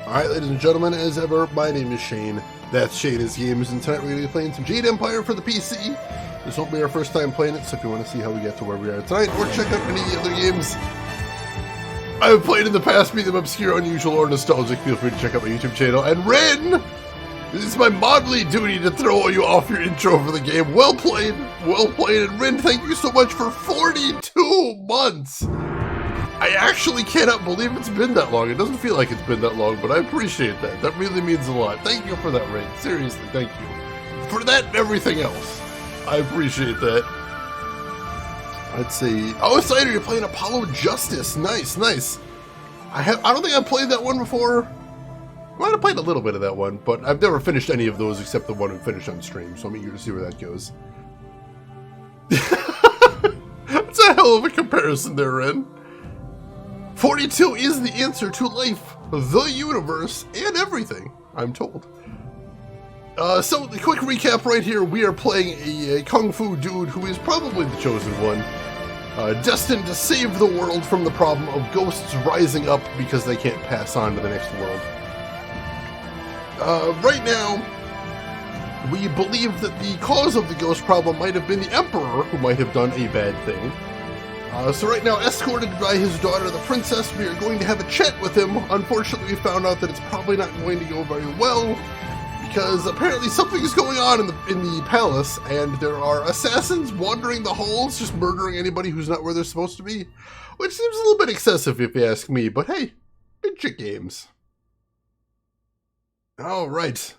Alright, ladies and gentlemen, as ever, my name is Shane. That's Shane's Games, and tonight we're going to be playing some Jade Empire for the PC. This won't be our first time playing it, so if you want to see how we get to where we are tonight, or check out any of the other games I've played in the past, be them obscure, unusual, or nostalgic, feel free to check out my YouTube channel. And Ren! This is my modly duty to throw you off your intro for the game. Well played, and Ren, thank you so much for 42 months! I actually cannot believe it's been that long. It doesn't feel like it's been that long, but I appreciate that. That really means a lot. Thank you for that, Ren. Seriously, thank you. For that and everything else. I appreciate that. Let's see. Oh, Cider, you're playing Apollo Justice. Nice, nice. I don't think I've played that one before. I might have played a little bit of that one, but I've never finished any of those except the one we finished on stream, so I'm eager to see where that goes. That's a hell of a comparison there, Ren. 42 is the answer to life, the universe, and everything, I'm told. So, the quick recap right here, we are playing a Kung Fu dude who is probably the chosen one, destined to save the world from the problem of ghosts rising up because they can't pass on to the next world. Right now, we believe that the cause of the ghost problem might have been the Emperor, who might have done a bad thing. So right now, escorted by his daughter, the princess, we are going to have a chat with him. Unfortunately, we found out that it's probably not going to go very well, because apparently something is going on in the palace, and there are assassins wandering the halls, just murdering anybody who's not where they're supposed to be, which seems a little bit excessive if you ask me, but hey, midget games. All right.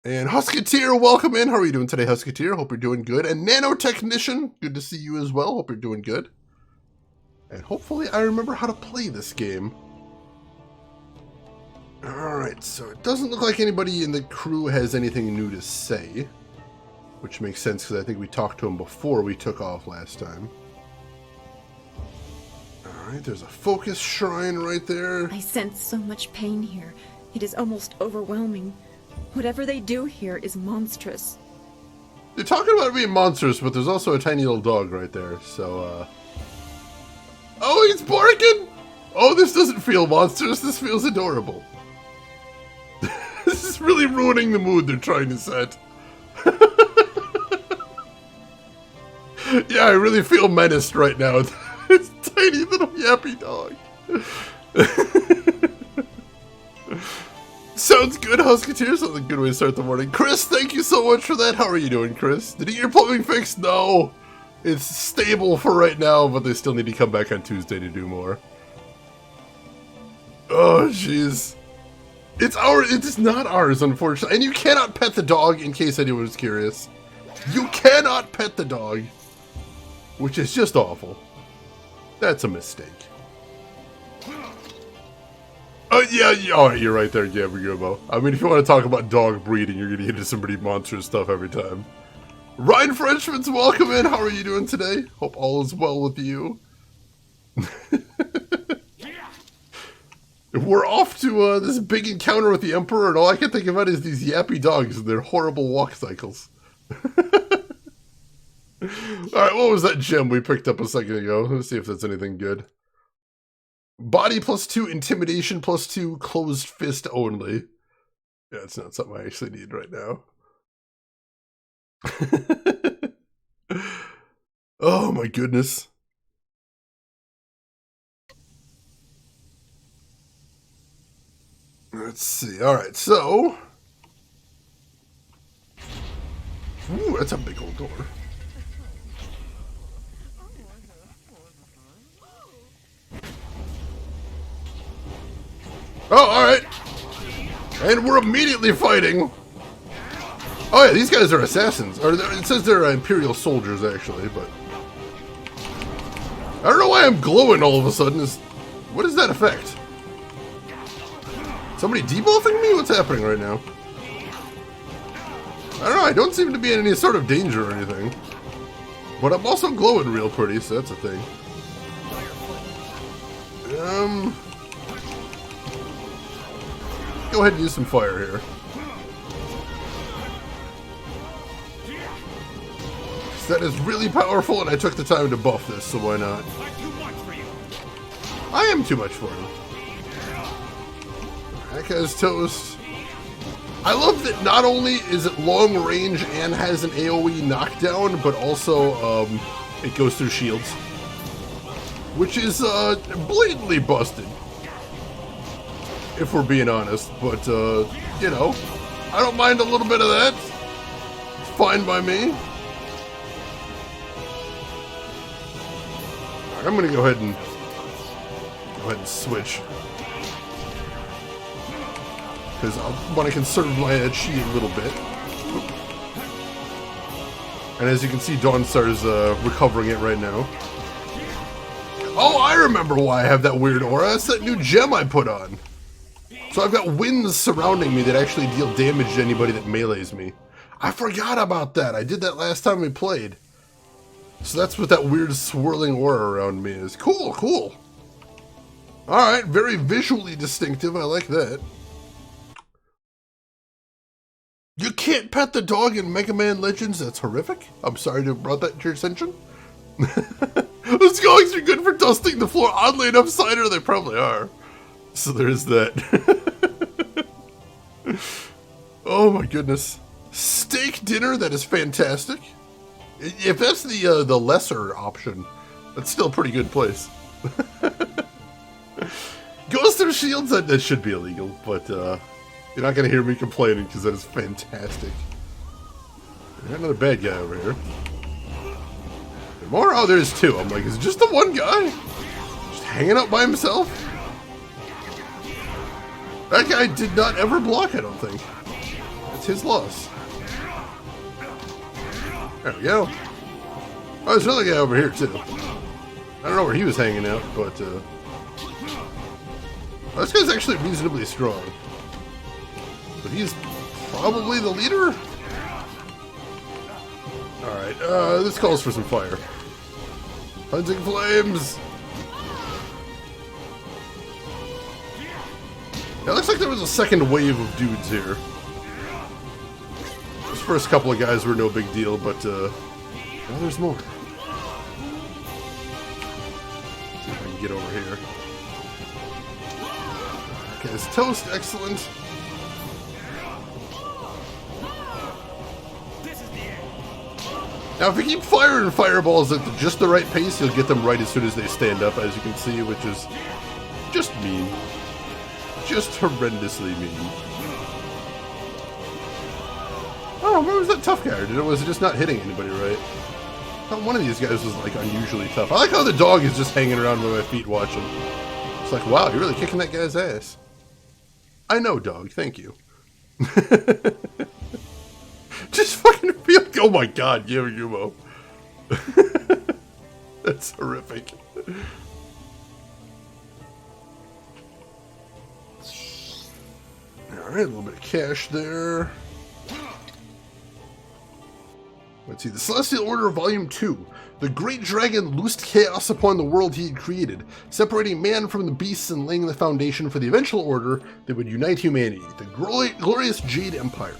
And Husketeer, welcome in. How are you doing today, Husketeer? Hope you're doing good. And Nanotechnician, good to see you as well. Hope you're doing good. And hopefully I remember how to play this game. Alright, so it doesn't look like anybody in the crew has anything new to say. Which makes sense because I think we talked to him before we took off last time. Alright, there's a focus shrine right there. I sense so much pain here. It is almost overwhelming. Whatever they do here is monstrous. They're talking about it being monstrous, but there's also a tiny little dog right there, so, Oh, he's barking! Oh, this doesn't feel monstrous, this feels adorable. This is really ruining the mood they're trying to set. Yeah, I really feel menaced right now. It's a tiny little yappy dog. Sounds good, Husketeer. Sounds like a good way to start the morning. Chris, thank you so much for that. How are you doing, Chris? Did you get your plumbing fixed? No. It's stable for right now, but they still need to come back on Tuesday to do more. Oh, jeez. It's not ours, unfortunately. And you cannot pet the dog, in case anyone was curious. You cannot pet the dog. Which is just awful. That's a mistake. Oh, yeah, alright, you're right there, Gabriel. I mean, if you want to talk about dog breeding, you're going to get into some pretty monstrous stuff every time. Ryan Frenchman's welcome in. How are you doing today? Hope all is well with you. We're off to this big encounter with the Emperor, and all I can think about is these yappy dogs and their horrible walk cycles. Alright, what was that gem we picked up a second ago? Let's see if that's anything good. Body +2, intimidation +2, closed fist only. Yeah, it's not something I actually need right now. Oh my goodness. Let's see. Alright, so. Ooh, that's a big old door. Oh, alright. And we're immediately fighting. Oh yeah, these guys are assassins. Or it says they're Imperial soldiers, actually, but... I don't know why I'm glowing all of a sudden. What is that effect? Somebody debuffing me? What's happening right now? I don't know, I don't seem to be in any sort of danger or anything. But I'm also glowing real pretty, so that's a thing. Go ahead and use some fire here. That is really powerful, and I took the time to buff this, so why not? I am too much for him. That guy's toast. I love that not only is it long range and has an AoE knockdown, but also it goes through shields. Which is blatantly busted. If we're being honest. But, you know, I don't mind a little bit of that. It's fine by me. Right, I'm going to go ahead and switch. Because I want to conserve my chi a little bit. And as you can see, Dawnstar's recovering it right now. Oh, I remember why I have that weird aura. That's that new gem I put on. So I've got winds surrounding me that actually deal damage to anybody that melees me. I forgot about that. I did that last time we played. So that's what that weird swirling aura around me is. Cool, cool. Alright, very visually distinctive. I like that. You can't pet the dog in Mega Man Legends? That's horrific. I'm sorry to have brought that to your attention. Those goings are good for dusting the floor. Oddly enough, cider, they probably are. So there's that. Oh my goodness. Steak dinner, that is fantastic. If that's the lesser option, that's still a pretty good place. Goes through shields, that should be illegal, but you're not going to hear me complaining because that is fantastic. Got another bad guy over here. There more? Oh, there's two. I'm like, is it just the one guy? Just hanging out by himself? That guy did not ever block, I don't think. That's his loss. There we go. Oh, there's another guy over here, too. I don't know where he was hanging out, but, this guy's actually reasonably strong. But he's probably the leader? Alright, this calls for some fire. Hunting flames! It looks like there was a second wave of dudes here. Those first couple of guys were no big deal, but, now there's more. See if I can get over here. Okay, this toast, excellent. Now, if you keep firing fireballs at just the right pace, you'll get them right as soon as they stand up, as you can see, which is just mean. Just horrendously mean. Oh, where was that tough guy? Or was it just not hitting anybody right? I thought one of these guys was, like, unusually tough. I like how the dog is just hanging around by my feet watching. It's like, wow, you're really kicking that guy's ass. I know, dog. Thank you. Just fucking feel... Oh my god, Yumo. That's horrific. Alright, a little bit of cash there. Let's see, the Celestial Order Volume 2. The Great Dragon loosed chaos upon the world he had created, separating man from the beasts and laying the foundation for the eventual order that would unite humanity, the glorious Jade Empire.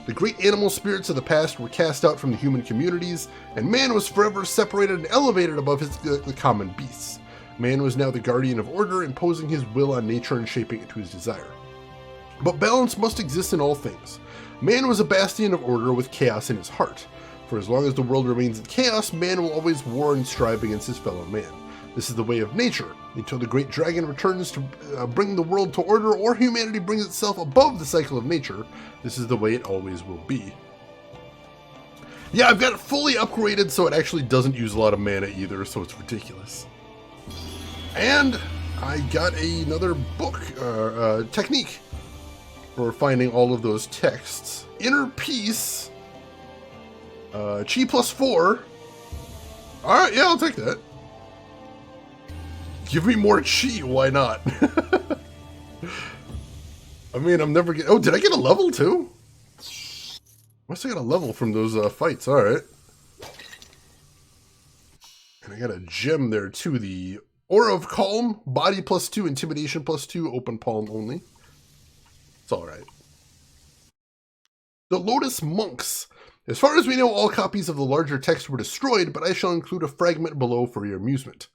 The great animal spirits of the past were cast out from the human communities, and man was forever separated and elevated above the common beasts. Man was now the guardian of order, imposing his will on nature and shaping it to his desire. But balance must exist in all things. Man was a bastion of order with chaos in his heart. For as long as the world remains in chaos, man will always war and strive against his fellow man. This is the way of nature, until the great dragon returns to bring the world to order, or humanity brings itself above the cycle of nature. This is the way it always will be. Yeah, I've got it fully upgraded so it actually doesn't use a lot of mana either, so it's ridiculous. And I got another book, technique, for finding all of those texts. Inner Peace, Chi +4. Alright, yeah, I'll take that. Give me more chi, why not? I mean, I'm never getting... Oh, did I get a level too? Must have got a level from those fights, alright. And I got a gem there too, the Aura of Calm, Body +2, Intimidation +2, Open Palm only. It's alright. The Lotus Monks. As far as we know, all copies of the larger text were destroyed, but I shall include a fragment below for your amusement.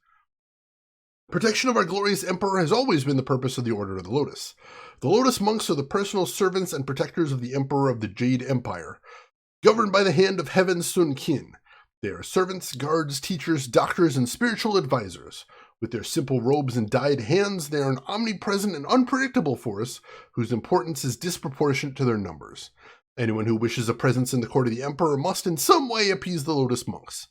Protection of our glorious Emperor has always been the purpose of the Order of the Lotus. The Lotus Monks are the personal servants and protectors of the Emperor of the Jade Empire, governed by the hand of Heaven Sun Qin. They are servants, guards, teachers, doctors, and spiritual advisors. With their simple robes and dyed hands, they are an omnipresent and unpredictable force whose importance is disproportionate to their numbers. Anyone who wishes a presence in the court of the Emperor must in some way appease the Lotus Monks.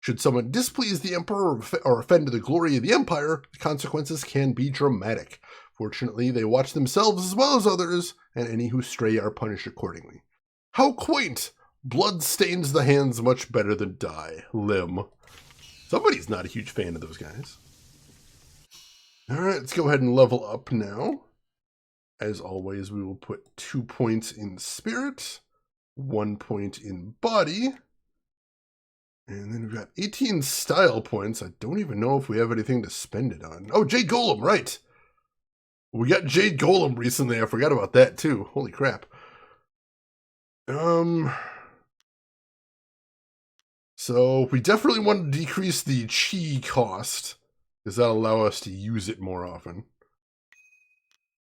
Should someone displease the Emperor or offend the glory of the Empire, the consequences can be dramatic. Fortunately, they watch themselves as well as others, and any who stray are punished accordingly. How quaint! Blood stains the hands much better than dye. Limb. Somebody's not a huge fan of those guys. Alright, let's go ahead and level up now. As always, we will put 2 points in spirit, 1 point in body, and then we've got 18 style points. I don't even know if we have anything to spend it on. Oh, Jade Golem, right. We got Jade Golem recently. I forgot about that too. Holy crap. So we definitely want to decrease the chi cost, because that'll allow us to use it more often.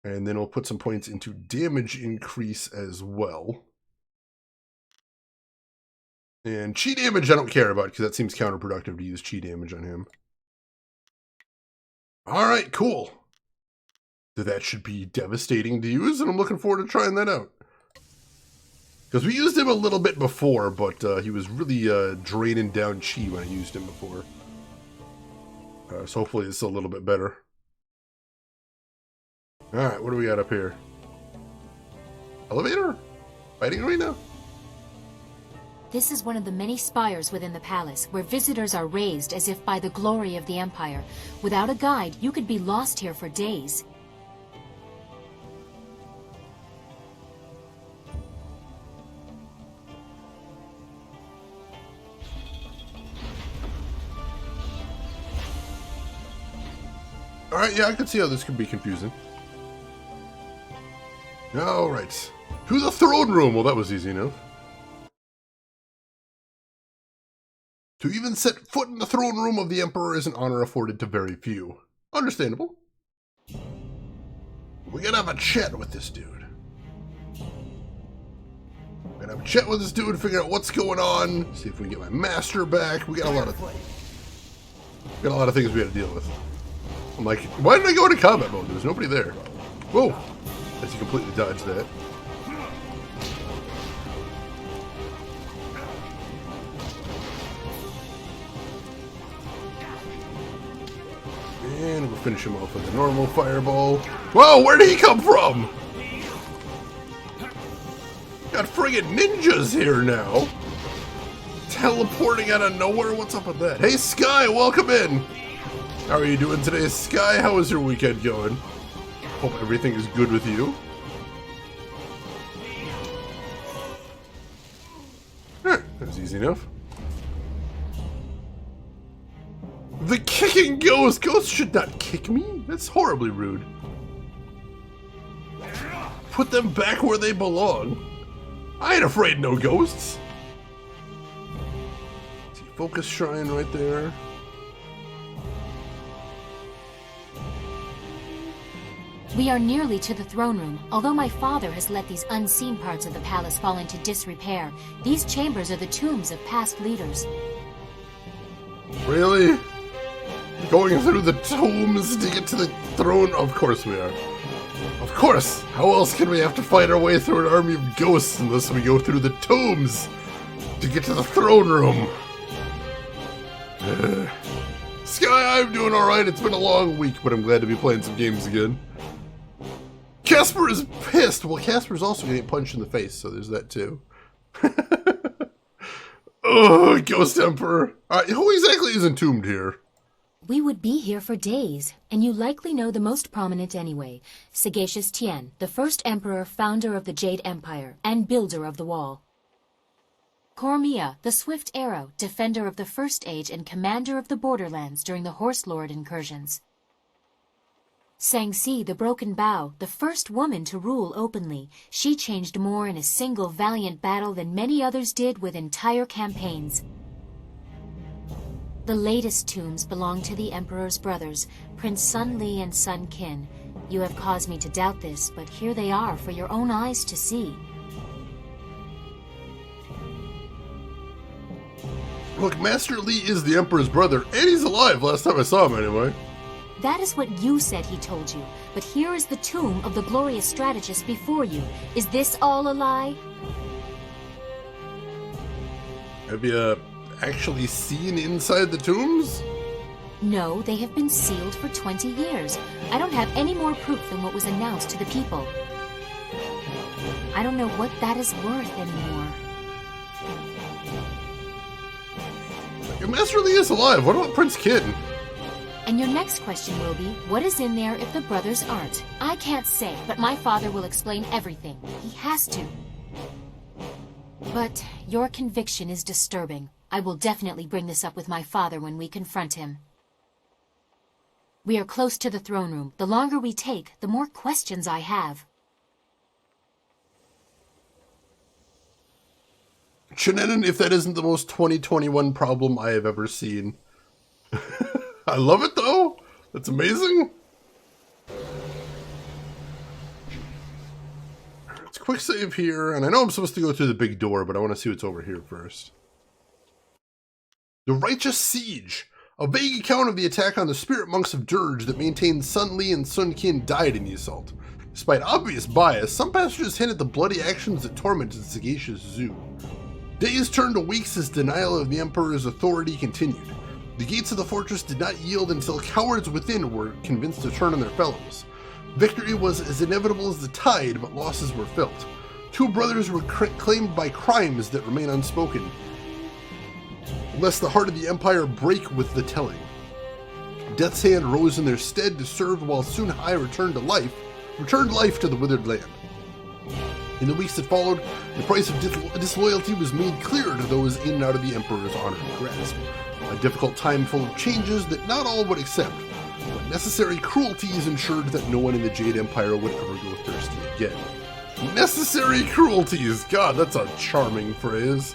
And then we'll put some points into damage increase as well. And chi damage I don't care about, because that seems counterproductive to use chi damage on him. Alright, cool. So that should be devastating to use, and I'm looking forward to trying that out. Because we used him a little bit before, but he was really draining down chi when I used him before. So hopefully it's a little bit better. Alright, what do we got up here? Elevator? Fighting arena? This is one of the many spires within the palace, where visitors are raised as if by the glory of the Empire. Without a guide, you could be lost here for days. Alright, yeah, I can see how this could be confusing. Alright. To the throne room! Well, that was easy enough. To even set foot in the throne room of the Emperor is an honor afforded to very few. Understandable. We gotta have a chat with this dude. We gotta have a chat with this dude, figure out what's going on, see if we can get my master back. We got a lot of things we gotta deal with. I'm like, why did I go into combat mode? There's nobody there. Whoa! As he completely dodged that. And we'll finish him off with a normal fireball. Whoa, where did he come from? Got friggin' ninjas here now. Teleporting out of nowhere? What's up with that? Hey, Sky, welcome in. How are you doing today, Sky? How is your weekend going? Hope everything is good with you. That was easy enough. The kicking ghost! Ghosts should not kick me. That's horribly rude. Put them back where they belong. I ain't afraid no ghosts. See, focus shrine right there. We are nearly to the throne room. Although my father has let these unseen parts of the palace fall into disrepair, these chambers are the tombs of past leaders. Really? Going through the tombs to get to the throne? Of course we are. Of course! How else can we have to fight our way through an army of ghosts unless we go through the tombs to get to the throne room? Sky, I'm doing alright. It's been a long week, but I'm glad to be playing some games again. Casper is pissed! Well, Casper's also getting punched in the face, so there's that too. Oh, Ghost Emperor. Who exactly is entombed here? We would be here for days, and you likely know the most prominent anyway. Sagacious Tien, the first emperor, founder of the Jade Empire, and builder of the wall. Cormia, the Swift Arrow, defender of the First Age and commander of the Borderlands during the Horse Lord incursions. Sangsi, the Broken Bow, the first woman to rule openly. She changed more in a single valiant battle than many others did with entire campaigns. The latest tombs belong to the Emperor's brothers, Prince Sun Li and Sun Qin. You have caused me to doubt this, but here they are for your own eyes to see. Look, Master Li is the Emperor's brother, and he's alive last time I saw him anyway. That is what you said he told you, but here is the tomb of the glorious strategist before you. Is this all a lie? Have you actually seen inside the tombs? No, they have been sealed for 20 years. I don't have any more proof than what was announced to the people. I don't know what that is worth anymore. If Master Li is alive, what about Prince Qin? And your next question will be, what is in there if the brothers aren't? I can't say, but my father will explain everything. He has to. But your conviction is disturbing. I will definitely bring this up with my father when we confront him. We are close to the throne room. The longer we take, the more questions I have. Shenanigan, if that isn't the most 2021 problem I have ever seen. I love it though. That's amazing. It's a quick save here, and I know I'm supposed to go through the big door, but I want to see what's over here first. The Righteous Siege. A vague account of the attack on the spirit monks of Dirge that maintained Sun Li and Sun Qin died in the assault. Despite obvious bias, some passages hint at the bloody actions that tormented Sagacious Zhu. Days turned to weeks as denial of the Emperor's authority continued. The gates of the fortress did not yield until cowards within were convinced to turn on their fellows. Victory was as inevitable as the tide, but losses were felt. Two brothers were claimed by crimes that remain unspoken, lest the heart of the Empire break with the telling. Death's hand rose in their stead to serve while Sun Hai returned life to the withered land. In the weeks that followed, the price of disloyalty was made clear to those in and out of the Emperor's honored grasp. A difficult time full of changes that not all would accept, but necessary cruelties ensured that no one in the Jade Empire would ever go thirsty again. Necessary cruelties! God, that's a charming phrase.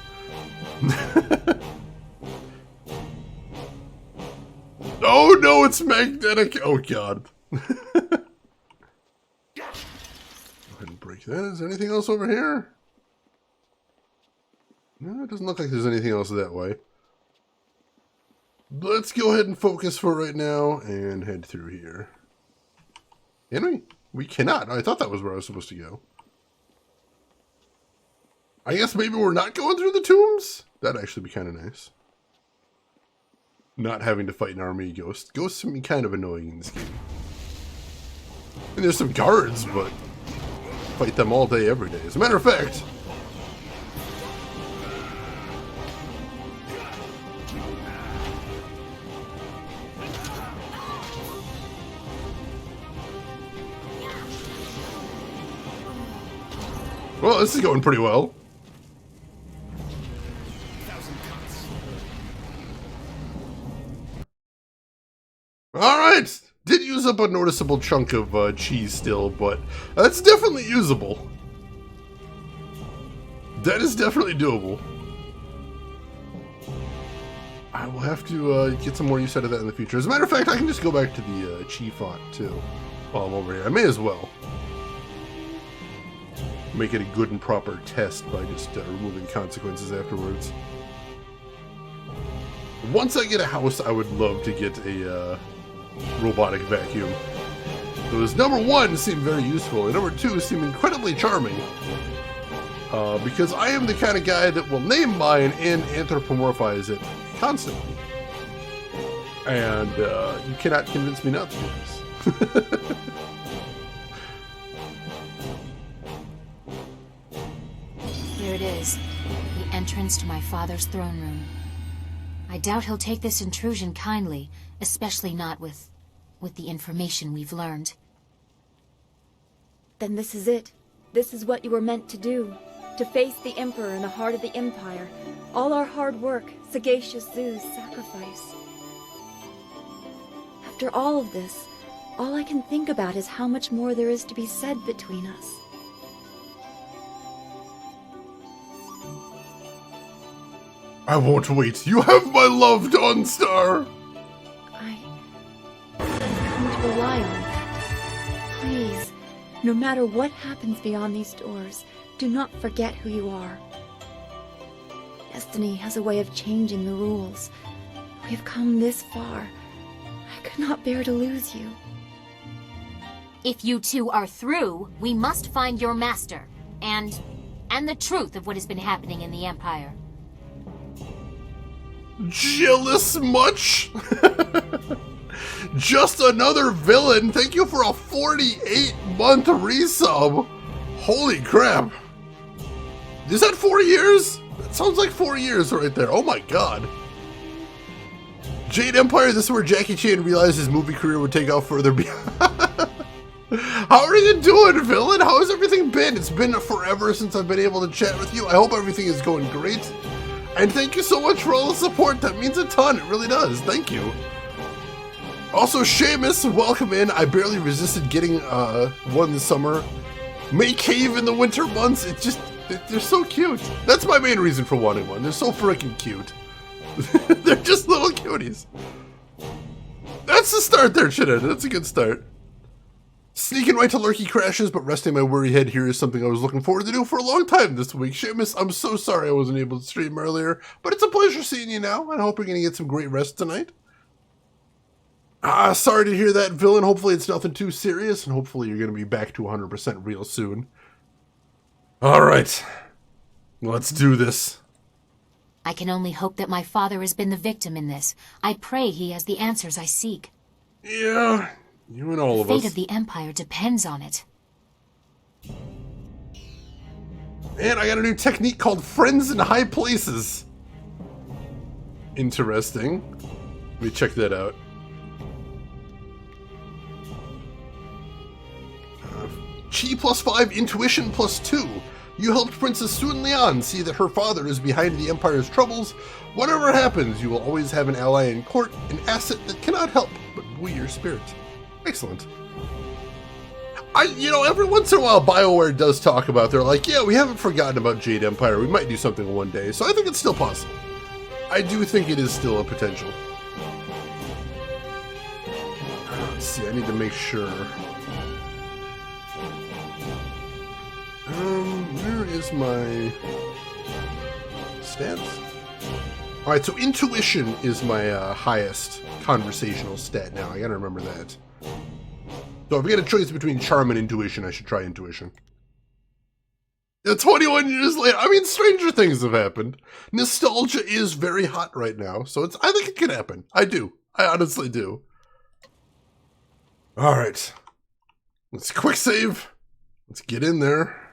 Oh no, it's magnetic! Oh god. Go ahead and break that. Is there anything else over here? No, it doesn't look like there's anything else that way. Let's go ahead and focus for right now and head through here. Can we? We cannot. I thought that was where I was supposed to go. I guess maybe we're not going through the tombs? That'd actually be kind of nice. Not having to fight an army ghost. Ghosts can be kind of annoying in this game. And there's some guards, but fight them all day, every day. As a matter of fact, well, this is going pretty well. Alright! Did use up a noticeable chunk of cheese still, but that's definitely usable. That is definitely doable. I will have to get some more use out of that in the future. As a matter of fact, I can just go back to the chi font too while I'm over here. I may as well make it a good and proper test by just removing consequences afterwards. Once I get a house, I would love to get a robotic vacuum. Those number one seem very useful, and number two seem incredibly charming. Because I am the kind of guy that will name mine and anthropomorphize it constantly. And you cannot convince me not to do this. Here it is, the entrance to my father's throne room. I doubt he'll take this intrusion kindly, especially not with the information we've learned. Then this is it. This is what you were meant to do. To face the Emperor in the heart of the Empire. All our hard work, Sagacious Zhu's sacrifice. After all of this, all I can think about is how much more there is to be said between us. I won't wait. You have my love, Dawnstar! I've come to rely on that. Please, no matter what happens beyond these doors, do not forget who you are. Destiny has a way of changing the rules. We have come this far. I could not bear to lose you. If you two are through, we must find your master, and the truth of what has been happening in the Empire. Jealous much? Just another villain. Thank you for a 48-month resub. Holy crap. Is that 4 years? That sounds like 4 years right there. Oh my god. Jade Empire, this is where Jackie Chan realized his movie career would take off further beyond. How are you doing, villain? How has everything been? It's been forever since I've been able to chat with you. I hope everything is going great. And thank you so much for all the support. That means a ton. It really does. Thank you. Also, Seamus, welcome in. I barely resisted getting one this summer. May cave in the winter months. It's just, they're so cute. That's my main reason for wanting one. They're so freaking cute. They're just little cuties. That's the start there, Shithead. That's a good start. Sneaking right to lurky crashes, but resting my worry head here is something I was looking forward to do for a long time this week. Seamus, I'm so sorry I wasn't able to stream earlier, but it's a pleasure seeing you now, and I hope you're going to get some great rest tonight. Sorry to hear that, villain. Hopefully it's nothing too serious, and hopefully you're going to be back to 100% real soon. Alright, let's do this. I can only hope that my father has been the victim in this. I pray he has the answers I seek. Yeah, you and all of us. The fate of the Empire depends on it. And I got a new technique called Friends in High Places. Interesting. Let me check that out. Chi +5, Intuition +2. You helped Princess Sun Lian see that her father is behind the Empire's troubles. Whatever happens, you will always have an ally in court, an asset that cannot help but buoy your spirit. Excellent. Every once in a while BioWare does talk about, they're like, yeah, we haven't forgotten about Jade Empire. We might do something one day. So I think it's still possible. I do think it is still a potential. Let's see, I need to make sure. Where is my stats? Alright, so Intuition is my highest conversational stat now. I gotta remember that. So if I get a choice between Charm and Intuition, I should try Intuition. Yeah, 21 years later. I mean, stranger things have happened. Nostalgia is very hot right now, so I think it can happen. I do. I honestly do. Alright. Let's quick save. Let's get in there.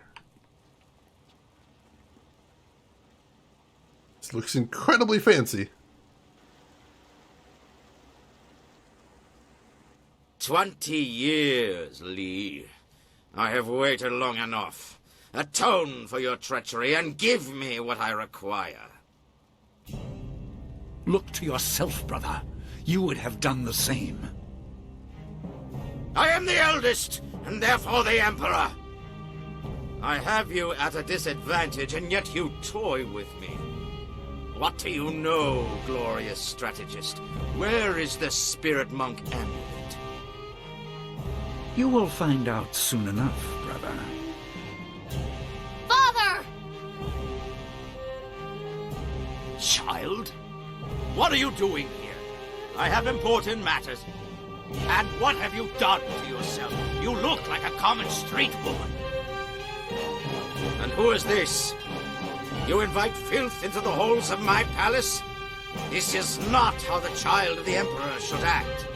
This looks incredibly fancy. 20 years, Lee. I have waited long enough. Atone for your treachery and give me what I require. Look to yourself, brother. You would have done the same. I am the eldest, and therefore the Emperor. I have you at a disadvantage, and yet you toy with me. What do you know, glorious strategist? Where is the spirit monk amulet? You will find out soon enough, brother. Father! Child? What are you doing here? I have important matters. And what have you done to yourself? You look like a common street woman. And who is this? You invite filth into the halls of my palace? This is not how the child of the Emperor should act.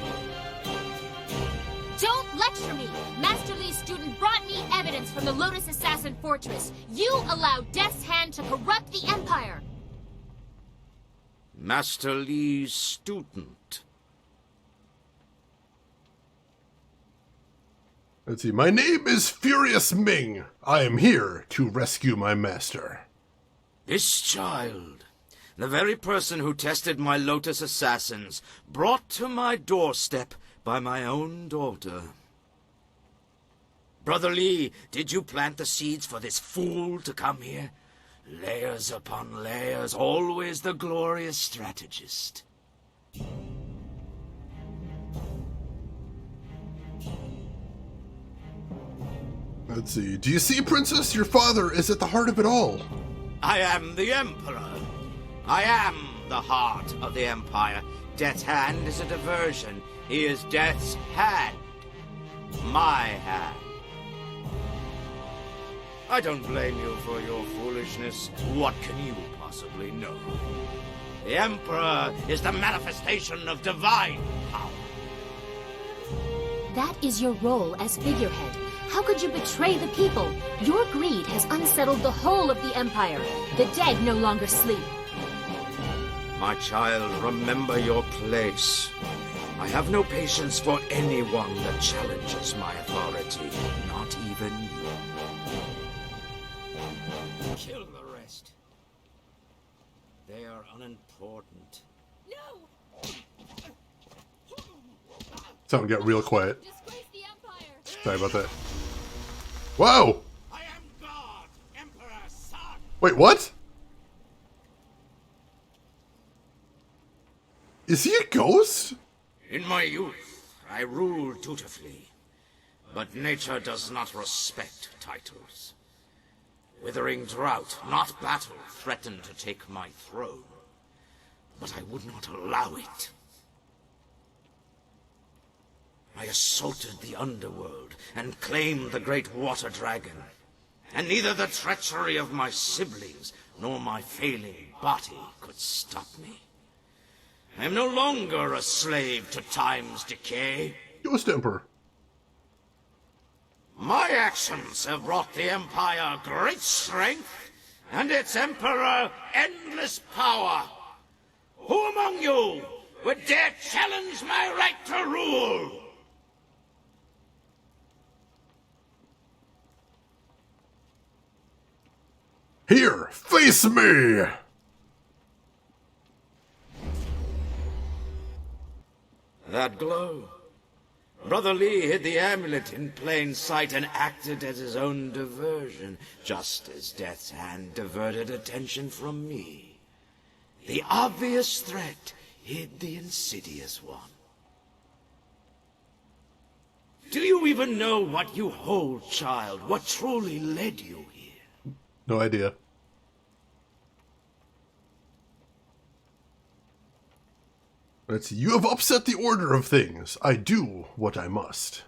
Don't lecture me! Master Lee's student brought me evidence from the Lotus Assassin Fortress. You allowed Death's Hand to corrupt the Empire! Master Lee's student. Let's see. My name is Furious Ming. I am here to rescue my master. This child, the very person who tested my Lotus assassins, brought to my doorstep by my own daughter. Brother Lee, did you plant the seeds for this fool to come here? Layers upon layers, always the glorious strategist. Let's see. Do you see, Princess? Your father is at the heart of it all. I am the Emperor. I am the heart of the Empire. Death's hand is a diversion. He is Death's hand. My hand. I don't blame you for your foolishness. What can you possibly know? The Emperor is the manifestation of divine power. That is your role as figurehead. How could you betray the people? Your greed has unsettled the whole of the Empire. The dead no longer sleep. My child, remember your place. I have no patience for anyone that challenges my authority, not even you. Kill the rest. They are unimportant. No! Sound got real quiet. Disgrace the Empire! Sorry about that. Whoa! I am God, Emperor's son! Wait, what? Is he a ghost? In my youth, I ruled dutifully. But nature does not respect titles. Withering drought, not battle, threatened to take my throne. But I would not allow it. I assaulted the underworld and claimed the great water dragon. And neither the treachery of my siblings nor my failing body could stop me. I am no longer a slave to time's decay. Ghost Emperor. My actions have brought the Empire great strength, and its Emperor endless power. Who among you would dare challenge my right to rule? Here, face me! That glow. Brother Lee hid the amulet in plain sight and acted as his own diversion, just as Death's hand diverted attention from me. The obvious threat hid the insidious one. Do you even know what you hold, child? What truly led you here? No idea. Let's see. You have upset the order of things. I do what I must.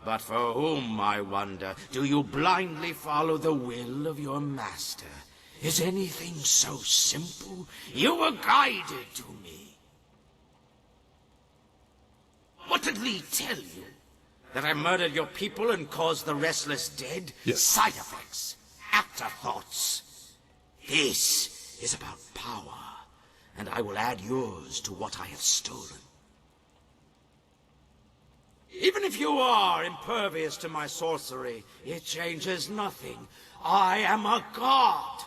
But for whom, I wonder, do you blindly follow the will of your master? Is anything so simple? You were guided to me. What did Lee tell you? That I murdered your people and caused the restless dead? Yes. Side effects, afterthoughts. This is about power, and I will add yours to what I have stolen. Even if you are impervious to my sorcery, it changes nothing. I am a god.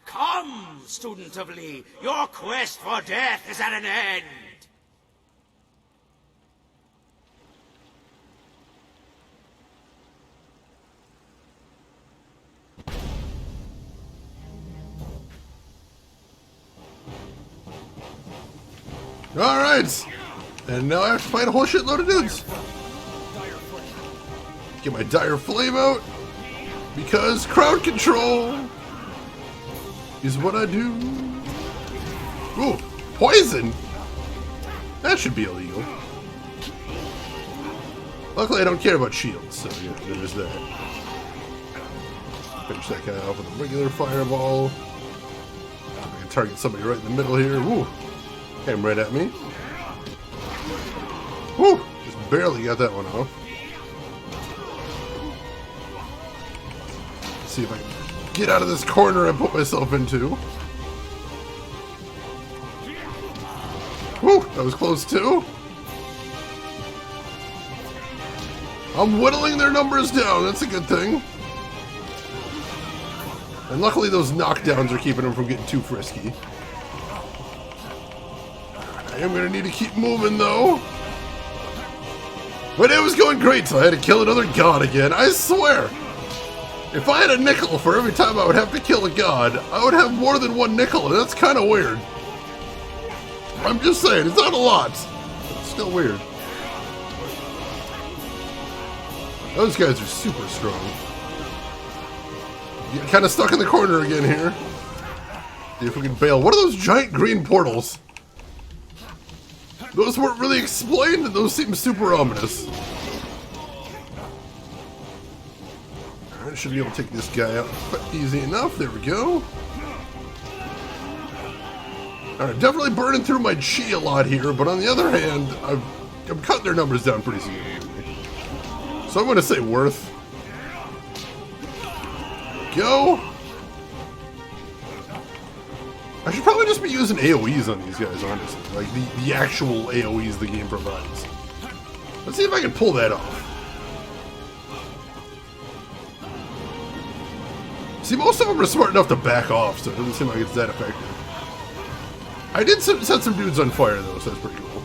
Come, student of Lee, your quest for death is at an end. Alright! And now I have to fight a whole shitload of dudes. Get my dire flame out. Because crowd control is what I do. Ooh, poison? That should be illegal. Luckily I don't care about shields, so yeah, there's that. Finish that guy off with a regular fireball. I can target somebody right in the middle here. Ooh. Came right at me. Woo! Just barely got that one off. Let's see if I can get out of this corner I put myself into. Woo! That was close too. I'm whittling their numbers down. That's a good thing. And luckily those knockdowns are keeping them from getting too frisky. I am gonna need to keep moving though. But it was going great, so I had to kill another god again. I swear. If I had a nickel for every time I would have to kill a god, I would have more than one nickel, and that's kind of weird. I'm just saying, it's not a lot. It's still weird. Those guys are super strong. Getting kind of stuck in the corner again here. See if we can bail. What are those giant green portals? Those weren't really explained, and those seem super ominous. Alright, should be able to take this guy out easy enough. There we go. Alright, definitely burning through my chi a lot here, but on the other hand, I'm cutting their numbers down pretty significantly. So I'm going to say worth. Go. I should probably just be using AoEs on these guys, honestly. Like, the actual AoEs the game provides. Let's see if I can pull that off. See, most of them are smart enough to back off, so it doesn't seem like it's that effective. I did set some dudes on fire, though, so that's pretty cool.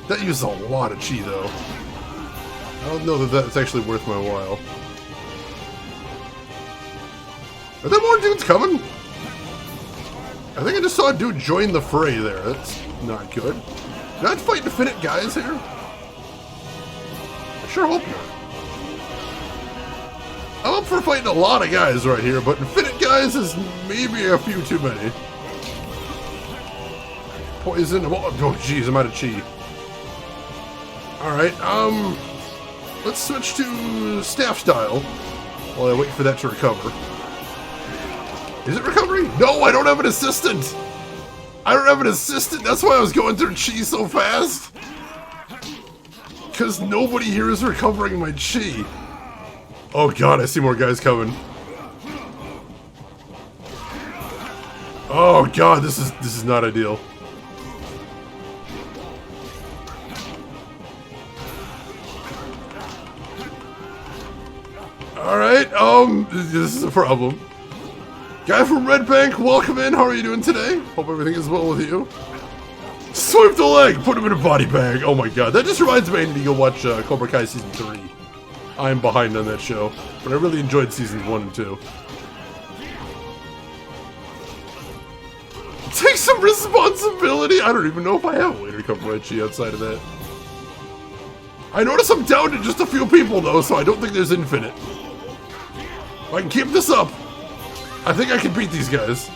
That uses a lot of chi, though. I don't know that that's actually worth my while. Are there more dudes coming? I think I just saw a dude join the fray there. That's not good. Not fighting infinite guys here? I sure hope not. I'm up for fighting a lot of guys right here, but infinite guys is maybe a few too many. Poison. Oh, jeez, I'm out of chi. Alright, let's switch to staff style while I wait for that to recover. Is it recovery? No, I don't have an assistant! I don't have an assistant, that's why I was going through chi so fast! Because nobody here is recovering my chi. Oh god, I see more guys coming. Oh god, this is not ideal. Alright, this is a problem. Guy from Red Bank, welcome in. How are you doing today? Hope everything is well with you. Swipe the leg, put him in a body bag. Oh my god, that just reminds me I need to go watch Cobra Kai Season 3. I'm behind on that show, but I really enjoyed Seasons 1 and 2. Take some responsibility! I don't even know if I have a way to recover my chi outside of that. I notice I'm down to just a few people though, so I don't think there's infinite. If I can keep this up, I think I can beat these guys.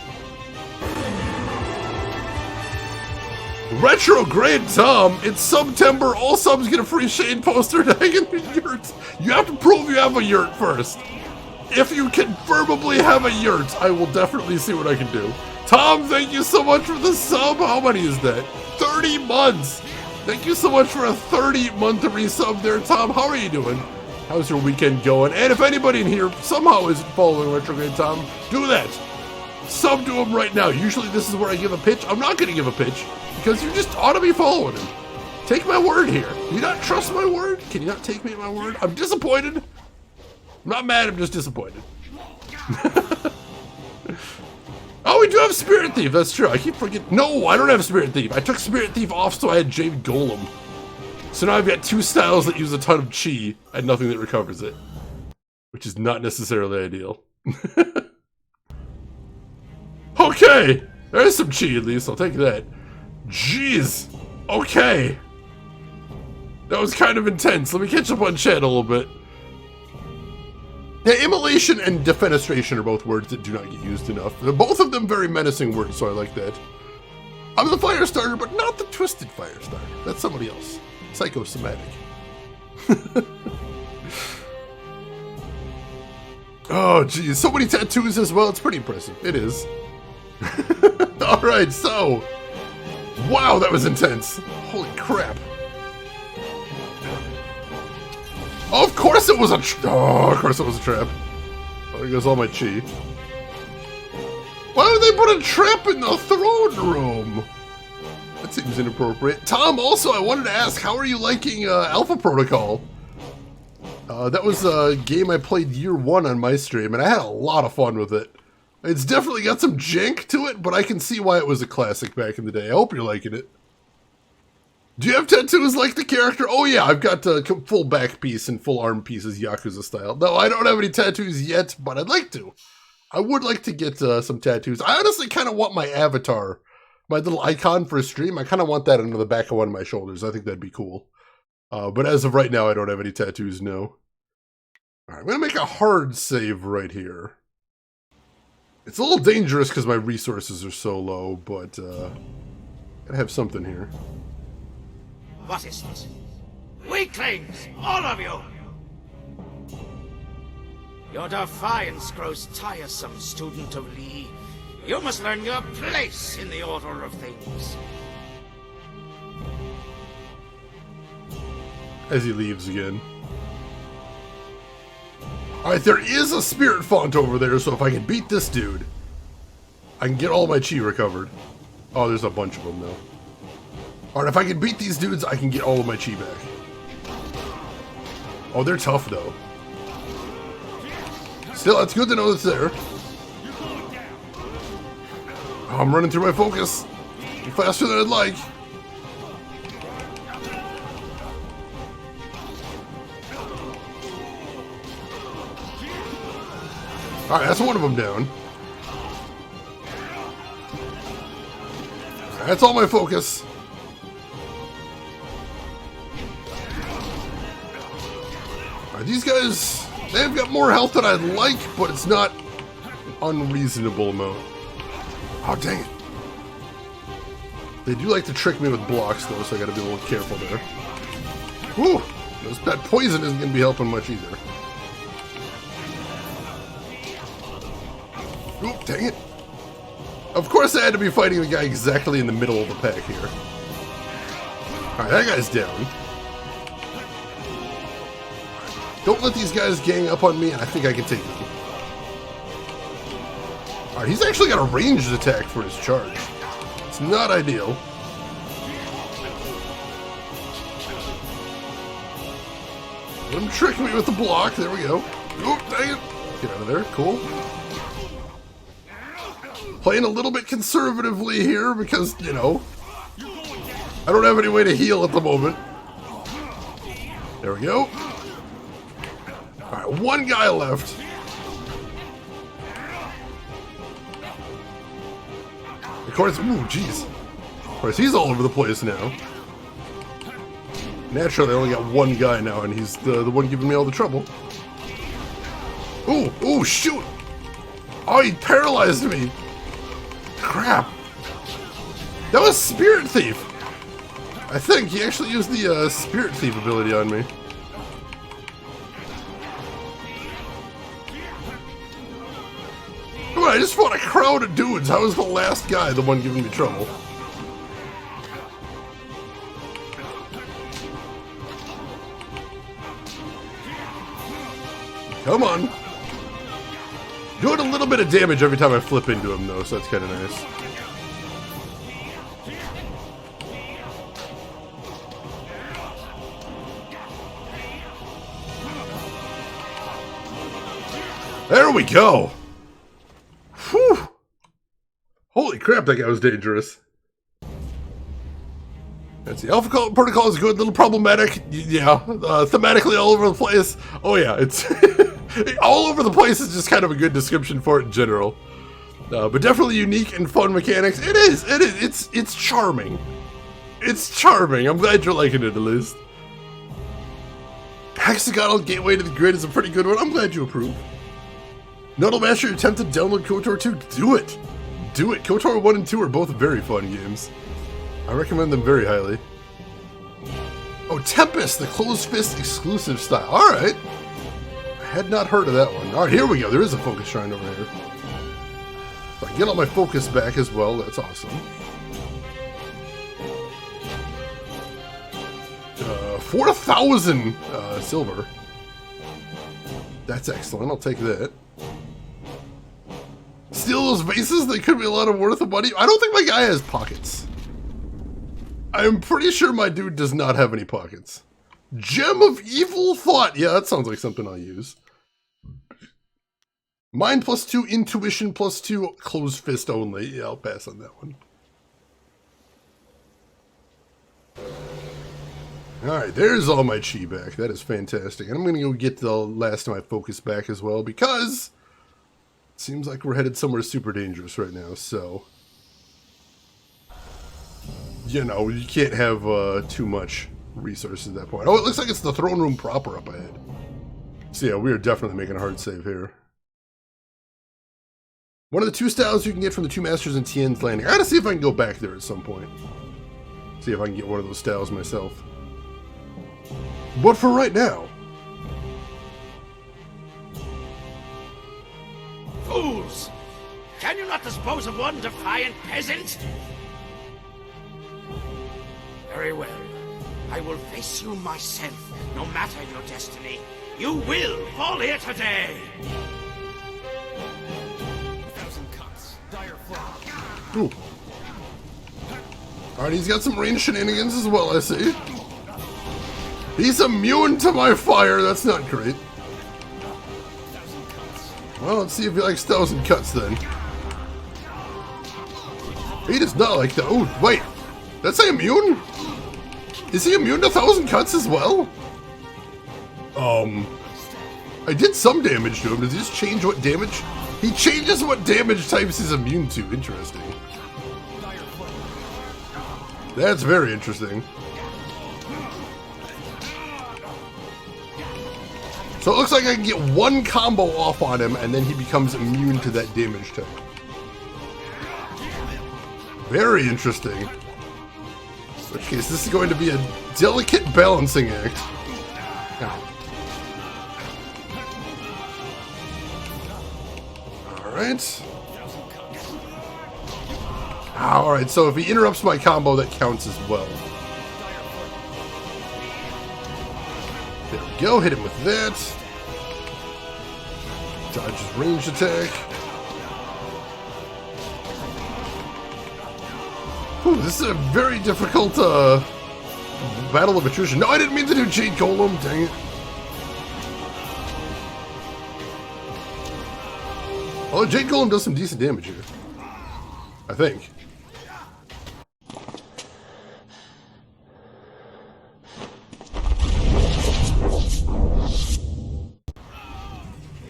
Retrograde Tom, it's September. All subs get a free Shane poster to hang in the yurt. You have to prove you have a yurt first. If you confirmably have a yurt, I will definitely see what I can do. Tom, thank you so much for the sub. How many is that? 30 months. Thank you so much for a 30-month resub there, Tom. How are you doing? How's your weekend going? And if anybody in here somehow isn't following Retrograde Tom, do that. Sub to him right now. Usually this is where I give a pitch. I'm not going to give a pitch because you just ought to be following him. Take my word here. Do you not trust my word? Can you not take me at my word? I'm disappointed. I'm not mad. I'm just disappointed. Oh, we do have Spirit Thief. That's true. I keep forgetting. No, I don't have Spirit Thief. I took Spirit Thief off so I had Jade Golem. So now I've got two styles that use a ton of chi and nothing that recovers it. Which is not necessarily ideal. Okay! There's some chi at least, I'll take that. Jeez! Okay! That was kind of intense. Let me catch up on chat a little bit. Yeah, immolation and defenestration are both words that do not get used enough. They're both of them very menacing words, so I like that. I'm the fire starter, but not the twisted fire starter. That's somebody else. Psychosomatic. Oh, geez. So many tattoos as well. It's pretty impressive. It is. Alright, so. Wow, that was intense. Holy crap. Oh, of course it was a of course it was a trap. Oh, there goes all my chi. Why would they put a trap in the throne room? That seems inappropriate. Tom, also, I wanted to ask, how are you liking Alpha Protocol? That was a game I played year one on my stream, and I had a lot of fun with it. It's definitely got some jank to it, but I can see why it was a classic back in the day. I hope you're liking it. Do you have tattoos like the character? Oh yeah, I've got a full back piece and full arm pieces, Yakuza style. No, I don't have any tattoos yet, but I'd like to. I would like to get some tattoos. I honestly kind of want my avatar, my little icon for a stream. I kind of want that under the back of one of my shoulders. I think that'd be cool. But as of right now, I don't have any tattoos, no. All right, I'm going to make a hard save right here. It's a little dangerous because my resources are so low, but gotta have something here. What is this? Weaklings, all of you! Your defiance grows tiresome, student of Lee. You must learn your place in the order of things. As he leaves again. Alright, there is a spirit font over there, so if I can beat this dude, I can get all my chi recovered. Oh, there's a bunch of them, though. Alright, if I can beat these dudes, I can get all of my chi back. Oh, they're tough, though. Still, it's good to know it's there. Oh, I'm running through my focus. Faster than I'd like. Alright, that's one of them down. That's all my focus. Alright, these guys, they've got more health than I'd like, but it's not an unreasonable amount. Oh, dang it. They do like to trick me with blocks, though, so I gotta be a little careful there. Whew! That poison isn't gonna be helping much either. Oop, dang it. Of course I had to be fighting the guy exactly in the middle of the pack here. Alright, that guy's down. Don't let these guys gang up on me, and I think I can take them. Alright, he's actually got a ranged attack for his charge. It's not ideal. Let him trick me with the block. There we go. Oop, dang it. Get out of there. Cool. Playing a little bit conservatively here because, you know, I don't have any way to heal at the moment. There we go. Alright, one guy left. Of course, ooh, jeez. Of course, he's all over the place now. Naturally, I only got one guy now, and he's the one giving me all the trouble. Ooh, ooh, shoot! Oh, he paralyzed me! Crap! That was Spirit Thief! I think he actually used the Spirit Thief ability on me. Come on, I just fought a crowd of dudes. How was the last guy the one giving me trouble? Come on. Doing a little bit of damage every time I flip into him, though, so that's kind of nice. There we go. Whew. Holy crap, that guy was dangerous. That's the Alpha Protocol is good, a little problematic. Yeah, thematically all over the place. Oh yeah, it's all over the place is just kind of a good description for it in general. But definitely unique and fun mechanics. It is. It's charming. It's charming. I'm glad you're liking it at least. Hexagonal Gateway to the Grid is a pretty good one. I'm glad you approve. Nodal Master, you're tempted to download KOTOR 2? Do it! Do it! KOTOR 1 and 2 are both very fun games. I recommend them very highly. Oh, Tempest, the Closed Fist exclusive style. Alright. I had not heard of that one. Alright, here we go. There is a focus shrine over here. So I can get all my focus back as well. That's awesome. 4,000 silver. That's excellent. I'll take that. Steal those vases? They could be a lot of worth of money. I don't think my guy has pockets. I'm pretty sure my dude does not have any pockets. Gem of Evil Thought. Yeah, that sounds like something I'll use. Mind +2, Intuition +2, Closed Fist only. Yeah, I'll pass on that one. Alright, there's all my chi back. That is fantastic. And I'm going to go get the last of my focus back as well, because it seems like we're headed somewhere super dangerous right now, so... You know, you can't have too much resources at that point. Oh, it looks like it's the throne room proper up ahead. So yeah, we are definitely making a hard save here. One of the 2 styles you can get from the 2 masters in Tien's Landing. I gotta see if I can go back there at some point. See if I can get one of those styles myself. But for right now... Fools! Can you not dispose of one defiant peasant? Very well. I will face you myself, no matter your destiny. You will fall here today! Ooh. Alright, he's got some range shenanigans as well, I see. He's immune to my fire, that's not great. Well, let's see if he likes 1,000 cuts then. He does not like that. Oh, wait. That's immune? Is he immune to 1,000 cuts as well? I did some damage to him. Does he just change what damage? He changes what damage types he's immune to. Interesting. That's very interesting. So it looks like I can get 1 combo off on him, and then he becomes immune to that damage type. Very interesting. In which case, this is going to be a delicate balancing act. Alright. Alright, so if he interrupts my combo, that counts as well. There we go, hit him with that. Dodge his ranged attack. Ooh, this is a very difficult battle of attrition. No, I didn't mean to do Jade Golem, dang it. Well, Jade Golem does some decent damage here. I think.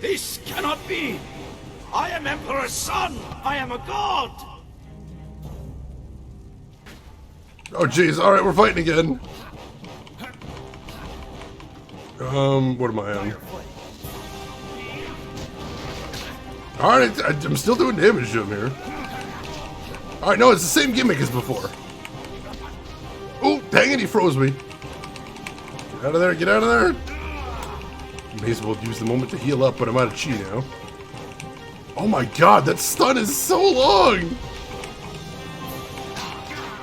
This cannot be! I am Emperor's son! I am a god! Oh jeez, alright, we're fighting again. What am I on? Alright, I'm still doing damage to him here. Alright, no, it's the same gimmick as before. Oh, dang it, he froze me. Get out of there, get out of there. May as well use the moment to heal up, but I'm out of chi now. Oh my god, that stun is so long!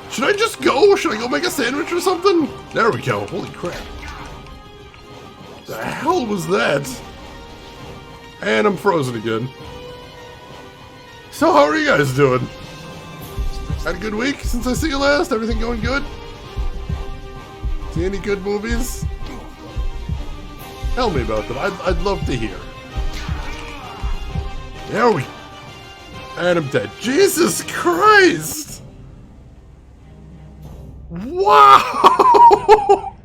Should I just go? Should I go make a sandwich or something? There we go, holy crap. The hell was that? And I'm frozen again. So how are you guys doing? Had a good week since I see you last? Everything going good? See any good movies? Tell me about them. I'd love to hear. There we... And I'm dead. Jesus Christ! Wow!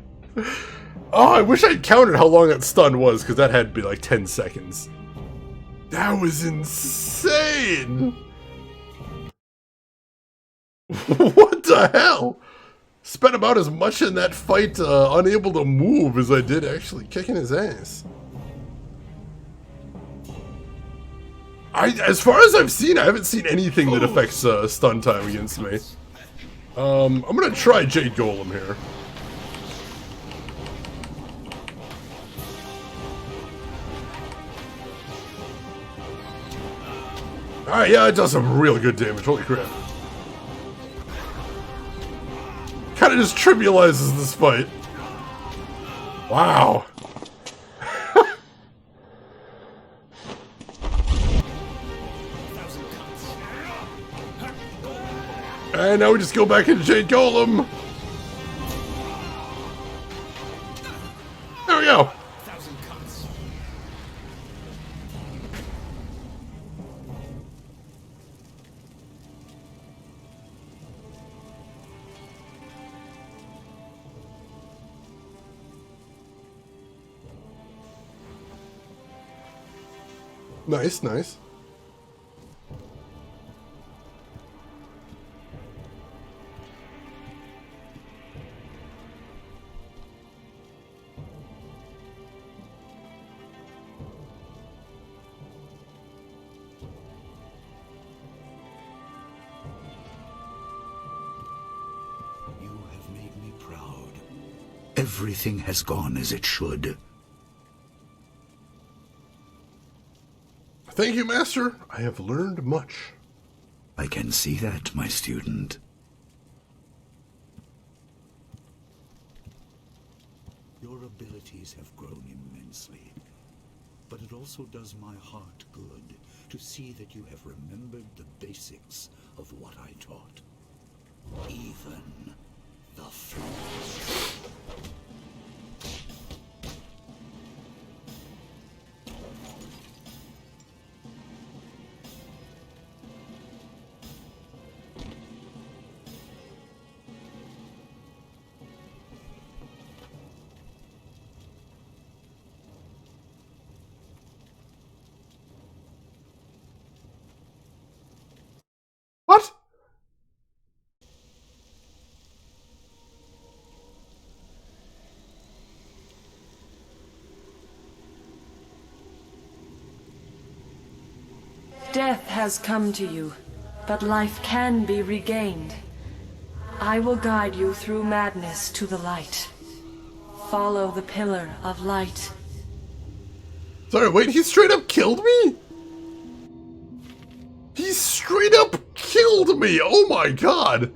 Oh, I wish I'd counted how long that stun was, because that had to be like 10 seconds. That was insane! What the hell? Spent about as much in that fight unable to move as I did actually kicking his ass. As far as I've seen, I haven't seen anything that affects stun time against me. I'm gonna try Jade Golem here. Alright, yeah, it does some real good damage, holy crap. Kinda just trivializes this fight. Wow. And now we just go back into Jade Golem. There we go. Nice, nice. Everything has gone as it should. Thank you, Master. I have learned much. I can see that, my student. Your abilities have grown immensely, but it also does my heart good to see that you have remembered the basics of what I taught. Even the flaws. What? Death has come to you, but life can be regained. I will guide you through madness to the light. Follow the pillar of light. Sorry, wait, he straight up killed me? He straight up killed me! Oh my god!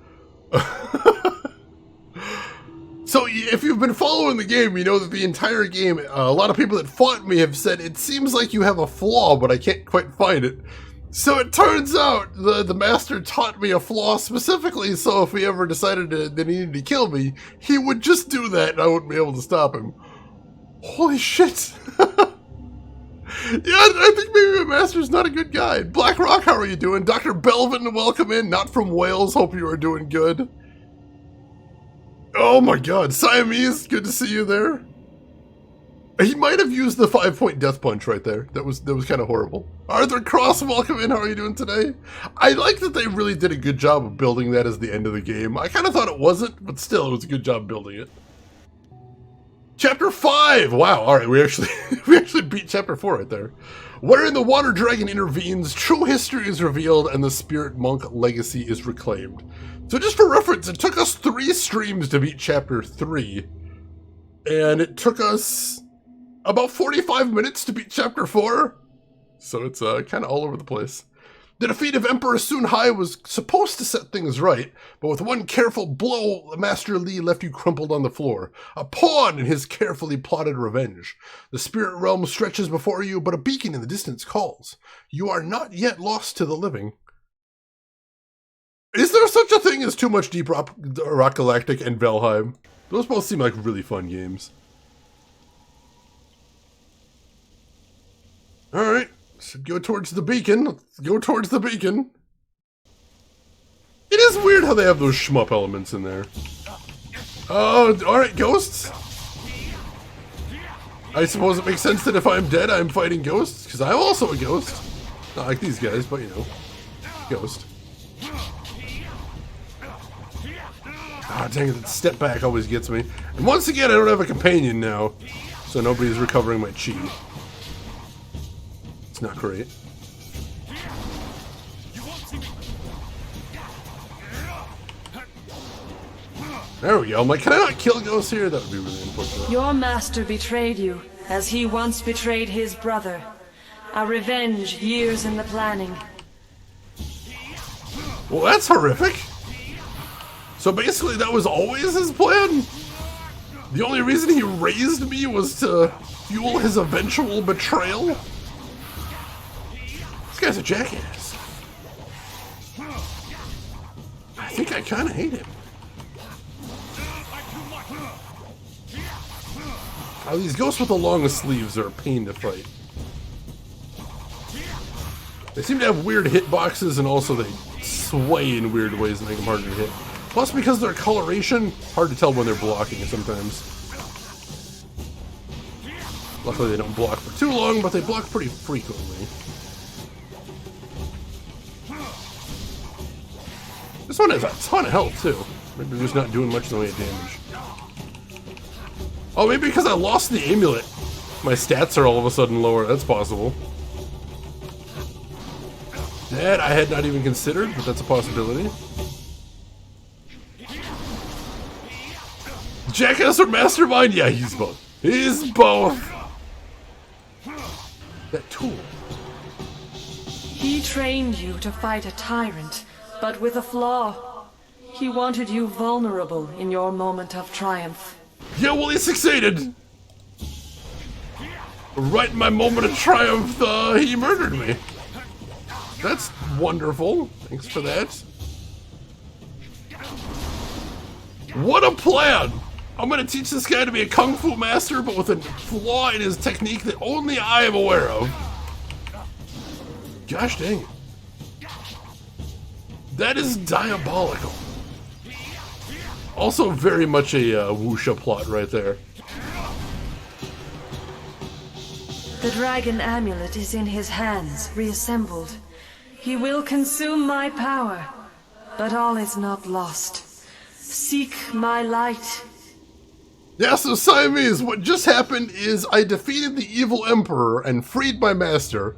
So, if you've been following the game, you know that the entire game, a lot of people that fought me have said, it seems like you have a flaw, but I can't quite find it. So it turns out the Master taught me a flaw specifically, so if he ever decided that he needed to kill me, he would just do that and I wouldn't be able to stop him. Holy shit! Yeah, I think maybe my Master's not a good guy. Black Rock, how are you doing? Dr. Belvin, welcome in. Not from Wales. Hope you are doing good. Oh my god. Siamese, good to see you there. He might have used the 5-point death punch right there. That was kind of horrible. Arthur Cross, welcome in. How are you doing today? I like that they really did a good job of building that as the end of the game. I kind of thought it wasn't, but still, it was a good job building it. Chapter 5! Wow, alright, we actually beat Chapter 4 right there. Wherein the Water Dragon intervenes, true history is revealed, and the Spirit Monk legacy is reclaimed. So just for reference, it took us 3 streams to beat Chapter 3. And it took us about 45 minutes to beat Chapter 4. So it's kind of all over the place. The defeat of Emperor Sun Hai was supposed to set things right, but with one careful blow, Master Li left you crumpled on the floor, a pawn in his carefully plotted revenge. The spirit realm stretches before you, but a beacon in the distance calls. You are not yet lost to the living. Is there such a thing as too much Deep Rock Galactic and Valheim? Those both seem like really fun games. Alright. Should go towards the beacon. Let's go towards the beacon. It is weird how they have those shmup elements in there. Oh, alright, ghosts. I suppose it makes sense that if I'm dead, I'm fighting ghosts, because I'm also a ghost. Not like these guys, but you know. Ghost. Ah, dang it, that step back always gets me. And once again, I don't have a companion now, so nobody's recovering my chi. It's not great. There we go. I'm like, can I not kill ghosts here? That would be really unfortunate. Your master betrayed you, as he once betrayed his brother. A revenge years in the planning. Well, that's horrific. So basically, that was always his plan? The only reason he raised me was to fuel his eventual betrayal? This guy's a jackass. I think I kind of hate him. Oh, these ghosts with the longest sleeves are a pain to fight. They seem to have weird hitboxes, and also they sway in weird ways that make them harder to hit. Plus, because of their coloration, hard to tell when they're blocking sometimes. Luckily, they don't block for too long, but they block pretty frequently. This one has a ton of health, too. Maybe they're just not doing much in the way of damage. Oh, maybe because I lost the amulet. My stats are all of a sudden lower. That's possible. That I had not even considered, but that's a possibility. Jackass or Mastermind? Yeah, he's both. He's both. That tool. He trained you to fight a tyrant, but with a flaw. He wanted you vulnerable in your moment of triumph. Yeah, well, he succeeded. Right in my moment of triumph, he murdered me. That's wonderful. Thanks for that. What a plan! I'm gonna teach this guy to be a kung fu master, but with a flaw in his technique that only I am aware of. Gosh dang it. That is diabolical. Also very much a wuxia plot right there. The dragon amulet is in his hands, reassembled. He will consume my power, but all is not lost. Seek my light. Yeah, so Siamese, what just happened is I defeated the evil emperor and freed my master.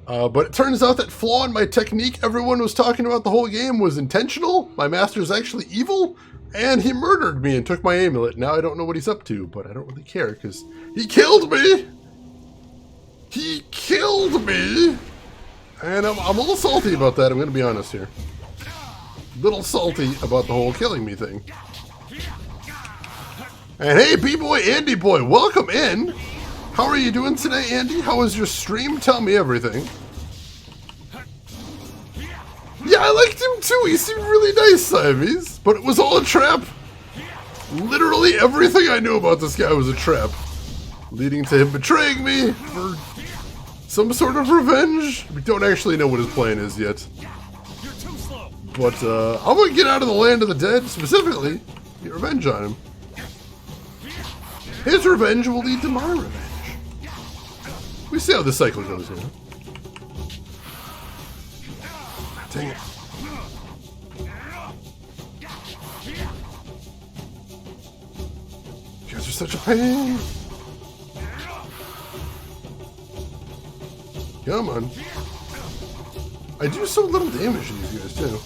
But it turns out that flaw in my technique everyone was talking about the whole game was intentional. My master is actually evil, and he murdered me and took my amulet. Now I don't know what he's up to, but I don't really care because he killed me. He killed me. And I'm a little salty about that, I'm going to be honest here. Little salty about the whole killing me thing. And hey, B-Boy, Andy Boy, welcome in. How are you doing today, Andy? How was your stream? Tell me everything. Yeah, I liked him too. He seemed really nice, Siamese. But it was all a trap. Literally everything I knew about this guy was a trap. Leading to him betraying me for some sort of revenge. We don't actually know what his plan is yet. But I'm going to get out of the land of the dead, specifically get revenge on him. His revenge will lead to my revenge. We see how this cycle goes here. Dang it. You guys are such a pain. Come on. I do so little damage to these guys, too.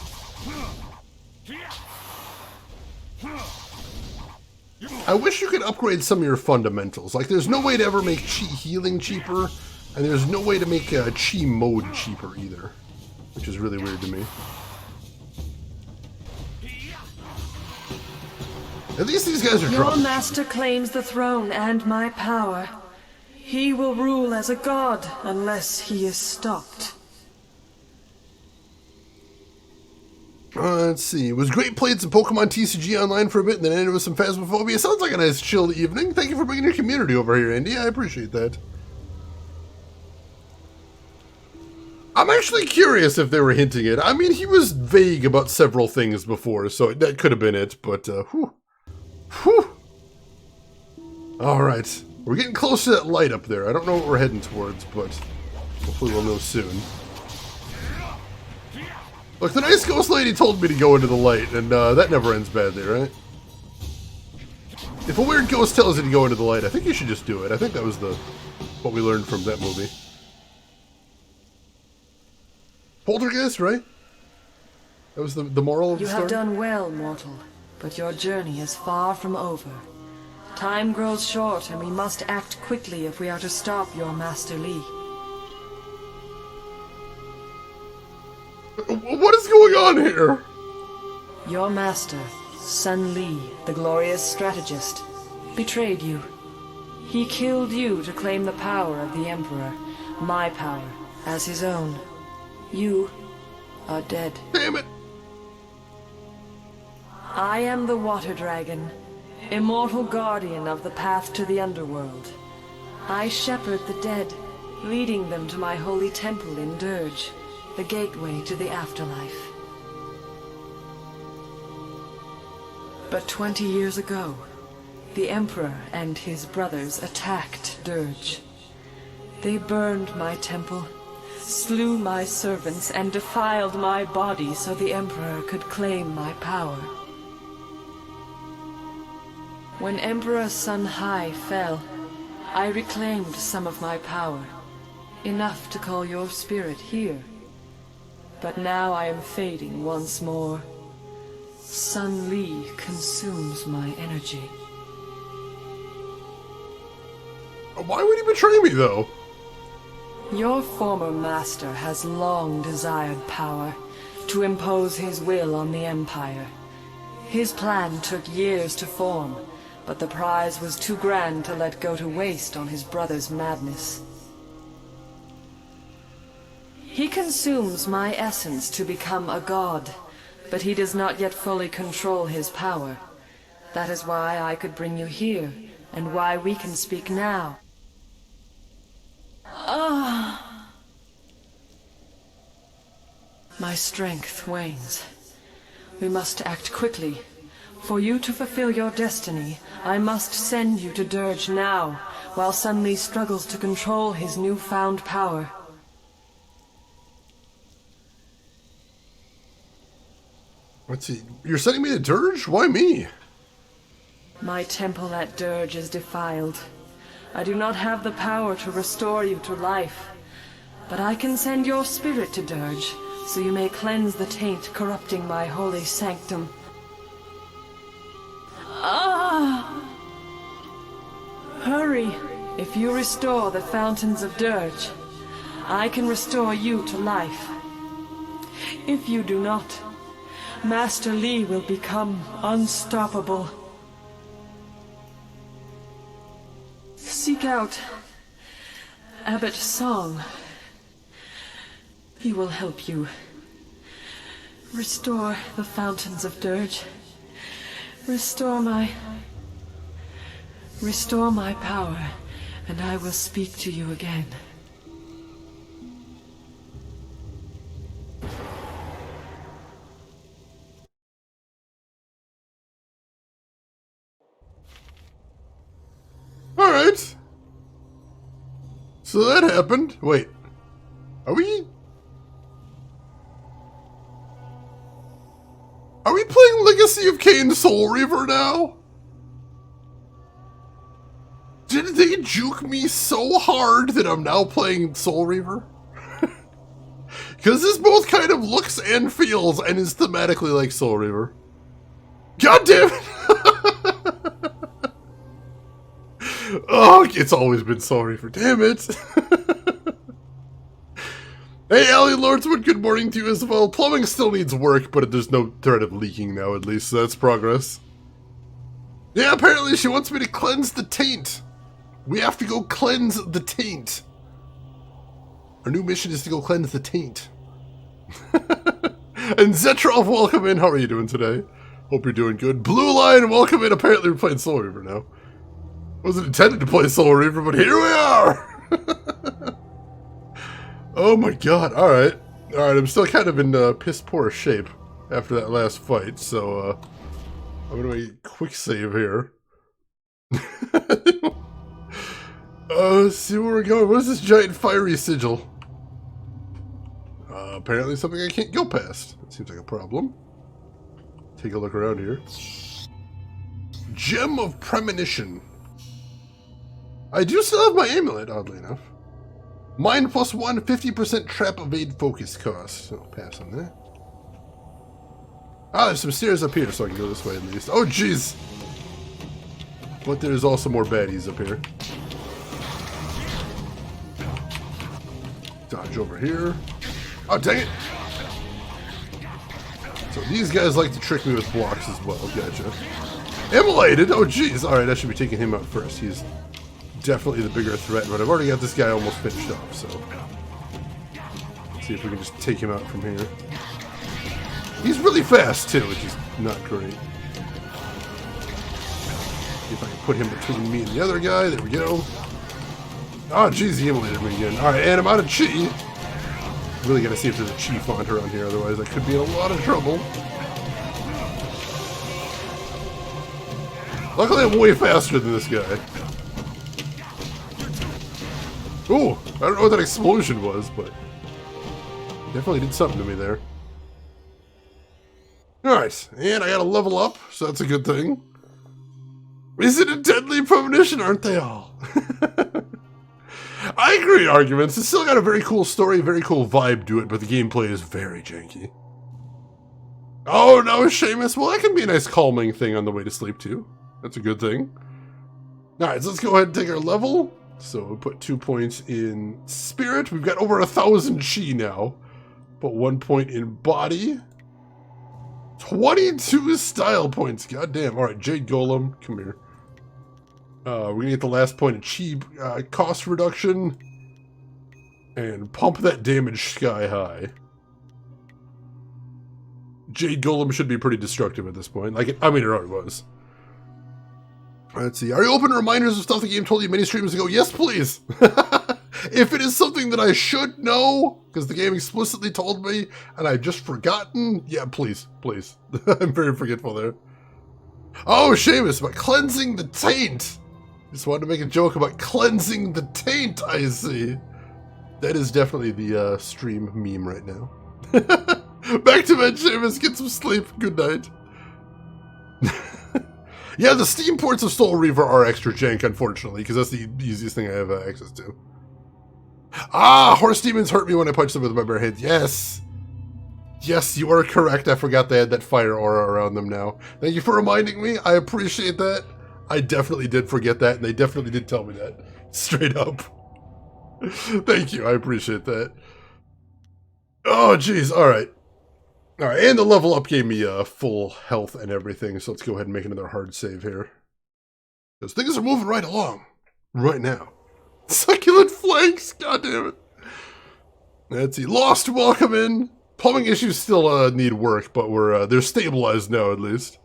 I wish you could upgrade some of your fundamentals. Like, there's no way to ever make chi healing cheaper, and there's no way to make chi mode cheaper either, which is really weird to me. At least these guys are Your drunk. master claims the throne and my power. He will rule as a god unless he is stopped. Let's see. It was great playing some Pokemon TCG online for a bit and then ended with some Phasmophobia. Sounds like a nice chill evening. Thank you for bringing your community over here, Andy. I appreciate that. I'm actually curious if they were hinting it. I mean, he was vague about several things before, so that could have been it, but, whew. Whew. Alright. We're getting close to that light up there. I don't know what we're heading towards, but hopefully we'll know soon. Look, the nice ghost lady told me to go into the light, and that never ends badly, right? If a weird ghost tells you to go into the light, I think you should just do it. I think that was what we learned from that movie. Poltergeist, right? That was the moral of the story? You have done well, mortal, but your journey is far from over. Time grows short, and we must act quickly if we are to stop your Master Li. What is going on here? Your master, Sun Li, the glorious strategist, betrayed you. He killed you to claim the power of the Emperor, my power, as his own. You are dead. Damn it! I am the Water Dragon, immortal guardian of the path to the underworld. I shepherd the dead, leading them to my holy temple in Dirge, the gateway to the afterlife. But 20 years ago, the Emperor and his brothers attacked Dirge. They burned my temple, slew my servants and defiled my body so the Emperor could claim my power. When Emperor Sun Hai fell, I reclaimed some of my power, enough to call your spirit here. But now I am fading once more. Sun Li consumes my energy. Why would he betray me, though? Your former master has long desired power, to impose his will on the Empire. His plan took years to form, but the prize was too grand to let go to waste on his brother's madness. He consumes my essence to become a god, but he does not yet fully control his power. That is why I could bring you here, and why we can speak now. My strength wanes. We must act quickly. For you to fulfill your destiny, I must send you to Dirge now, while Sun Li struggles to control his newfound power. Let's see. You're sending me to Dirge? Why me? My temple at Dirge is defiled. I do not have the power to restore you to life. But I can send your spirit to Dirge, so you may cleanse the taint corrupting my holy sanctum. Hurry! If you restore the fountains of Dirge, I can restore you to life. If you do not, Master Li will become unstoppable. Seek out Abbot Song. He will help you. Restore the fountains of Dirge. Restore my power, and I will speak to you again. Alright. So that happened. Wait. Are we playing Legacy of Kain Soul Reaver now? Did they juke me so hard that I'm now playing Soul Reaver? Because this both kind of looks and feels and is thematically like Soul Reaver. God damn it! Oh, it's always been Soul Reaver, damn it! Hey, Allie Lordswood, good morning to you as well. Plumbing still needs work, but there's no threat of leaking now, at least, so that's progress. Yeah, apparently she wants me to cleanse the taint. We have to go cleanse the taint. Our new mission is to go cleanse the taint. And Zetrov, welcome in. How are you doing today? Hope you're doing good. Blue Lion, welcome in. Apparently we're playing Soul Reaver now. Wasn't intended to play Soul Reaver, but here we are! Oh my god, alright. Alright, I'm still kind of in piss poor shape after that last fight, so I'm gonna make a quick save here. Let's see where we're going. What is this giant fiery sigil? Apparently something I can't go past. That seems like a problem. Take a look around here. Gem of Premonition. I do still have my amulet, oddly enough. Mind +1, 50% trap evade focus cost. So I'll pass on that. Ah, there's some stairs up here, so I can go this way at least. Oh, jeez! But there's also more baddies up here. Dodge over here. Oh, dang it! So these guys like to trick me with blocks as well. Gotcha. Immolated! Oh, jeez! Alright, I should be taking him out first. He's definitely the bigger threat, but I've already got this guy almost finished off, so... Let's see if we can just take him out from here. He's really fast, too, which is not great. See if I can put him between me and the other guy. There we go. Oh, jeez, he immolated me again. Alright, and I'm out of chi. Really gotta see if there's a chi font around here, otherwise I could be in a lot of trouble. Luckily, I'm way faster than this guy. Ooh, I don't know what that explosion was, but Definitely did something to me there. Alright, and I gotta level up, so that's a good thing. Is it a deadly premonition, aren't they all? I agree, arguments. It's still got a very cool story, very cool vibe to it, but the gameplay is very janky. Oh no, Seamus. Well, that can be a nice calming thing on the way to sleep, too. That's a good thing. Alright, so let's go ahead and take our level. So we'll put 2 points in spirit. We've got over 1,000 chi now. Put 1 point in body. 22 style points. God damn. Alright, Jade Golem, come here. We're gonna get the last point of chi cost reduction. And pump that damage sky high. Jade Golem should be pretty destructive at this point. Like, I mean, it already was. Let's see. Are you open to reminders of stuff the game told you many streams ago? Yes, please. If it is something that I should know, because the game explicitly told me, and I've just forgotten, yeah, please, please. I'm very forgetful there. Oh, Seamus, about cleansing the taint. Just wanted to make a joke about cleansing the taint, I see. That is definitely the stream meme right now. Back to bed, Seamus. Get some sleep. Good night. Yeah, the Steam ports of Soul Reaver are extra jank, unfortunately, because that's the easiest thing I have access to. Ah, horse demons hurt me when I punch them with my bare hands. Yes. Yes, you are correct. I forgot they had that fire aura around them now. Thank you for reminding me. I appreciate that. I definitely did forget that, and they definitely did tell me that. Straight up. Thank you. I appreciate that. Oh, jeez. All right. All right, and the level up gave me full health and everything, so let's go ahead and make another hard save here. Because things are moving right along. Right now. Succulent flanks! God damn it. Let's see. Lost, welcome in. Plumbing issues still need work, but they're stabilized now, at least.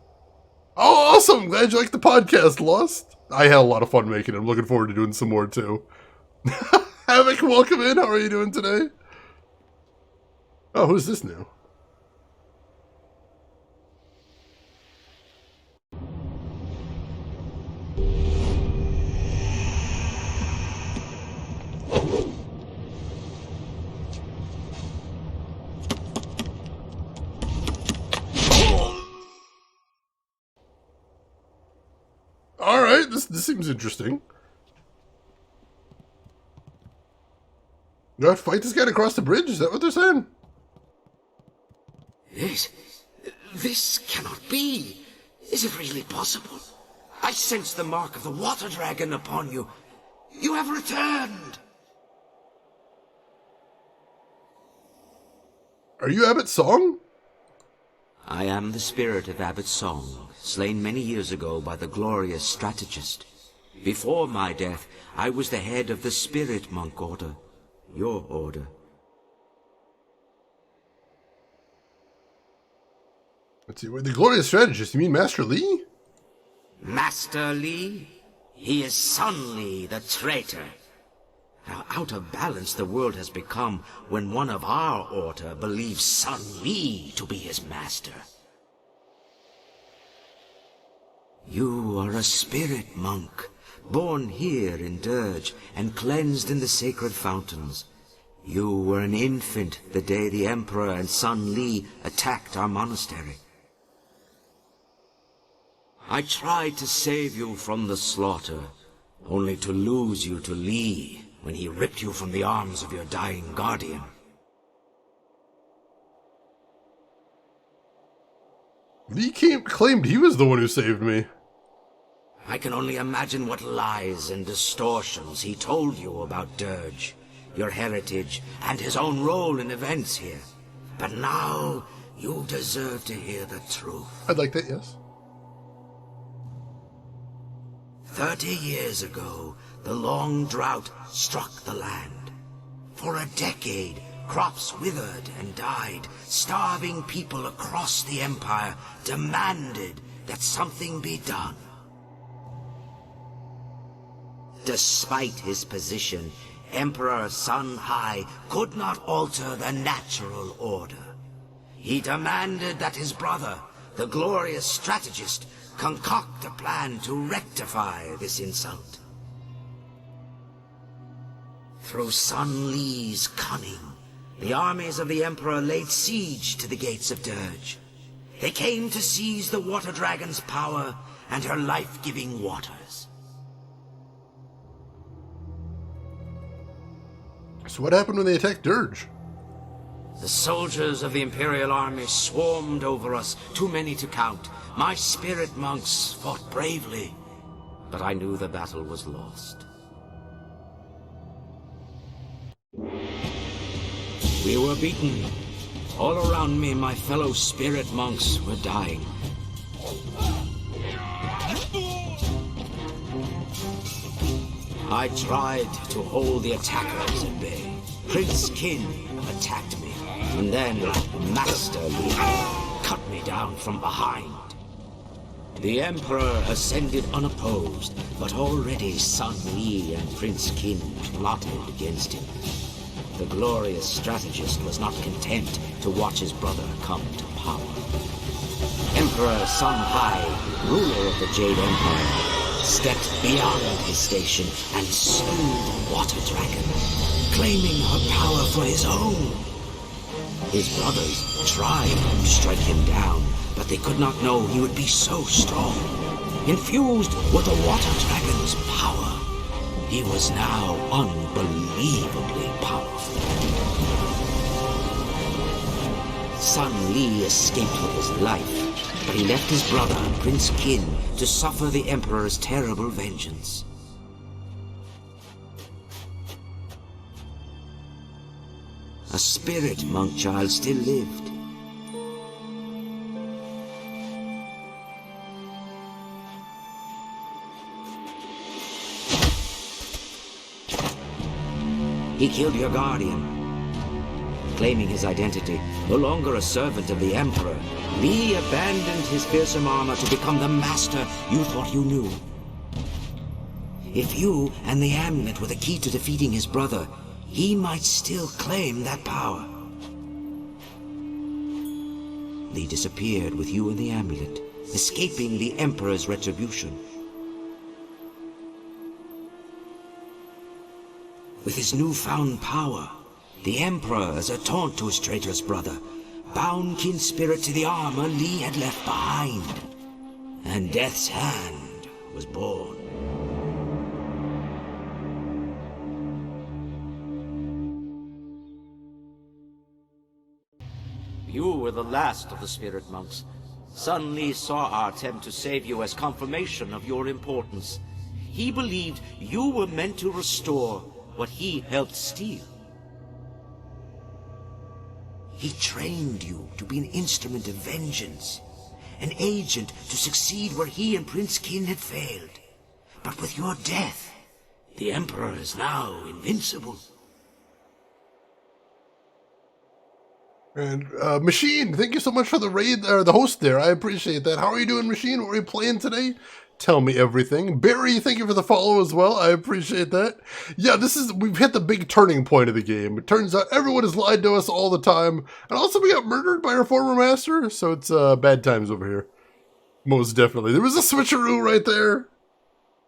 Oh, awesome! Glad you liked the podcast, Lost. I had a lot of fun making it. I'm looking forward to doing some more, too. Havoc, welcome in. How are you doing today? Oh, who's this now? Alright, this seems interesting. You have to fight this guy to cross the bridge? Is that what they're saying? This cannot be. Is it really possible? I sense the mark of the water dragon upon you. You have returned. Are you Abbot Song? I am the spirit of Abbot Song, slain many years ago by the glorious strategist. Before my death, I was the head of the Spirit Monk Order, your order. Let's see, the glorious strategist, you mean Master Li? Master Li? He is Sun Li, the traitor. How out of balance the world has become when one of our order believes Sun Li to be his master. You are a spirit monk, born here in Dirge and cleansed in the sacred fountains. You were an infant the day the Emperor and Sun Li attacked our monastery. I tried to save you from the slaughter, only to lose you to Li when he ripped you from the arms of your dying guardian. Li claimed he was the one who saved me. I can only imagine what lies and distortions he told you about Dirge, your heritage, and his own role in events here. But now, you deserve to hear the truth. I'd like that, yes. 30 years ago, the long drought struck the land. For a decade, crops withered and died. Starving people across the Empire demanded that something be done. Despite his position, Emperor Sun Hai could not alter the natural order. He demanded that his brother, the glorious strategist, concoct a plan to rectify this insult. Through Sun Li's cunning, the armies of the Emperor laid siege to the gates of Dirge. They came to seize the Water Dragon's power and her life-giving waters. So what happened when they attacked Dirge? The soldiers of the Imperial army swarmed over us, too many to count. My spirit monks fought bravely, but I knew the battle was lost. We were beaten. All around me, my fellow spirit monks were dying. I tried to hold the attackers at bay. Prince Kin attacked me, and then Master Li cut me down from behind. The Emperor ascended unopposed, but already Sun Li and Prince Kin plotted against him. The glorious strategist was not content to watch his brother come to power. Emperor Sun Hai, ruler of the Jade Empire, stepped beyond his station and slew the Water Dragon, claiming her power for his own. His brothers tried to strike him down, but they could not know he would be so strong. Infused with the Water Dragon's power, he was now unbelievably powerful. Sun Li escaped with his life, but he left his brother, Prince Kin, to suffer the Emperor's terrible vengeance. A spirit monk child still lived. He killed your guardian. Claiming his identity, no longer a servant of the Emperor, Li abandoned his fearsome armor to become the master you thought you knew. If you and the amulet were the key to defeating his brother, he might still claim that power. Li disappeared with you and the amulet, escaping the Emperor's retribution. With his newfound power, the Emperor, as a taunt to his traitorous brother, bound Kin's spirit to the armor Li had left behind, and Death's Hand was born. You were the last of the spirit monks. Sun Li saw our attempt to save you as confirmation of your importance. He believed you were meant to restore what he helped steal. He trained you to be an instrument of vengeance, an agent to succeed where he and Prince Kin had failed. But with your death, the Emperor is now invincible. And Machine, thank you so much for the raid, or the host there. I appreciate that. How are you doing, Machine? What are you playing today? Tell me everything. Barry, thank you for the follow as well. I appreciate that. Yeah, we've hit the big turning point of the game. It turns out everyone has lied to us all the time. And also we got murdered by our former master, so it's bad times over here. Most definitely. There was a switcheroo right there.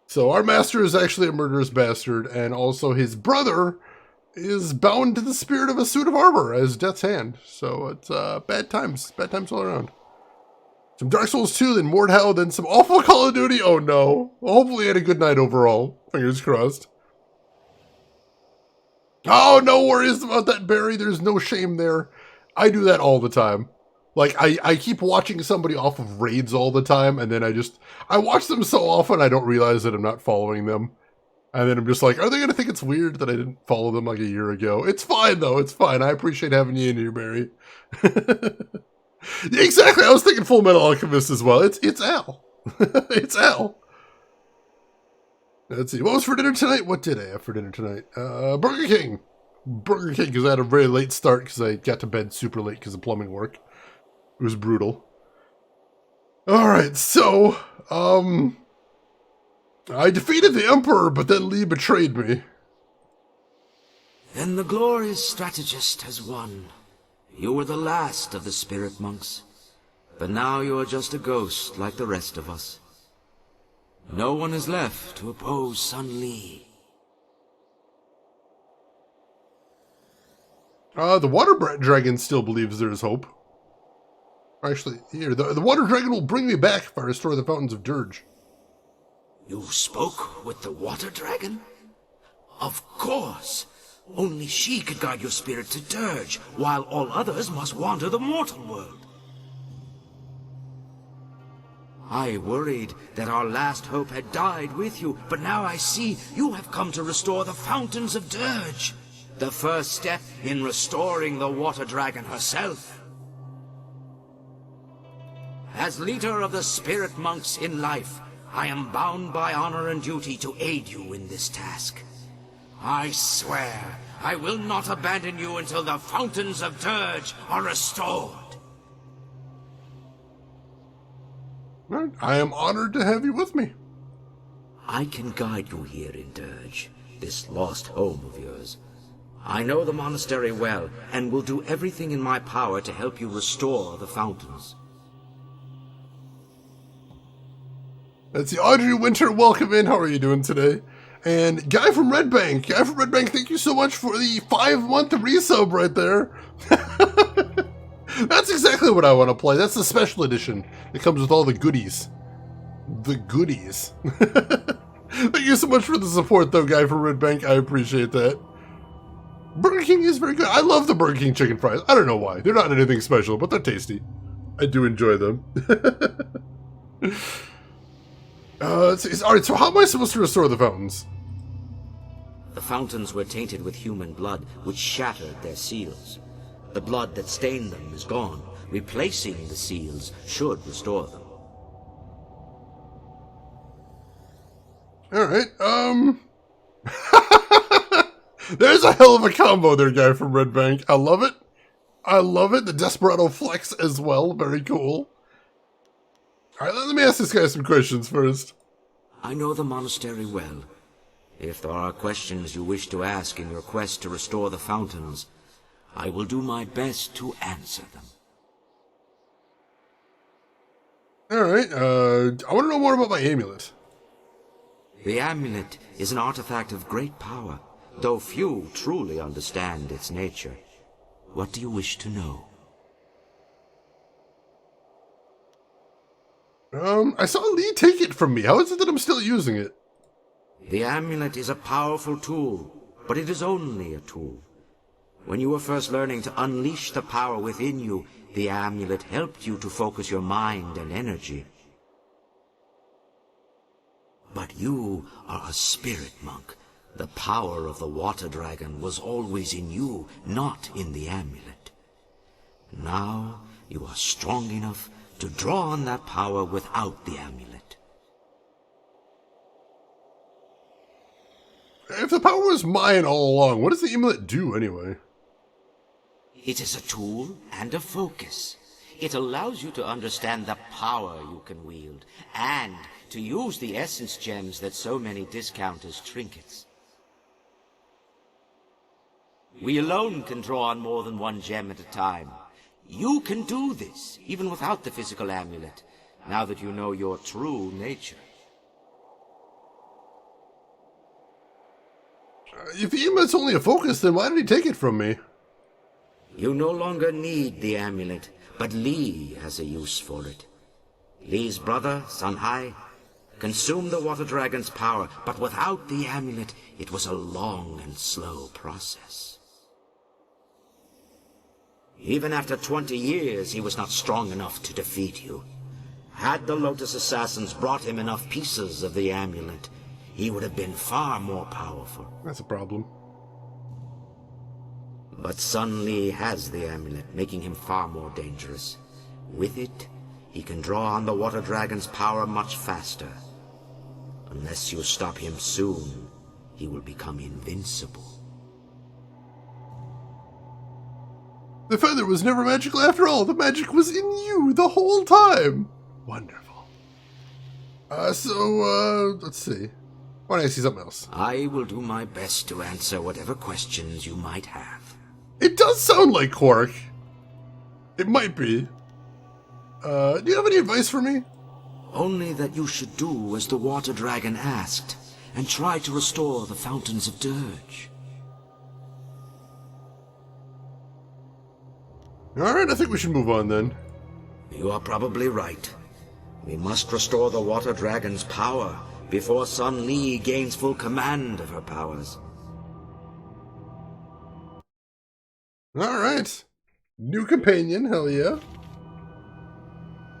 So our master is actually a murderous bastard, and also his brother is bound to the spirit of a suit of armor as Death's Hand. So it's bad times all around. Some Dark Souls 2, then Mordhau, then some awful Call of Duty. Oh no. Well, hopefully you had a good night overall. Fingers crossed. Oh, no worries about that, Barry. There's no shame there. I do that all the time. Like, I keep watching somebody off of raids all the time, and then I watch them so often I don't realize that I'm not following them. And then I'm just like, are they going to think it's weird that I didn't follow them like a year ago? It's fine, though. It's fine. I appreciate having you in here, Barry. Yeah, exactly. I was thinking Full Metal Alchemist as well. It's Al. It's Al. Let's see. What was for dinner tonight? What did I have for dinner tonight? Burger King. Burger King, because I had a very late start because I got to bed super late because of plumbing work. It was brutal. Alright, so, I defeated the Emperor, but then Li betrayed me. Then the glorious strategist has won. You were the last of the spirit monks, but now you are just a ghost like the rest of us. No one is left to oppose Sun Li. The water dragon still believes there is hope. Actually, here, the water dragon will bring me back if I restore the fountains of Dirge. You spoke with the water dragon? Of course. Only she could guide your spirit to Dirge, while all others must wander the mortal world. I worried that our last hope had died with you, but now I see you have come to restore the fountains of Dirge. The first step in restoring the water dragon herself. As leader of the spirit monks in life, I am bound by honor and duty to aid you in this task. I swear I will not abandon you until the fountains of Dirge are restored. I am honored to have you with me. I can guide you here in Dirge, this lost home of yours. I know the monastery well, and will do everything in my power to help you restore the fountains. That's the Audrey Winter. Welcome in. How are you doing today? And Guy from Red Bank. Guy from Red Bank, thank you so much for the 5-month resub right there. That's exactly what I want to play. That's the special edition. It comes with all the goodies. The goodies. Thank you so much for the support, though, Guy from Red Bank. I appreciate that. Burger King is very good. I love the Burger King chicken fries. I don't know why. They're not anything special, but they're tasty. I do enjoy them. Alright, so how am I supposed to restore the fountains? The fountains were tainted with human blood, which shattered their seals. The blood that stained them is gone. Replacing the seals should restore them. Alright, there's a hell of a combo there, Guy from Red Bank. I love it. I love it. The Desperado flex as well. Very cool. Alright, let me ask this guy some questions first. I know the monastery well. If there are questions you wish to ask in your quest to restore the fountains, I will do my best to answer them. Alright, I want to know more about my amulet. The amulet is an artifact of great power, though few truly understand its nature. What do you wish to know? I saw Lee take it from me. How is it that I'm still using it? The amulet is a powerful tool, but it is only a tool. When you were first learning to unleash the power within you, the amulet helped you to focus your mind and energy. But you are a spirit monk. The power of the water dragon was always in you, not in the amulet. Now you are strong enough to draw on that power without the amulet. If the power was mine all along, what does the amulet do anyway? It is a tool and a focus. It allows you to understand the power you can wield, and to use the essence gems that so many discount as trinkets. We alone can draw on more than one gem at a time. You can do this, even without the physical amulet, now that you know your true nature. If the amulet's only a focus, then why did he take it from me? You no longer need the amulet, but Lee has a use for it. Lee's brother, Sunhai, consumed the water dragon's power, but without the amulet, it was a long and slow process. Even after 20 years, he was not strong enough to defeat you. Had the Lotus Assassins brought him enough pieces of the amulet, he would have been far more powerful. That's a problem. But Sun Li has the amulet, making him far more dangerous. With it, he can draw on the water dragon's power much faster. Unless you stop him soon, he will become invincible. The feather was never magical after all. The magic was in you the whole time. Wonderful. Let's see. Why don't I see something else? I will do my best to answer whatever questions you might have. It does sound like Quark. It might be. Do you have any advice for me? Only that you should do as the water dragon asked, and try to restore the fountains of Dirge. Alright, I think we should move on then. You are probably right. We must restore the Water Dragon's power before Sun Li gains full command of her powers. Alright. New companion, hell yeah.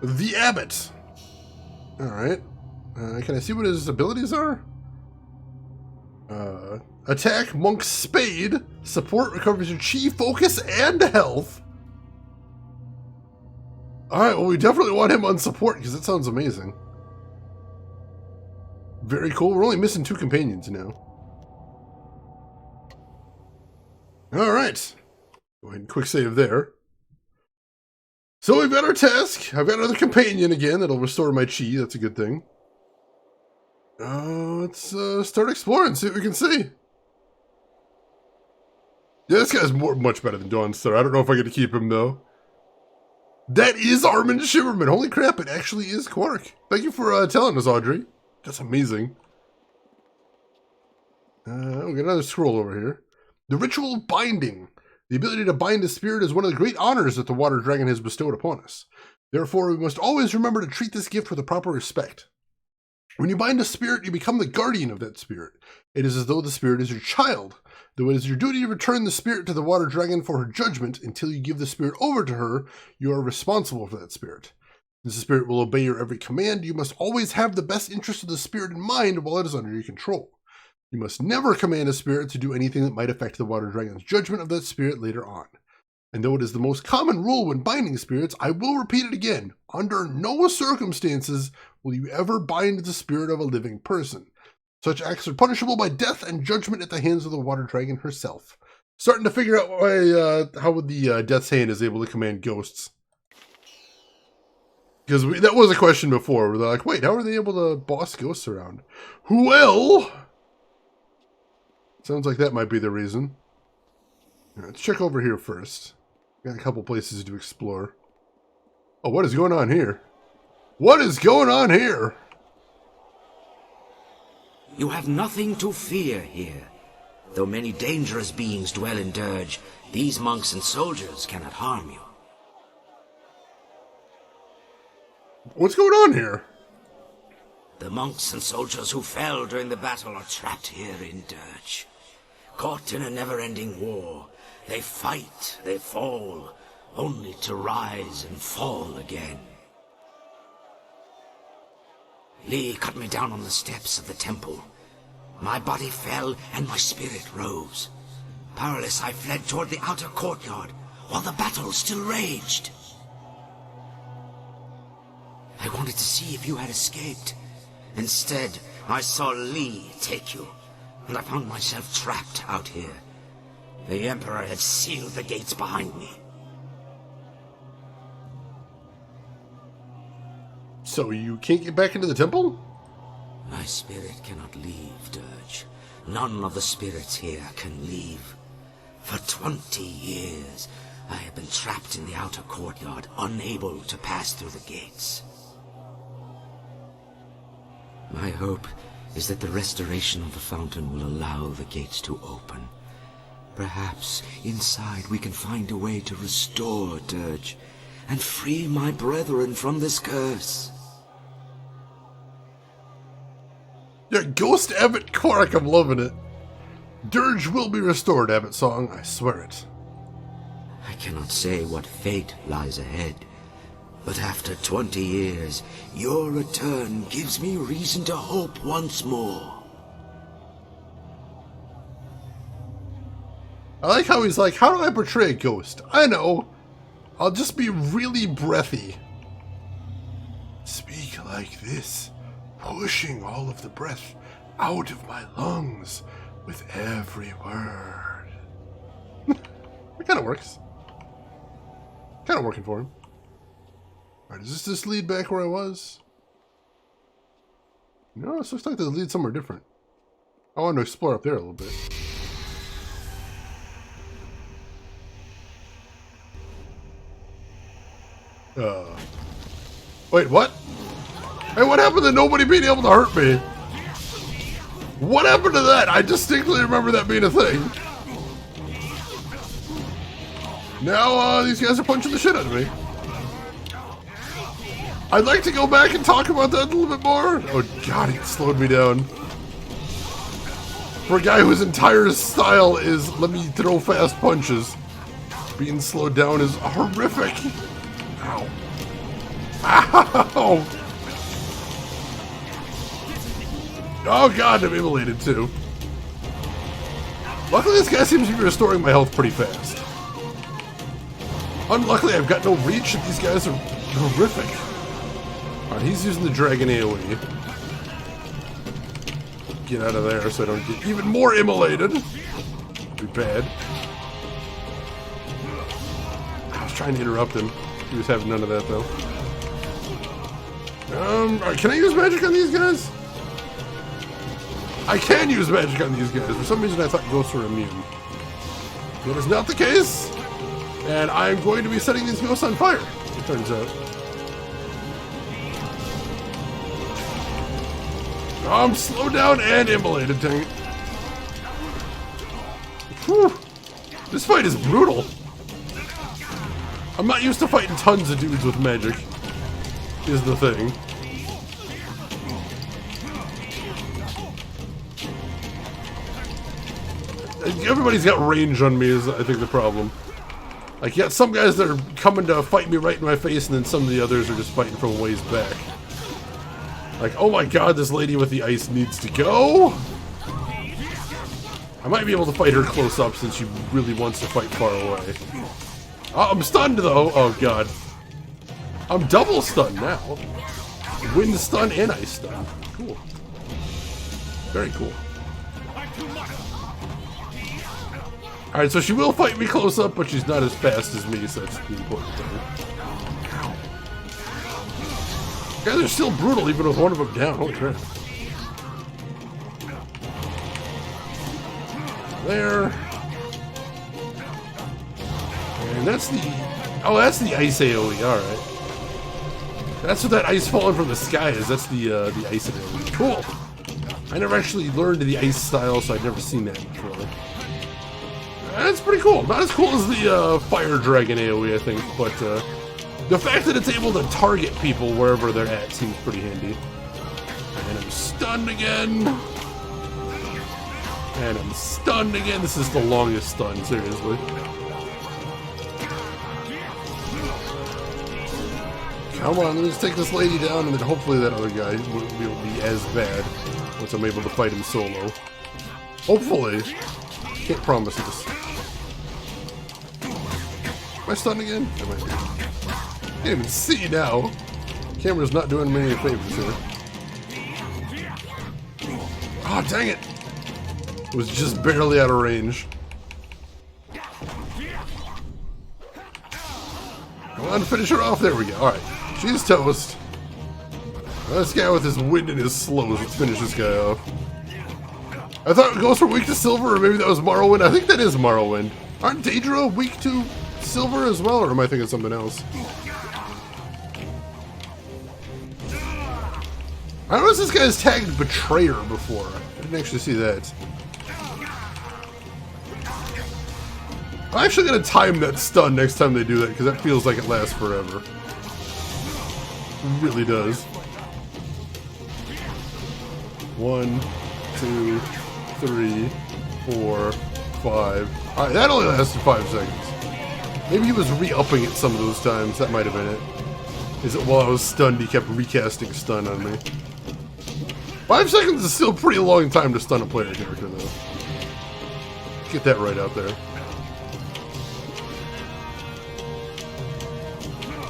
The Abbot. Alright. Can I see what his abilities are? Attack, Monk's Spade. Support, recovers your chi, focus, and health. Alright, well we definitely want him on support because that sounds amazing. Very cool. We're only missing 2 companions now. Alright. Go ahead and quick save there. So we've got our task. I've got another companion again that'll restore my chi. That's a good thing. Let's start exploring, see what we can see. Yeah, this guy's much better than Dawnstar. I don't know if I get to keep him, though. That is Armin Shiverman. Holy crap, it actually is Quark. Thank you for telling us, Audrey. That's amazing. We got another scroll over here. The Ritual of Binding. The ability to bind a spirit is one of the great honors that the Water Dragon has bestowed upon us. Therefore, we must always remember to treat this gift with a proper respect. When you bind a spirit, you become the guardian of that spirit. It is as though the spirit is your child, though it is your duty to return the spirit to the Water Dragon for her judgment. Until you give the spirit over to her, you are responsible for that spirit. Since the spirit will obey your every command, you must always have the best interest of the spirit in mind while it is under your control. You must never command a spirit to do anything that might affect the Water Dragon's judgment of that spirit later on. And though it is the most common rule when binding spirits, I will repeat it again. Under no circumstances will you ever bind the spirit of a living person. Such acts are punishable by death and judgment at the hands of the Water Dragon herself. Starting to figure out why, how the Death's Hand is able to command ghosts. Because that was a question before, where they're like, wait, how are they able to boss ghosts around? Well, sounds like that might be the reason. Let's check over here first. Got a couple places to explore. Oh, what is going on here? What is going on here? You have nothing to fear here. Though many dangerous beings dwell in Dirge, these monks and soldiers cannot harm you. What's going on here? The monks and soldiers who fell during the battle are trapped here in Dirge. Caught in a never-ending war, they fight, they fall, only to rise and fall again. Li cut me down on the steps of the temple. My body fell and my spirit rose. Powerless, I fled toward the outer courtyard while the battle still raged. I wanted to see if you had escaped. Instead, I saw Li take you, and I found myself trapped out here. The Emperor had sealed the gates behind me. So you can't get back into the temple? My spirit cannot leave, Dirge. None of the spirits here can leave. For 20 years, I have been trapped in the outer courtyard, unable to pass through the gates. My hope is that the restoration of the fountain will allow the gates to open. Perhaps inside we can find a way to restore Dirge and free my brethren from this curse. Yeah, Ghost Abbot Quark, I'm loving it. Dirge will be restored, Abbot Song, I swear it. I cannot say what fate lies ahead, but after 20 years, your return gives me reason to hope once more. I like how he's like, how do I portray a ghost? I know. I'll just be really breathy. Speak like this, pushing all of the breath out of my lungs with every word. It kind of works. Kind of working for him. Alright, does this lead back where I was? No, it looks like this leads somewhere different. I want to explore up there a little bit. Wait, what? Hey, what happened to nobody being able to hurt me? What happened to that? I distinctly remember that being a thing. Now, these guys are punching the shit out of me. I'd like to go back and talk about that a little bit more. Oh god, it slowed me down. For a guy whose entire style is, let me throw fast punches, being slowed down is horrific. Ow. Ow! Oh god, I'm immolated too. Luckily this guy seems to be restoring my health pretty fast. Unluckily I've got no reach and these guys are horrific. Alright, he's using the dragon AoE. Get out of there so I don't get even more immolated. Be bad. I was trying to interrupt him. He was having none of that though. Alright, can I use magic on these guys? I can use magic on these guys. For some reason I thought ghosts were immune. That is not the case. And I'm going to be setting these ghosts on fire, it turns out. I'm slowed down and immolated, dang it. Whew. This fight is brutal. I'm not used to fighting tons of dudes with magic, is the thing. Everybody's got range on me is, I think, the problem. Like, you got some guys that are coming to fight me right in my face, and then some of the others are just fighting from a ways back. Like, oh my god, this lady with the ice needs to go! I might be able to fight her close up since she really wants to fight far away. Oh, I'm stunned though! Oh god. I'm double stunned now. Wind stun and ice stun. Cool. Very cool. Alright, so she will fight me close up, but she's not as fast as me, so that's the important thing. Guys are still brutal even with one of them down. Holy crap. There. And that's the... Oh, that's the ice AoE. Alright. That's what that ice falling from the sky is. That's the ice AoE. Cool. I never actually learned the ice style, so I'd never seen that before. That's pretty cool. Not as cool as the fire dragon AoE, I think, but the fact that it's able to target people wherever they're at seems pretty handy. And I'm stunned again. And I'm stunned again. This is the longest stun, seriously. Come on, let's take this lady down, and then hopefully that other guy won't be as bad once I'm able to fight him solo. Hopefully. Can't promise this. Am I stunned again? I might be. Can't even see now. Camera's not doing me any favors here. Oh, dang it! It was just barely out of range. Come on, finish her off. There we go. Alright. She's toast. This guy with his wind and his slows. Let's finish this guy off. I thought Ghosts were weak to silver, or maybe that was Morrowind. I think that is Morrowind. Aren't Daedra weak to silver as well, or am I thinking something else? I noticed this guy's tagged Betrayer before. I didn't actually see that. I'm actually going to time that stun next time they do that, because that feels like it lasts forever. It really does. 1, 2, 3, 4, 5. Alright, that only lasted 5 seconds. Maybe he was re-upping it some of those times. That might have been it. Is it while I was stunned, he kept recasting stun on me. 5 seconds is still a pretty long time to stun a player character, though. Get that right out there.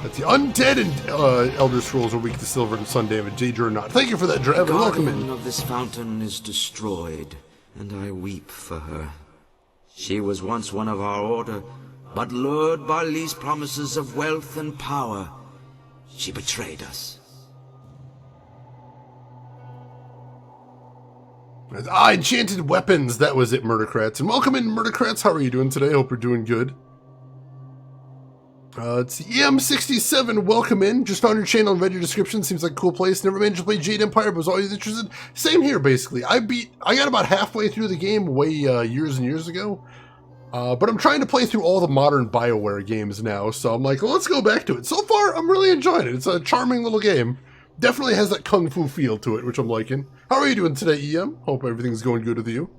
That's the Undead and Elder Scrolls are weak to silver and sun damage. Daedra or not. Thank you for that, Draven. Welcome in. The guardian of this fountain is destroyed, and I weep for her. She was once one of our order, but lured by Lee's promises of wealth and power, she betrayed us. Enchanted weapons. That was it, Murdercrats. And welcome in, Murdercrats. How are you doing today? Hope you're doing good. It's EM67, welcome in. Just found your channel and read your description. Seems like a cool place. Never managed to play Jade Empire, but was always interested. Same here, basically. I got about halfway through the game way years and years ago. But I'm trying to play through all the modern BioWare games now, so I'm like, well, let's go back to it. So far, I'm really enjoying it. It's a charming little game. Definitely has that kung fu feel to it, which I'm liking. How are you doing today, EM? Hope everything's going good with you.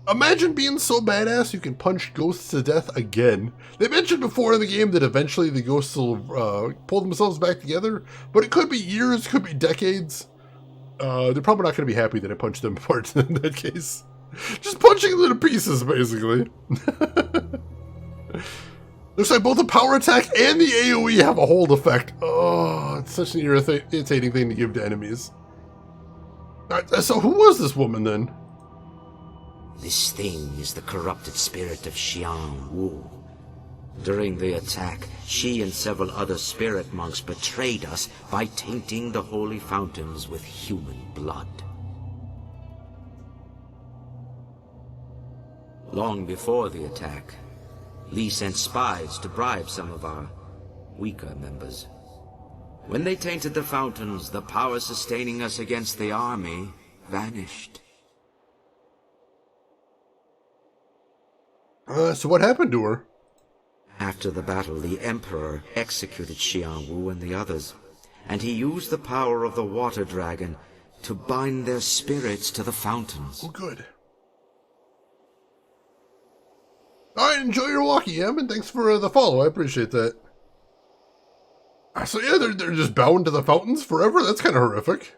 Imagine being so badass you can punch ghosts to death again. They mentioned before in the game that eventually the ghosts will pull themselves back together, but it could be years, could be decades. They're probably not going to be happy that I punched them apart in that case. Just punching them to pieces, basically. Looks like both the power attack and the AoE have a hold effect. Oh, it's such an irritating thing to give to enemies. So who was this woman, then? This thing is the corrupted spirit of Xiang Wu. During the attack, she and several other spirit monks betrayed us by tainting the holy fountains with human blood. Long before the attack, Li sent spies to bribe some of our weaker members. When they tainted the fountains, the power sustaining us against the army vanished. So what happened to her? After the battle, the Emperor executed Xiang Wu and the others, and he used the power of the water dragon to bind their spirits to the fountains. Oh, good. Alright, enjoy your walk, EM, and thanks for the follow. I appreciate that. So yeah, they're just bound to the fountains forever? That's kind of horrific.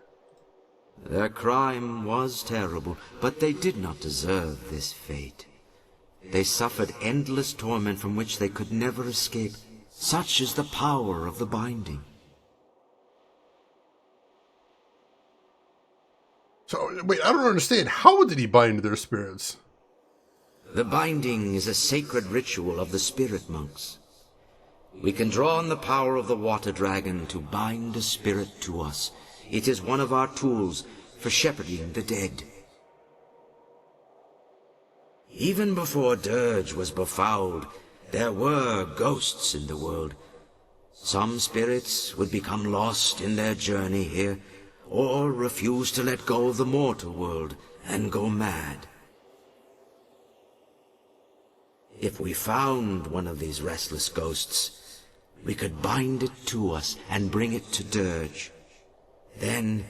Their crime was terrible, but they did not deserve this fate. They suffered endless torment from which they could never escape. Such is the power of the binding. So, wait, I don't understand. How did he bind their spirits? The binding is a sacred ritual of the spirit monks. We can draw on the power of the water dragon to bind a spirit to us. It is one of our tools for shepherding the dead. Even before Dirge was befouled, there were ghosts in the world. Some spirits would become lost in their journey here, or refuse to let go of the mortal world and go mad. If we found one of these restless ghosts, we could bind it to us and bring it to Dirge. Then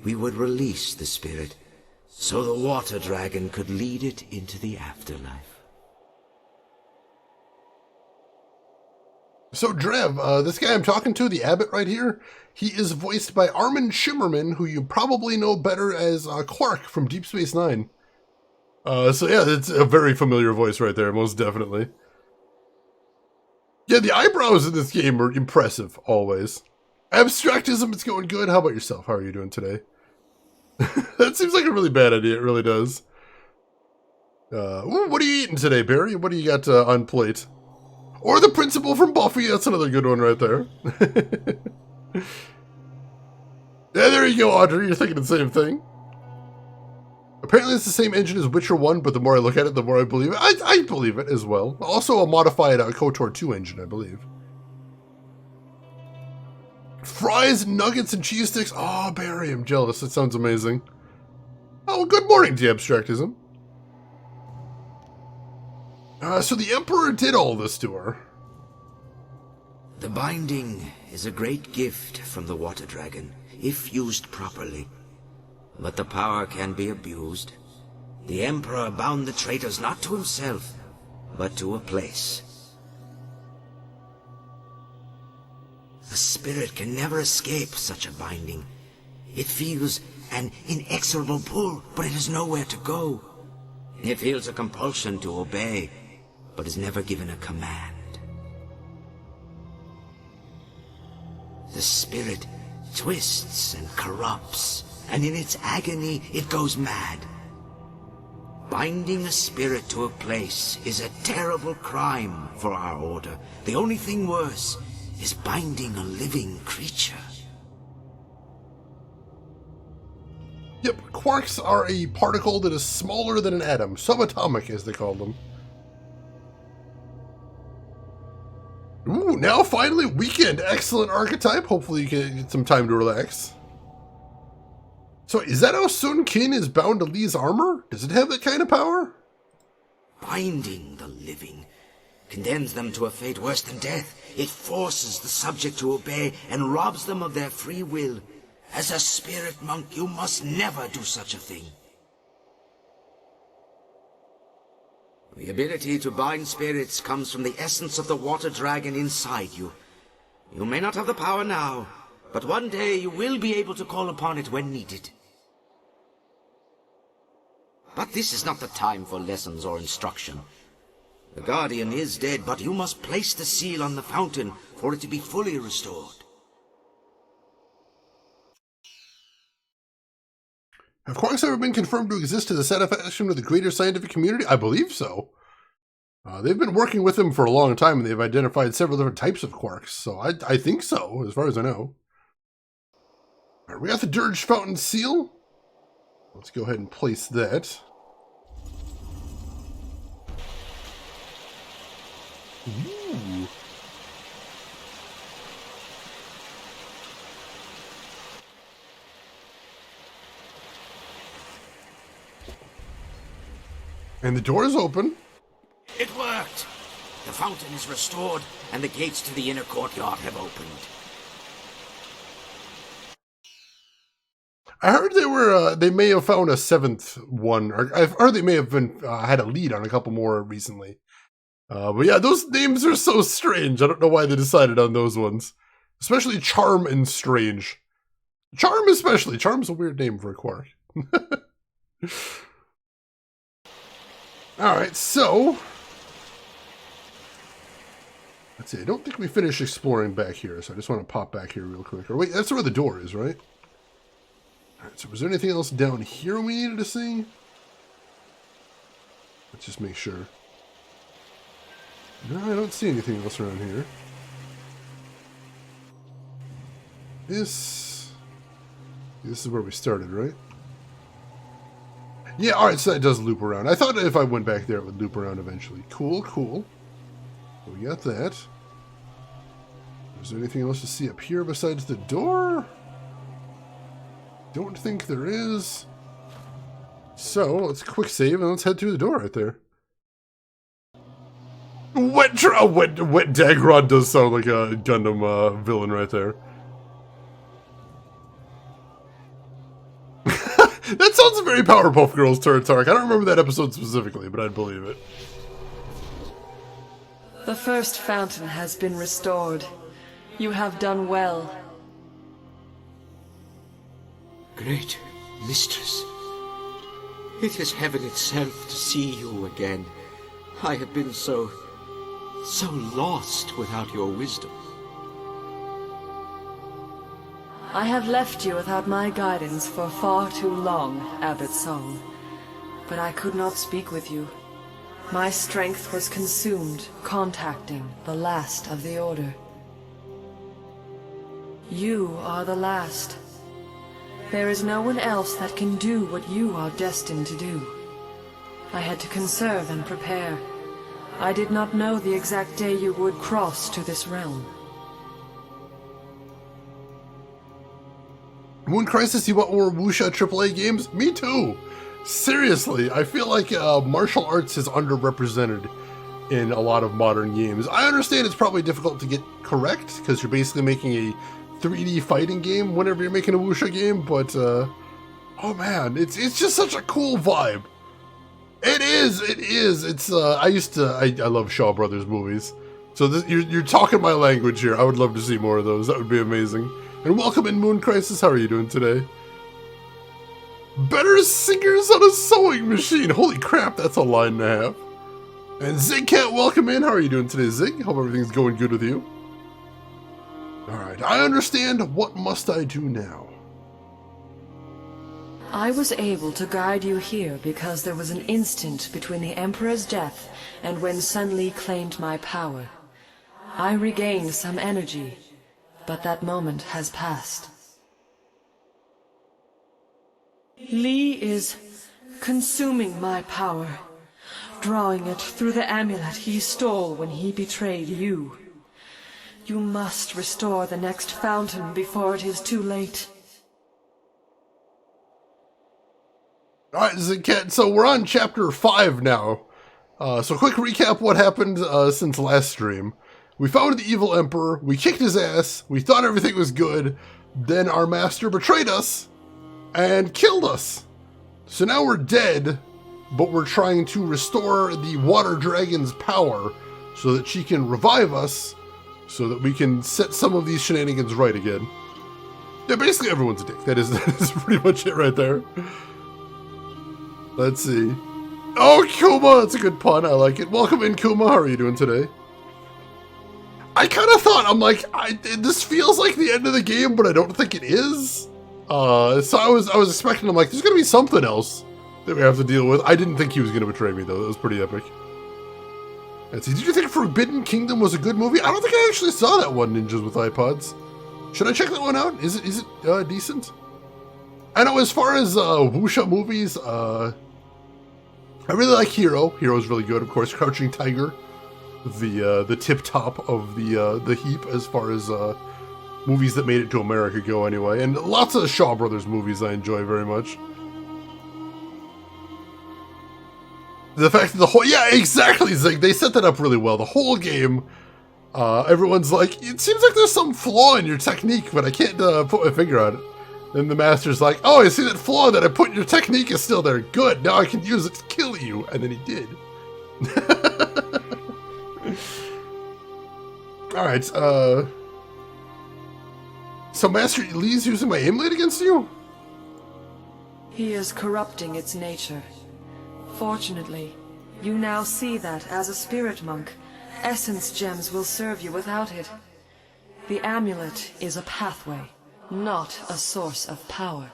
we would release the spirit, so the water dragon could lead it into the afterlife. So Drev, this guy I'm talking to, the abbot right here, he is voiced by Armin Shimmerman, who you probably know better as Quark from Deep Space Nine. So yeah, it's a very familiar voice right there, most definitely. Yeah, the eyebrows in this game are impressive, always. Abstractism, it's going good. How about yourself? How are you doing today? That seems like a really bad idea, it really does. Ooh, what are you eating today, Barry? What do you got on plate? Or the principal from Buffy, that's another good one right there. Yeah, there you go, Audrey, you're thinking the same thing. Apparently it's the same engine as Witcher 1, but the more I look at it, the more I believe it. I believe it as well. Also a modified KOTOR 2 engine, I believe. Fries, nuggets, and cheese sticks. Oh, Barry, I'm jealous. That sounds amazing. Oh, good morning, Abstractism. So the Emperor did all this to her. The binding is a great gift from the water dragon, if used properly. But the power can be abused. The Emperor bound the traitors not to himself, but to a place. The spirit can never escape such a binding. It feels an inexorable pull, but it has nowhere to go. It feels a compulsion to obey, but is never given a command. The spirit twists and corrupts, and in its agony it goes mad. Binding a spirit to a place is a terrible crime for our order. The only thing worse is binding a living creature. Yep, quarks are a particle that is smaller than an atom, subatomic as they call them. Ooh, now finally weekend. Excellent archetype. Hopefully you can get some time to relax. So is that how Sun Qin is bound to Lee's armor? Does it have that kind of power? binding the living, condemns them to a fate worse than death. It forces the subject to obey and robs them of their free will. As a spirit monk, you must never do such a thing. The ability to bind spirits comes from the essence of the water dragon inside you. You may not have the power now, but one day you will be able to call upon it when needed. But this is not the time for lessons or instruction. The Guardian is dead, but you must place the seal on the fountain for it to be fully restored. Have quarks ever been confirmed to exist to the satisfaction of the greater scientific community? I believe so. They've been working with them for a long time, and they've identified several different types of quarks, so I think so, as far as I know. All right, we got the Dirge Fountain Seal. Let's go ahead and place that. Ooh. And the door is open. It worked! The fountain is restored, and the gates to the inner courtyard have opened. I heard they may have found a seventh one, or I've heard they may have been had a lead on a couple more recently. But yeah, those names are so strange. I don't know why they decided on those ones, especially Charm and Strange. Charm especially. Charm's a weird name for a quark. All right, so let's see. I don't think we finished exploring back here, so I just want to pop back here real quick. Or wait, that's where the door is, right? All right, so was there anything else down here we needed to see? Let's just make sure. No, I don't see anything else around here. This is where we started, right? Yeah, alright, so that does loop around. I thought if I went back there, it would loop around eventually. Cool, cool. So we got that. Is there anything else to see up here besides the door? Don't think there is. So, let's quick save and let's head through the door right there. Wet Dagron does sound like a Gundam villain right there. That sounds very Powerpuff Girls turret arc. I don't remember that episode specifically, but I'd believe it. The first fountain has been restored. You have done well. Great mistress, it is heaven itself to see you again. I have been so lost without your wisdom. I have left you without my guidance for far too long, Abbot Song. But I could not speak with you. My strength was consumed contacting the last of the Order. You are the last. There is no one else that can do what you are destined to do. I had to conserve and prepare. I did not know the exact day you would cross to this realm. Moon Crisis, you want more Wuxia AAA games? Me too! Seriously, I feel like martial arts is underrepresented in a lot of modern games. I understand it's probably difficult to get correct, because you're basically making a 3D fighting game whenever you're making a Wuxia game, but, oh man, it's just such a cool vibe. It is, it's, I love Shaw Brothers movies. So you're talking my language here. I would love to see more of those. That would be amazing. And welcome in, Moon Crisis. How are you doing today? Better singers on a sewing machine. Holy crap, that's a line and a half. And Zig Cat, welcome in. How are you doing today, Zig? Hope everything's going good with you. Alright, I understand. What must I do now? I was able to guide you here because there was an instant between the Emperor's death and when Sun Li claimed my power. I regained some energy, but that moment has passed. Li is consuming my power, drawing it through the amulet he stole when he betrayed you. You must restore the next fountain before it is too late. Alright, Zig Cat, so we're on chapter 5 now. So quick recap what happened since last stream. We found the evil emperor, we kicked his ass, we thought everything was good, then our master betrayed us and killed us. So now we're dead, but we're trying to restore the water dragon's power so that she can revive us, so that we can set some of these shenanigans right again. Yeah, basically everyone's a dick. That is pretty much it right there. Let's see. Oh, Kuma! That's a good pun. I like it. Welcome in, Kuma. How are you doing today? I kind of thought, I'm like, this feels like the end of the game, but I don't think it is. So I was expecting, I'm like, there's gonna be something else that we have to deal with. I didn't think he was gonna betray me, though. That was pretty epic. Let's see. Did you think Forbidden Kingdom was a good movie? I don't think I actually saw that one, Ninjas with iPods. Should I check that one out? Is it decent? I know as far as wuxia movies, I really like Hero. Hero's really good, of course. Crouching Tiger, the tip top of the heap as far as movies that made it to America go, anyway. And lots of Shaw Brothers movies I enjoy very much. The fact that the whole, yeah, exactly. It's like they set that up really well. The whole game, everyone's like, it seems like there's some flaw in your technique, but I can't put my finger on it. Then the master's like, oh, I see that flaw that I put in your technique is still there. Good, now I can use it to kill you. And then he did. Alright, so Master Lee's using my aim blade against you? He is corrupting its nature. Fortunately, you now see that as a spirit monk, essence gems will serve you without it. The amulet is a pathway, not a source of power.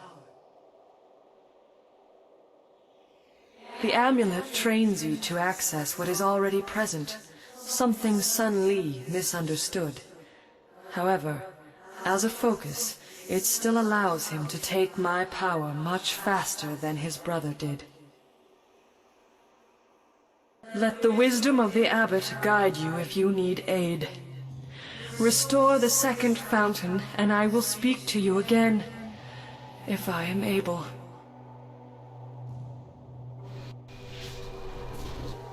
The amulet trains you to access what is already present, something Sun Li misunderstood. However, as a focus, it still allows him to take my power much faster than his brother did. Let the wisdom of the abbot guide you if you need aid. Restore the second fountain, and I will speak to you again, if I am able.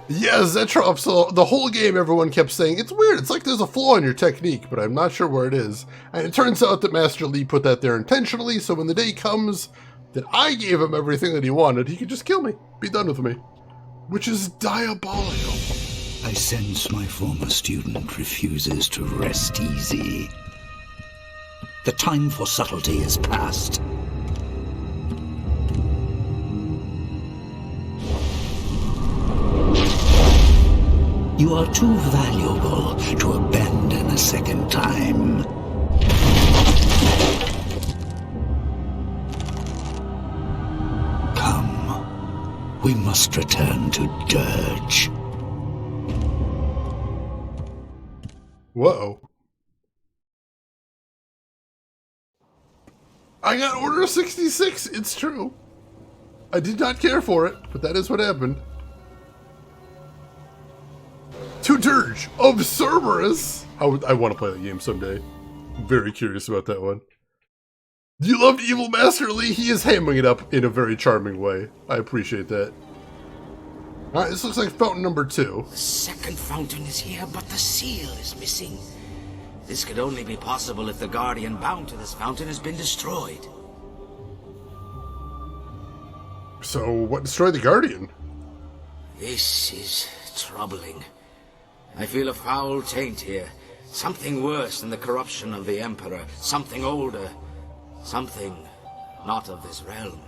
Yeah, Zetrov, so the whole game everyone kept saying, it's weird, it's like there's a flaw in your technique, but I'm not sure where it is. And it turns out that Master Li put that there intentionally, so when the day comes that I gave him everything that he wanted, he could just kill me, be done with me. Which is diabolical. I sense my former student refuses to rest easy. The time for subtlety is past. You are too valuable to abandon a second time. Come, we must return to Dirge. Whoa. I got Order 66, it's true. I did not care for it, but that is what happened. To Dirge of Cerberus. I want to play that game someday. I'm very curious about that one. You loved Evil Master Li? He is hamming it up in a very charming way. I appreciate that. Alright, this looks like fountain number 2. The second fountain is here, but the seal is missing. This could only be possible if the guardian bound to this fountain has been destroyed. So, what destroyed the guardian? This is troubling. I feel a foul taint here. Something worse than the corruption of the Emperor. Something older. Something not of this realm.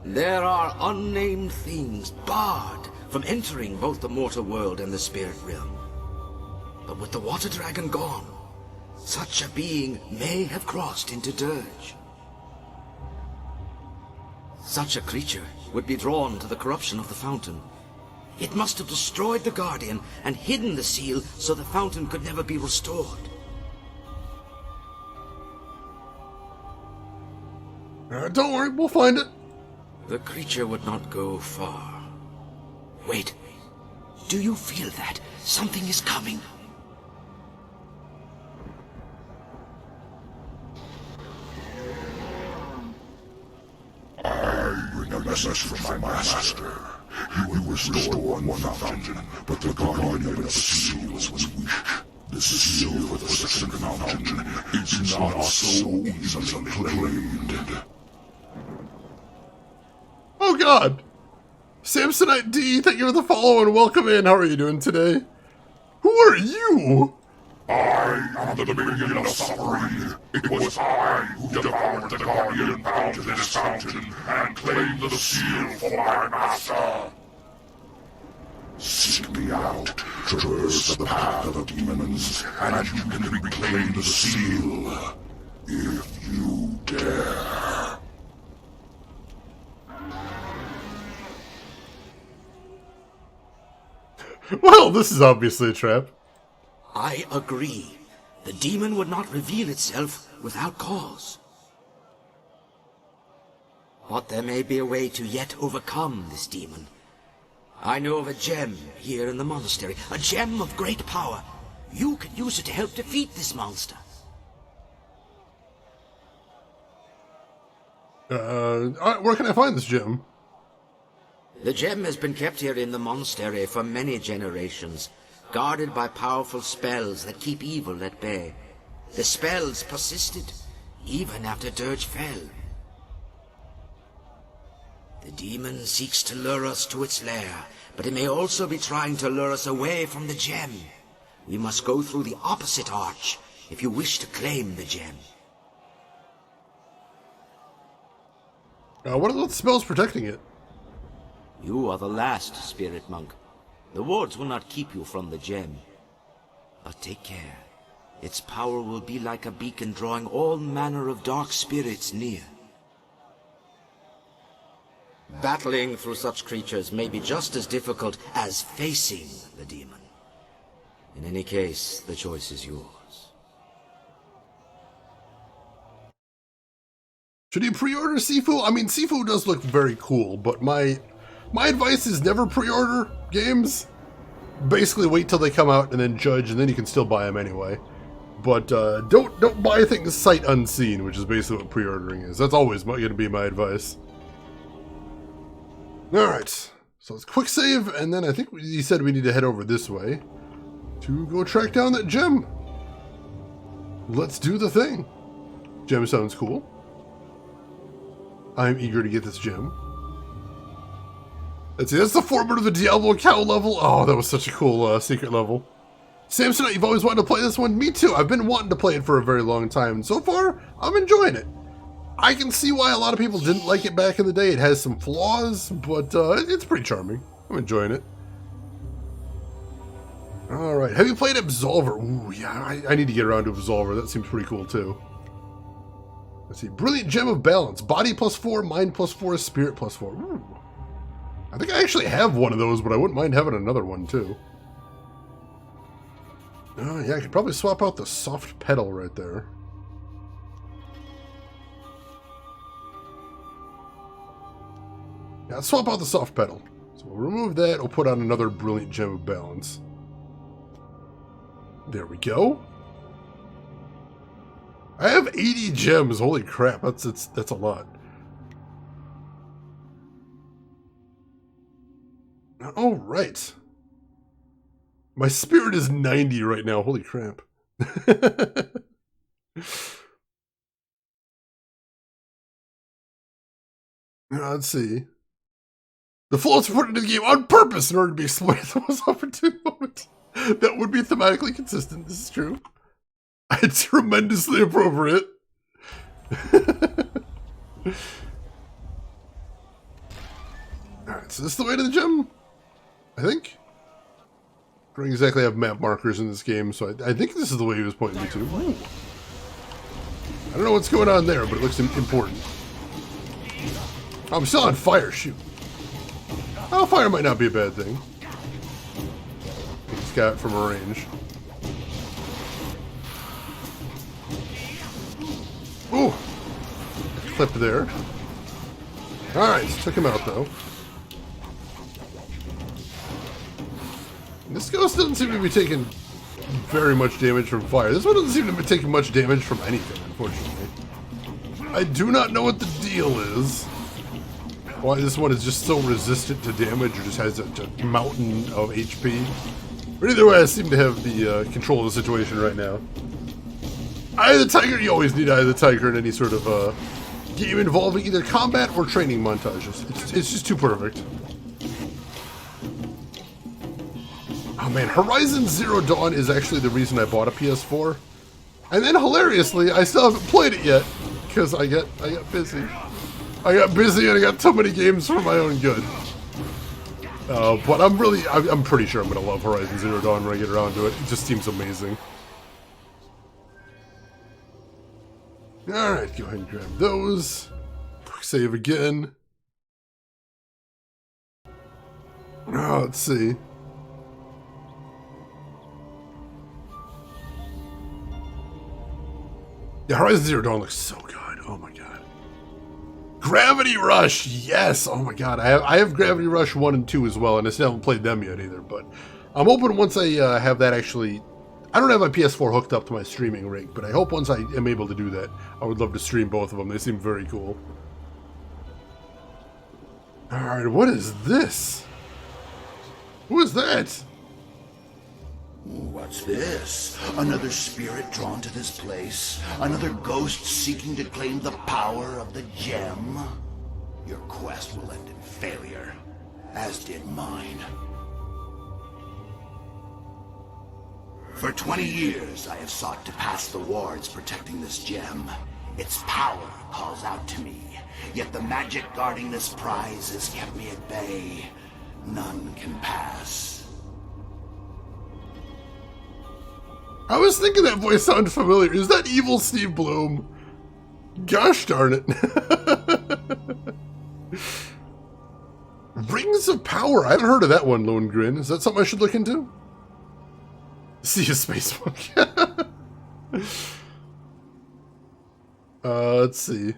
There are unnamed things barred from entering both the mortal world and the spirit realm. But with the water dragon gone, such a being may have crossed into Dirge. Such a creature would be drawn to the corruption of the fountain. It must have destroyed the guardian and hidden the seal so the fountain could never be restored. Don't worry, we'll find it. The creature would not go far. Wait. Do you feel that? Something is coming. I bring a message from my master. You restore one fountain, but the guardian of the seals was weak. The seal for the second fountain is not so easily claimed. Oh God! Samsonite D, thank you for the follow and welcome in. How are you doing today? Who are you? I am the beginning of suffering. It was I who devoured the guardian bound to this fountain and claimed the seal for my master. Seek me out, traverse the path of the demons, and you can reclaim the seal, if you dare. Well, this is obviously a trap. I agree. The demon would not reveal itself without cause. But there may be a way to yet overcome this demon. I know of a gem here in the monastery, a gem of great power. You can use it to help defeat this monster. Where can I find this gem? The gem has been kept here in the monastery for many generations, guarded by powerful spells that keep evil at bay. The spells persisted, even after Dirge fell. The demon seeks to lure us to its lair, but it may also be trying to lure us away from the gem. We must go through the opposite arch if you wish to claim the gem. What are the spells protecting it? You are the last spirit monk. The wards will not keep you from the gem. But take care. Its power will be like a beacon drawing all manner of dark spirits near. Battling through such creatures may be just as difficult as facing the demon. In any case, the choice is yours. Should you pre-order Sifu? I mean, Sifu does look very cool, but my advice is never pre-order games. Basically, wait till they come out and then judge, and then you can still buy them anyway. But don't buy things sight unseen, which is basically what pre-ordering is. That's always going to be my advice. Alright, so it's quick save, and then I think you said we need to head over this way to go track down that gem. Let's do the thing. Gem sounds cool. I'm eager to get this gem. Let's see, that's the format of the Diablo cow level. Oh, that was such a cool secret level. Samsonite, you've always wanted to play this one? Me too. I've been wanting to play it for a very long time, and so far, I'm enjoying it. I can see why a lot of people didn't like it back in the day. It has some flaws, but it's pretty charming. I'm enjoying it. Alright, have you played Absolver? Ooh, yeah, I need to get around to Absolver. That seems pretty cool, too. Let's see. Brilliant Gem of Balance. Body +4, mind +4, spirit +4. Ooh. I think I actually have one of those, but I wouldn't mind having another one, too. Oh, yeah, I could probably swap out the soft pedal right there. Yeah, let's swap out the soft pedal. So we'll remove that, we'll put on another Brilliant Gem of Balance. There we go. I have 80 gems, holy crap, that's a lot. Oh, right. My spirit is 90 right now, holy crap. Let's see. The floats were put into the game on purpose in order to be exploited the most opportune moment. That would be thematically consistent, this is true. It's tremendously appropriate. Alright, so this is the way to the gem? I think? I don't exactly have map markers in this game, so I think this is the way he was pointing me to. Ooh. I don't know what's going on there, but it looks important. I'm still on fire, shoot. Oh, fire might not be a bad thing. He's got it from a range. Ooh! Clip there. Alright, took him out though. This ghost doesn't seem to be taking very much damage from fire. This one doesn't seem to be taking much damage from anything, unfortunately. I do not know what the deal is. Why this one is just so resistant to damage or just has a mountain of HP. But either way, I seem to have the control of the situation right now. Eye of the Tiger, you always need Eye of the Tiger in any sort of game involving either combat or training montages. It's just too perfect. Oh man, Horizon Zero Dawn is actually the reason I bought a PS4. And then hilariously, I still haven't played it yet because I got busy. I got busy and I got too many games for my own good. But I'm pretty sure I'm gonna love Horizon Zero Dawn when I get around to it. It just seems amazing. Alright, go ahead and grab those. Quick save again. Oh, let's see. Yeah, Horizon Zero Dawn looks so good. Oh my god. Gravity Rush! Yes! Oh my god. I have Gravity Rush 1 and 2 as well, and I still haven't played them yet either, but I'm hoping once I have that actually... I don't have my PS4 hooked up to my streaming rig, but I hope once I am able to do that, I would love to stream both of them. They seem very cool. Alright, what is this? Who is that? What's this? Another spirit drawn to this place? Another ghost seeking to claim the power of the gem? Your quest will end in failure, as did mine. For 20 years, I have sought to pass the wards protecting this gem. Its power calls out to me, yet the magic guarding this prize has kept me at bay. None can pass. I was thinking that voice sounded familiar. Is that evil Steve Bloom? Gosh darn it. Rings of Power. I haven't heard of that one, Lone Grin. Is that something I should look into? See a space monkey. Let's see.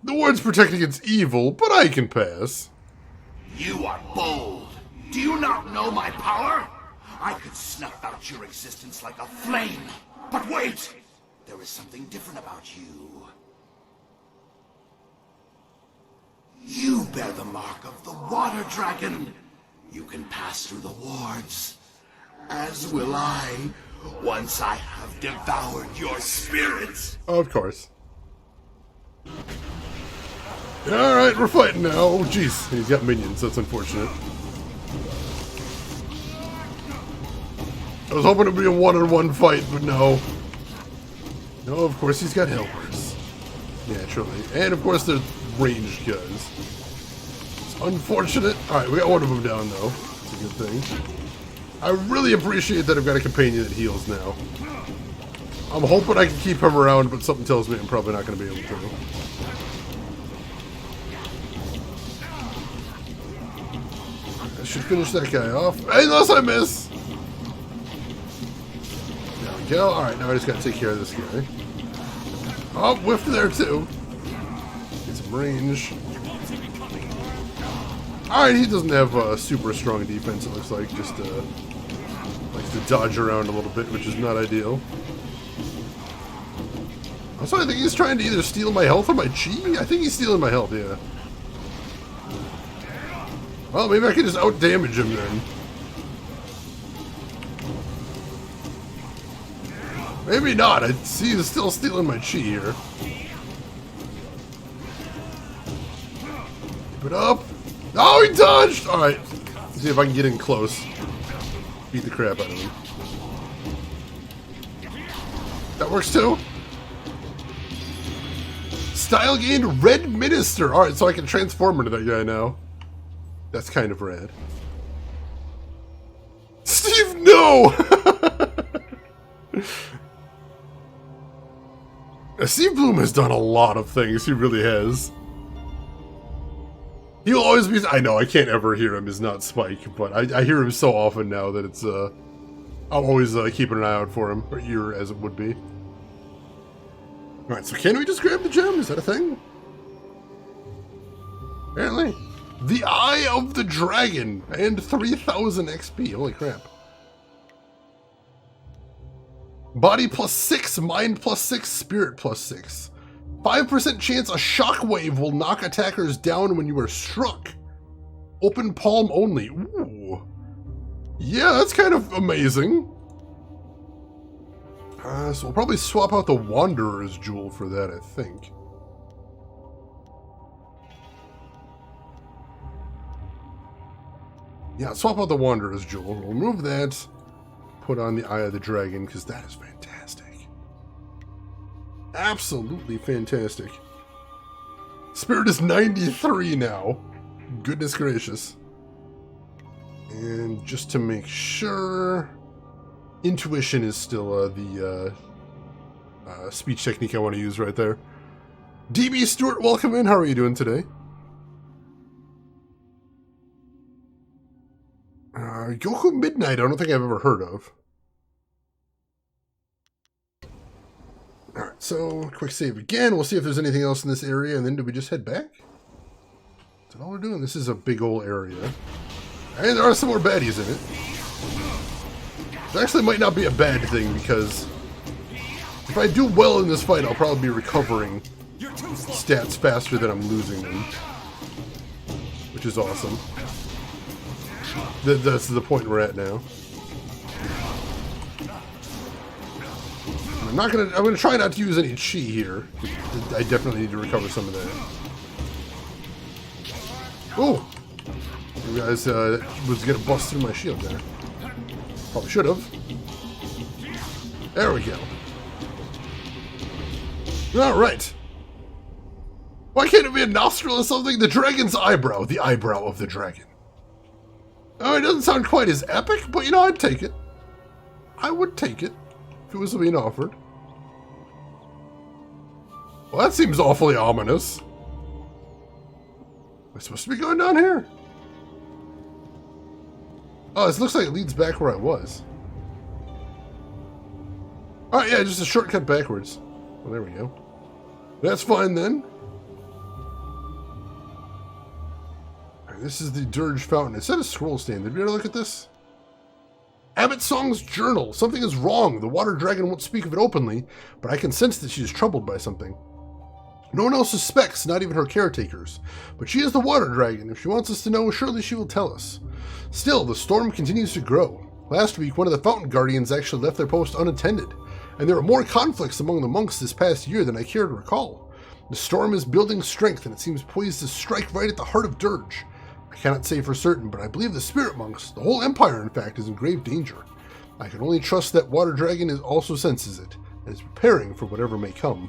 The ward's protect against evil, but I can pass. You are bold. Do you not know my power? I could snuff out your existence like a flame. But wait! There is something different about you. You bear the mark of the water dragon. You can pass through the wards. As will I, once I have devoured your spirit. Of course. Alright, we're fighting now. Oh, jeez. He's got minions. That's unfortunate. I was hoping it would be a one-on-one fight, but no. No, of course he's got helpers. Naturally. And of course there's ranged guys. It's unfortunate. Alright, we got one of them down, though. It's a good thing. I really appreciate that I've got a companion that heals now. I'm hoping I can keep him around, but something tells me I'm probably not going to be able to. I should finish that guy off. Unless I miss! There we go. Alright, now I just got to take care of this guy. Oh, whiffed there too. Get some range. Alright, he doesn't have super strong defense, it looks like. Just likes to dodge around a little bit, which is not ideal. Also, I think he's trying to either steal my health or my chi. I think he's stealing my health, yeah. Well, maybe I can just out-damage him then. Maybe not. I see he's still stealing my chi here. Keep it up. Oh, he dodged! Alright. Let's see if I can get in close. Beat the crap out of him. That works too. Style gained Red Minister. Alright, so I can transform into that guy now. That's kind of rad. Steve, no! Steve Bloom has done a lot of things. He really has. He'll always be... I know, I can't ever hear him as not Spike, but I hear him so often now that it's... I'm always keeping an eye out for him, or ear as it would be. Alright, so can we just grab the gem? Is that a thing? Apparently. The Eye of the Dragon, and 3,000 XP. Holy crap. Body +6, mind +6, spirit +6. 5% chance a shockwave will knock attackers down when you are struck. Open palm only. Ooh. Yeah, that's kind of amazing. So we'll probably swap out the Wanderer's Jewel for that, I think. Yeah, swap out the Wanderer's Jewel. We'll remove that. Put on the Eye of the Dragon, because that is fantastic. Absolutely fantastic. Spirit is 93 now. Goodness gracious. And just to make sure, intuition is still the speech technique I want to use right there. DB Stewart, welcome in. How are you doing today? Goku Midnight, I don't think I've ever heard of. Alright, so quick save again. We'll see if there's anything else in this area, and then do we just head back? Is that all we're doing? This is a big old area. And there are some more baddies in it. It actually might not be a bad thing, because if I do well in this fight, I'll probably be recovering stats faster than I'm losing them. Which is awesome. That's the point we're at now. I'm gonna try not to use any chi here. I definitely need to recover some of that. Oh! You guys was gonna bust through my shield there. Probably should have. There we go. Alright. Why can't it be a nostril or something? The dragon's eyebrow. The eyebrow of the dragon. Oh, it doesn't sound quite as epic, but you know, I'd take it. I would take it if it was being offered. Well, that seems awfully ominous. Am I supposed to be going down here? Oh, this looks like it leads back where I was. Alright, yeah, just a shortcut backwards. Well, there we go. That's fine then. This is the Dirge Fountain. It said a scroll stand. Did we ever look at this? Abbot Song's journal. Something is wrong. The water dragon won't speak of it openly, but I can sense that she is troubled by something. No one else suspects, not even her caretakers. But she is the water dragon. If she wants us to know, surely she will tell us. Still, the storm continues to grow. Last week, one of the fountain guardians actually left their post unattended, and there were more conflicts among the monks this past year than I care to recall. The storm is building strength, and it seems poised to strike right at the heart of Dirge. I cannot say for certain, but I believe the spirit monks, the whole empire in fact, is in grave danger. I can only trust that water dragon also senses it, and is preparing for whatever may come.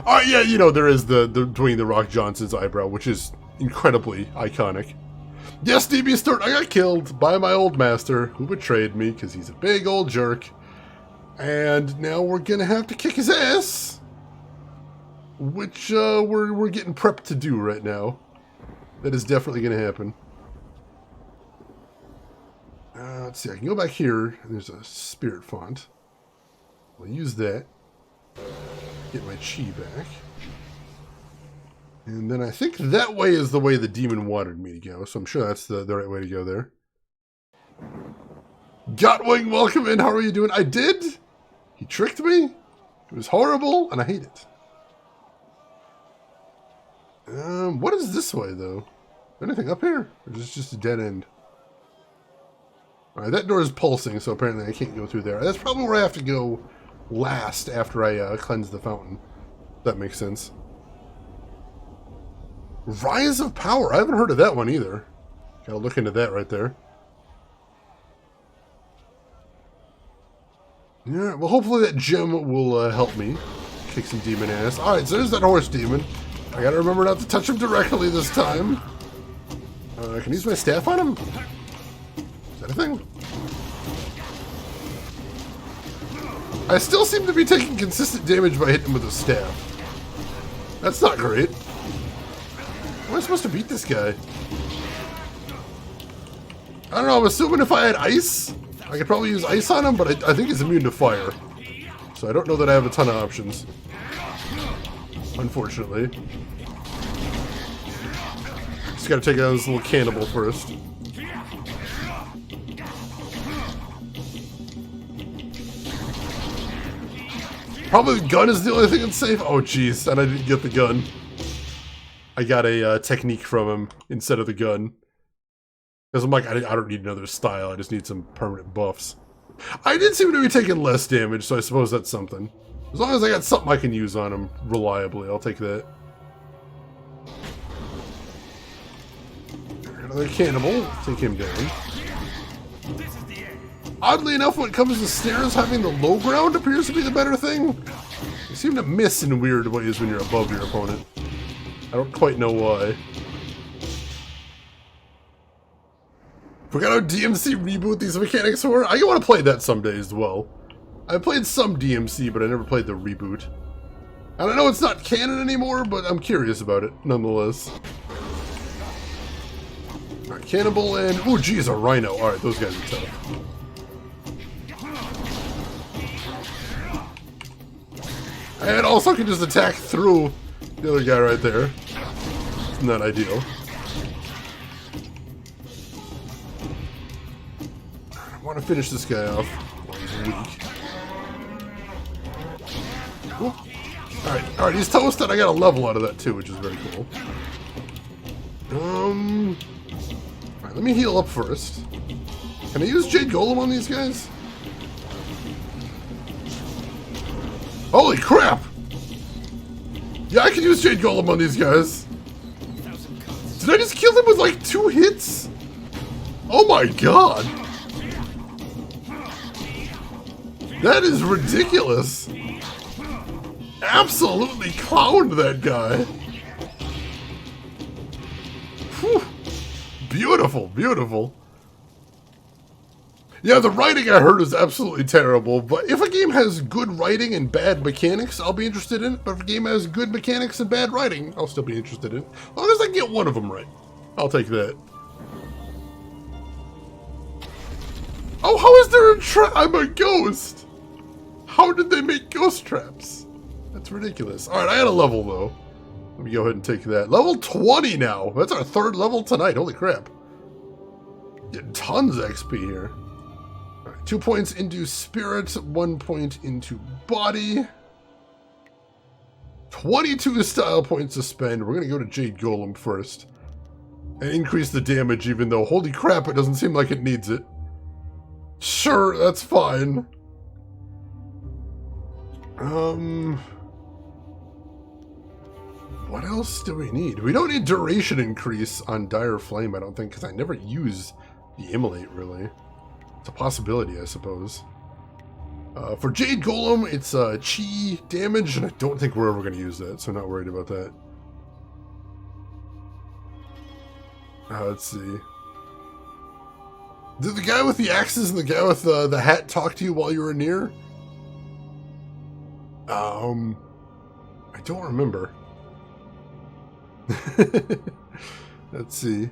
Yeah, you know, there is the Dwayne "The Rock" Johnson's eyebrow, which is incredibly iconic. Yes, DB Stewart, I got killed by my old master, who betrayed me, because he's a big old jerk. And now we're gonna have to kick his ass! Which, we're getting prepped to do right now. That is definitely gonna happen. Let's see, I can go back here, and there's a spirit font. I'll use that. Get my chi back. And then I think that way is the way the demon wanted me to go, so I'm sure that's the right way to go there. Gotwing, welcome in, how are you doing? I did? He tricked me? It was horrible, and I hate it. What is this way, though? Anything up here? Or is this just a dead end? Alright, that door is pulsing, so apparently I can't go through there. That's probably where I have to go last after I cleanse the fountain. If that makes sense. Rise of Power. I haven't heard of that one either. Gotta look into that right there. Yeah, well, hopefully that gem will help me kick some demon ass. Alright, so there's that horse demon. I gotta remember not to touch him directly this time. I can use my staff on him? Is that a thing? I still seem to be taking consistent damage by hitting him with a staff. That's not great. How am I supposed to beat this guy? I don't know, I'm assuming if I had ice, I could probably use ice on him, but I think he's immune to fire. So I don't know that I have a ton of options. Unfortunately. Just gotta take out this little cannibal first. Probably the gun is the only thing that's safe. Oh, jeez, and I didn't get the gun. I got a technique from him instead of the gun. Because I'm like, I don't need another style, I just need some permanent buffs. I did seem to be taking less damage, so I suppose that's something. As long as I got something I can use on him reliably, I'll take that. Another cannibal. Take him down. Oddly enough, when it comes to snares, having the low ground appears to be the better thing. You seem to miss in weird ways when you're above your opponent. I don't quite know why. Forgot how DMC reboot these mechanics were? I want to play that someday as well. I played some DMC, but I never played the reboot. And I know it's not canon anymore, but I'm curious about it, nonetheless. Alright, cannibal and... oh, geez, a rhino. Alright, those guys are tough. And also can just attack through the other guy right there. It's not ideal. I want to finish this guy off while he's weak. Alright, he's toasted. I got a level out of that too, which is very cool. Alright, let me heal up first. Can I use Jade Golem on these guys? Holy crap! Yeah, I can use Jade Golem on these guys. Did I just kill them with like 2 hits? Oh my god! That is ridiculous! Absolutely clowned that guy! Whew. Beautiful, beautiful. Yeah, the writing I heard is absolutely terrible, but if a game has good writing and bad mechanics, I'll be interested in it. But if a game has good mechanics and bad writing, I'll still be interested in it. As long as I get one of them right, I'll take that. Oh, how is there a trap? I'm a ghost! How did they make ghost traps? That's ridiculous. Alright, I had a level, though. Let me go ahead and take that. Level 20 now! That's our 3rd level tonight, holy crap. Getting tons of XP here. 2 points into spirit, 1 point into body. 22 style points to spend. We're going to go to Jade Golem first. And increase the damage even though, holy crap, it doesn't seem like it needs it. Sure, that's fine. What else do we need? We don't need duration increase on Dire Flame, I don't think, because I never use the Immolate, really. It's a possibility, I suppose. For Jade Golem, it's chi damage, and I don't think we're ever going to use that, so I'm not worried about that. Let's see. Did the guy with the axes and the guy with the hat talk to you while you were near? I don't remember. Let's see.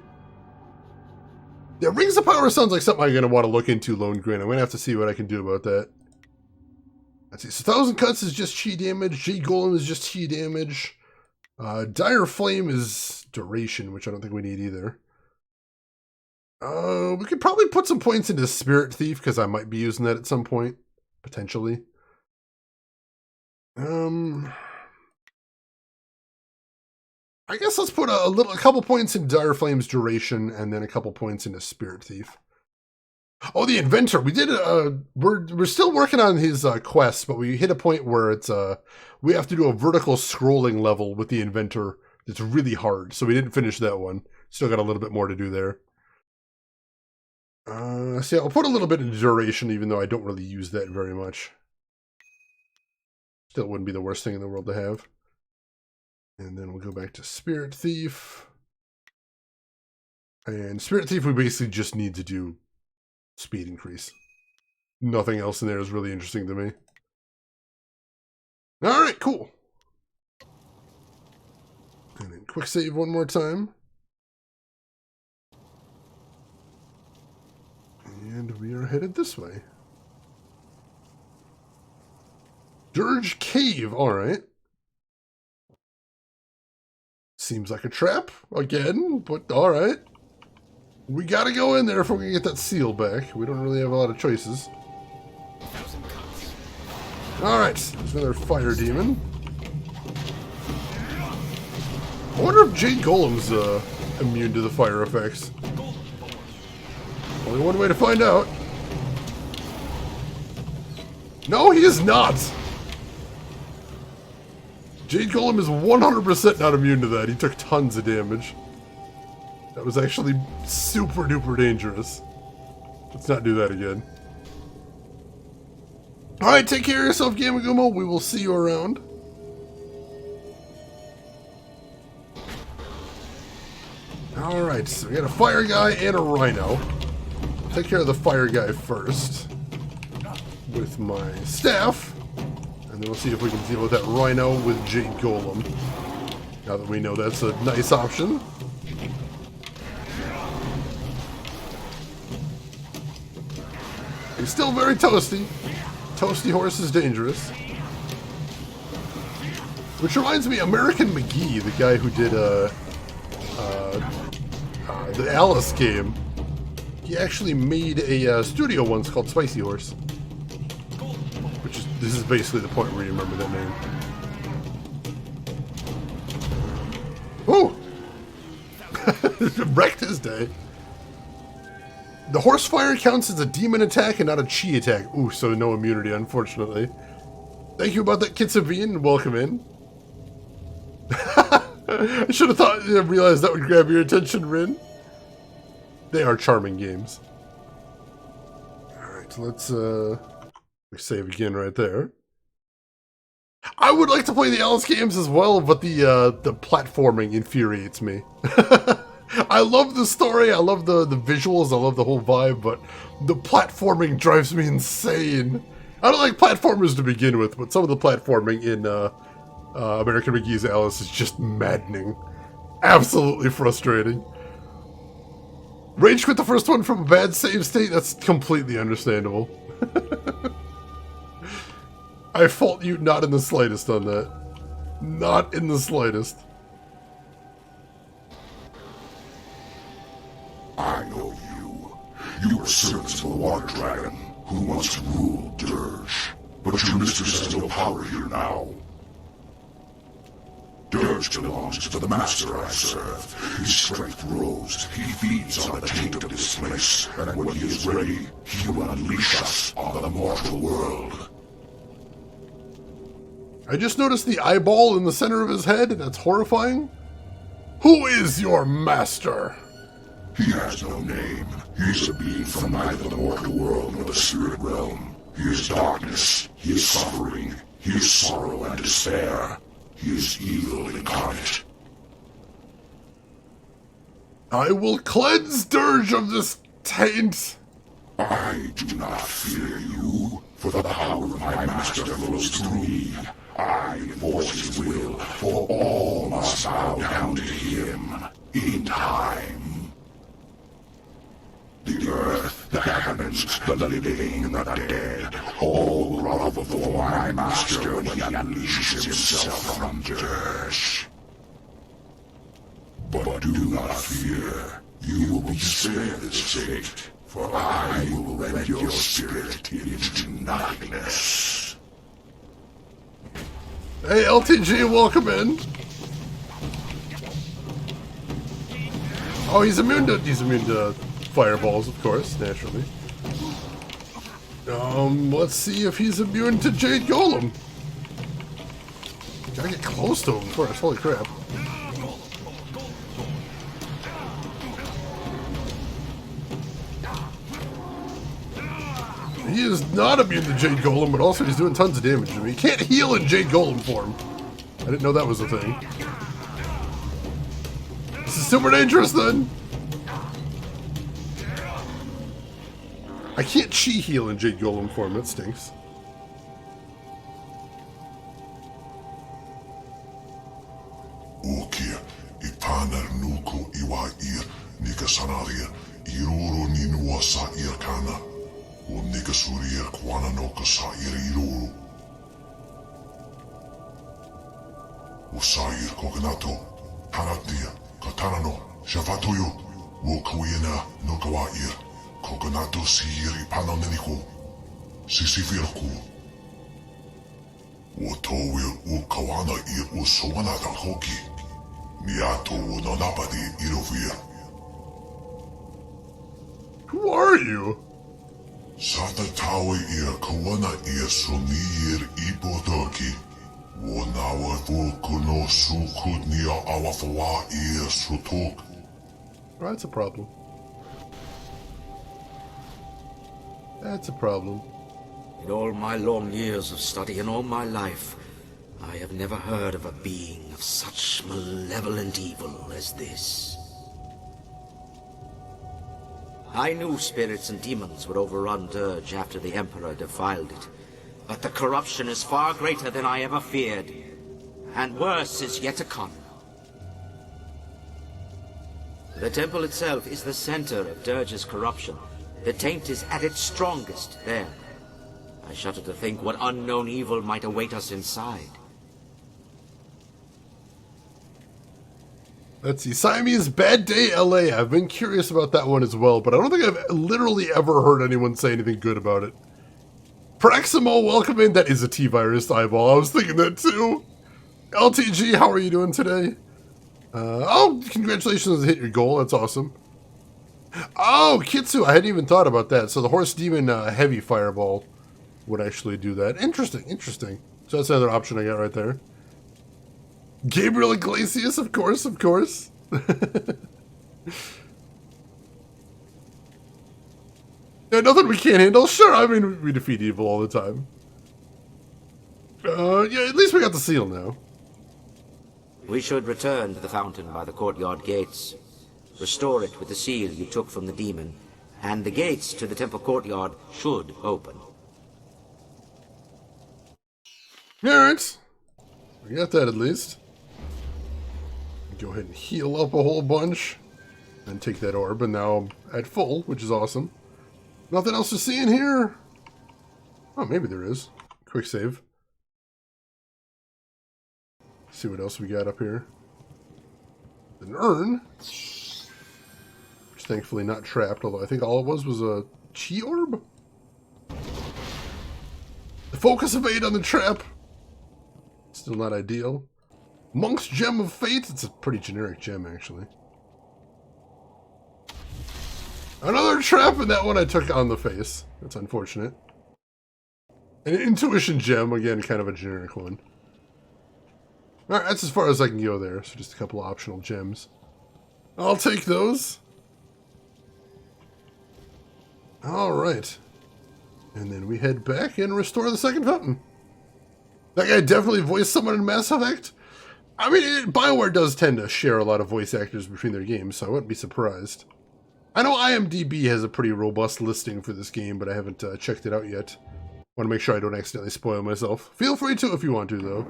Yeah, Rings of Power sounds like something I'm going to want to look into, Lone Grin. I'm going to have to see what I can do about that. Let's see. So 1,000 Cuts is just chi damage. Jade Golem is just chi damage. Dire Flame is duration, which I don't think we need either. We could probably put some points into Spirit Thief, because I might be using that at some point. Potentially. I guess let's put a couple points in Dire Flame's duration, and then a couple points into Spirit Thief. Oh, the Inventor. We did. We're still working on his quest, but we hit a point where it's we have to do a vertical scrolling level with the Inventor. It's really hard, so we didn't finish that one. Still got a little bit more to do there. See, I'll put a little bit in duration, even though I don't really use that very much. Still wouldn't be the worst thing in the world to have. And then we'll go back to Spirit Thief. And Spirit Thief, we basically just need to do speed increase. Nothing else in there is really interesting to me. Alright, cool. And then quick save one more time. And we are headed this way. Dirge Cave, alright. Seems like a trap, again, but alright. We gotta go in there if we're gonna get that seal back. We don't really have a lot of choices. Alright, there's another fire demon. I wonder if Jade Golem's immune to the fire effects. Only one way to find out. No, he is not! Jade Golem is 100% not immune to that. He took tons of damage. That was actually super duper dangerous. Let's not do that again. Alright, take care of yourself, Gamagumo. We will see you around. Alright, so we got a fire guy and a rhino. Take care of the fire guy first. With my staff. And then we'll see if we can deal with that rhino with Jade Golem. Now that we know that's a nice option. He's still very toasty. Toasty horse is dangerous. Which reminds me, American McGee, the guy who did the Alice game, he actually made a studio once called Spicy Horse. Which is, this is basically the point where you remember that name. Woo! Wrecked his day. The horse fire counts as a demon attack and not a chi attack. Ooh, so no immunity, unfortunately. Thank you about that, Kitsabine, and welcome in. I should have realized that would grab your attention, Rin. They are charming games. Alright, let's save again right there. I would like to play the Alice games as well, but the platforming infuriates me. I love the story, I love the visuals, I love the whole vibe, but the platforming drives me insane. I don't like platformers to begin with, but some of the platforming in American McGee's Alice is just maddening. Absolutely frustrating. Rage quit the first one from a bad save state, that's completely understandable. I fault you not in the slightest on that. Not in the slightest. I know you. You were servants of the Water Dragon, who once ruled Dirge. But your mistress has no power here now. Dirge belongs to the master I serve. His strength grows. He feeds on the taint of this place, and when he is ready, he will unleash us on the mortal world. I just noticed the eyeball in the center of his head, and that's horrifying. Who is your master? He has no name. He is a being from neither the mortal world nor the spirit realm. He is darkness. He is suffering. He is sorrow and despair. He is evil incarnate. I will cleanse Dirge of this taint. I do not fear you, for the power of my master flows through me. I enforce his will, for all must bow down to him in time. The earth, the heavens, the living and the dead, all grovel before my master when he unleashes himself from Dirge. But do not fear, you will be spared this fate, for I will rend your spirit into nothingness. Hey, LTG, welcome in. Oh, he's immune to fireballs, of course, naturally. Let's see if he's immune to Jade Golem. Gotta get close to him first, holy crap. He is not immune to Jade Golem, but also he's doing tons of damage to me. He can't heal in Jade Golem form. I didn't know that was a thing. This is super dangerous then. I can't chi heal in Jade Golem form, that stinks. Okia, ipanar nuko iwa ir, nika sanaria, iroro ninua sa irkana. O nika surir kwana no ka sa iroro. O sa ir kokanato, hanatia, katanano, shavatoyo, o kuina no kawa ir. Kokanato si iri panoneniko. Sisifirku. Wotowi ukawana I usowanada hoki. Miato nonabadi irovia. Who are you? Satatawi ia kawana ia sumir ibodoki. Wonawa vukuno sukudnia awafawa ia sutok. Well, that's a problem. That's a problem. In all my long years of study and all my life, I have never heard of a being of such malevolent evil as this. I knew spirits and demons would overrun Dirge after the Emperor defiled it, but the corruption is far greater than I ever feared, and worse is yet to come. The temple itself is the center of Dirge's corruption. The taint is at its strongest there. I shudder to think what unknown evil might await us inside. Let's see. Siamese Bad Day LA. I've been curious about that one as well, but I don't think I've literally ever heard anyone say anything good about it. Praximo, welcome in. That is a T-Virus eyeball. I was thinking that too. LTG, how are you doing today? Oh, congratulations on hit your goal. That's awesome. Oh, Kitsu, I hadn't even thought about that. So the Horse Demon Heavy Fireball would actually do that. Interesting, interesting. So that's another option I got right there. Gabriel Iglesias, of course, of course. Yeah, nothing we can't handle. Sure, I mean, we defeat evil all the time. Yeah, at least we got the seal now. We should return to the fountain by the courtyard gates. Restore it with the seal you took from the demon, and the gates to the temple courtyard should open. Alright. We got that at least. Go ahead and heal up a whole bunch. And take that orb, and now I'm at full, which is awesome. Nothing else to see in here? Oh, maybe there is. Quick save. See what else we got up here. An urn. Which is thankfully not trapped, although I think all it was a chi orb? The focus of 8 on the trap. Still not ideal. Monk's Gem of Fate. It's a pretty generic gem, actually. Another trap, and that one I took on the face. That's unfortunate. An Intuition Gem, again, kind of a generic one. Alright, that's as far as I can go there. So just a couple of optional gems. I'll take those. Alright. And then we head back and restore the second fountain. That guy definitely voiced someone in Mass Effect. I mean, BioWare does tend to share a lot of voice actors between their games, so I wouldn't be surprised. I know IMDb has a pretty robust listing for this game, but I haven't checked it out yet. Want to make sure I don't accidentally spoil myself. Feel free to if you want to, though.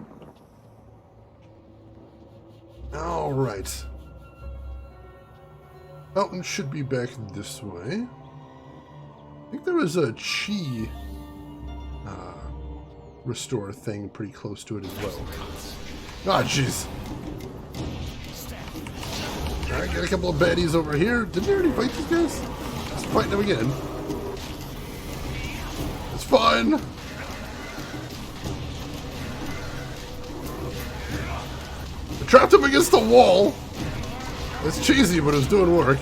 Alright. Fountain should be back this way. I think there was a chi restore thing pretty close to it as well. Ah, jeez. Alright, got a couple of baddies over here. Didn't we already fight these guys? Let's fight them again. It's fine. I trapped him against the wall. It's cheesy, but it was doing work.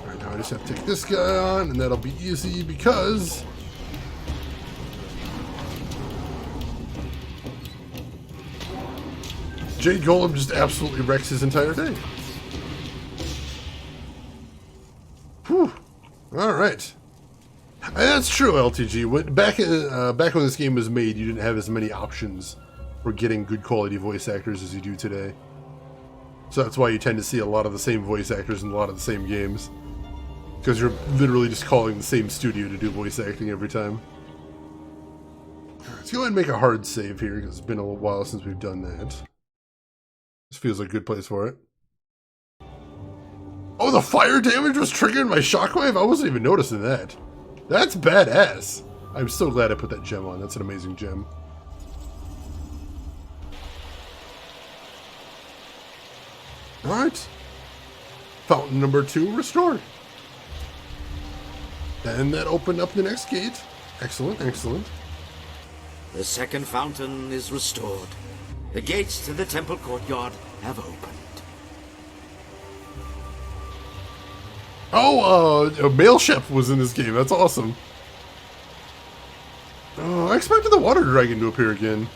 Alright, now I just have to take this guy on, and that'll be easy because... Jade Golem just absolutely wrecks his entire day. Whew. Alright. And that's true, LTG. Back when this game was made, you didn't have as many options for getting good quality voice actors as you do today. So that's why you tend to see a lot of the same voice actors in a lot of the same games. Because you're literally just calling the same studio to do voice acting every time. Let's go ahead and make a hard save here, because it's been a little while since we've done that. This feels like a good place for it. Oh, the fire damage was triggering my shockwave? I wasn't even noticing that. That's badass. I'm so glad I put that gem on. That's an amazing gem. Alright. Fountain number 2 restored. And that opened up the next gate. Excellent, excellent. The second fountain is restored. The gates to the temple courtyard have opened. Oh, a male chef was in this game. That's awesome. Oh, I expected the water dragon to appear again.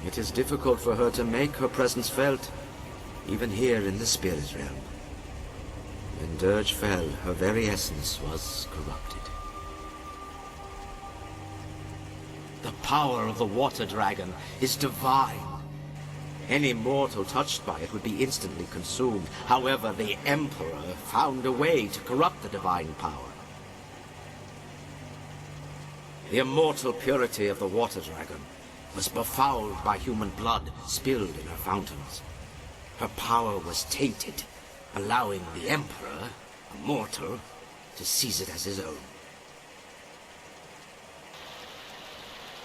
It is difficult for her to make her presence felt, even here in the spirit realm. When Dirge fell, her very essence was corrupted. The power of the water dragon is divine. Any mortal touched by it would be instantly consumed. However, the Emperor found a way to corrupt the divine power. The immortal purity of the water dragon was befouled by human blood spilled in her fountains. Her power was tainted, allowing the Emperor, a mortal, to seize it as his own.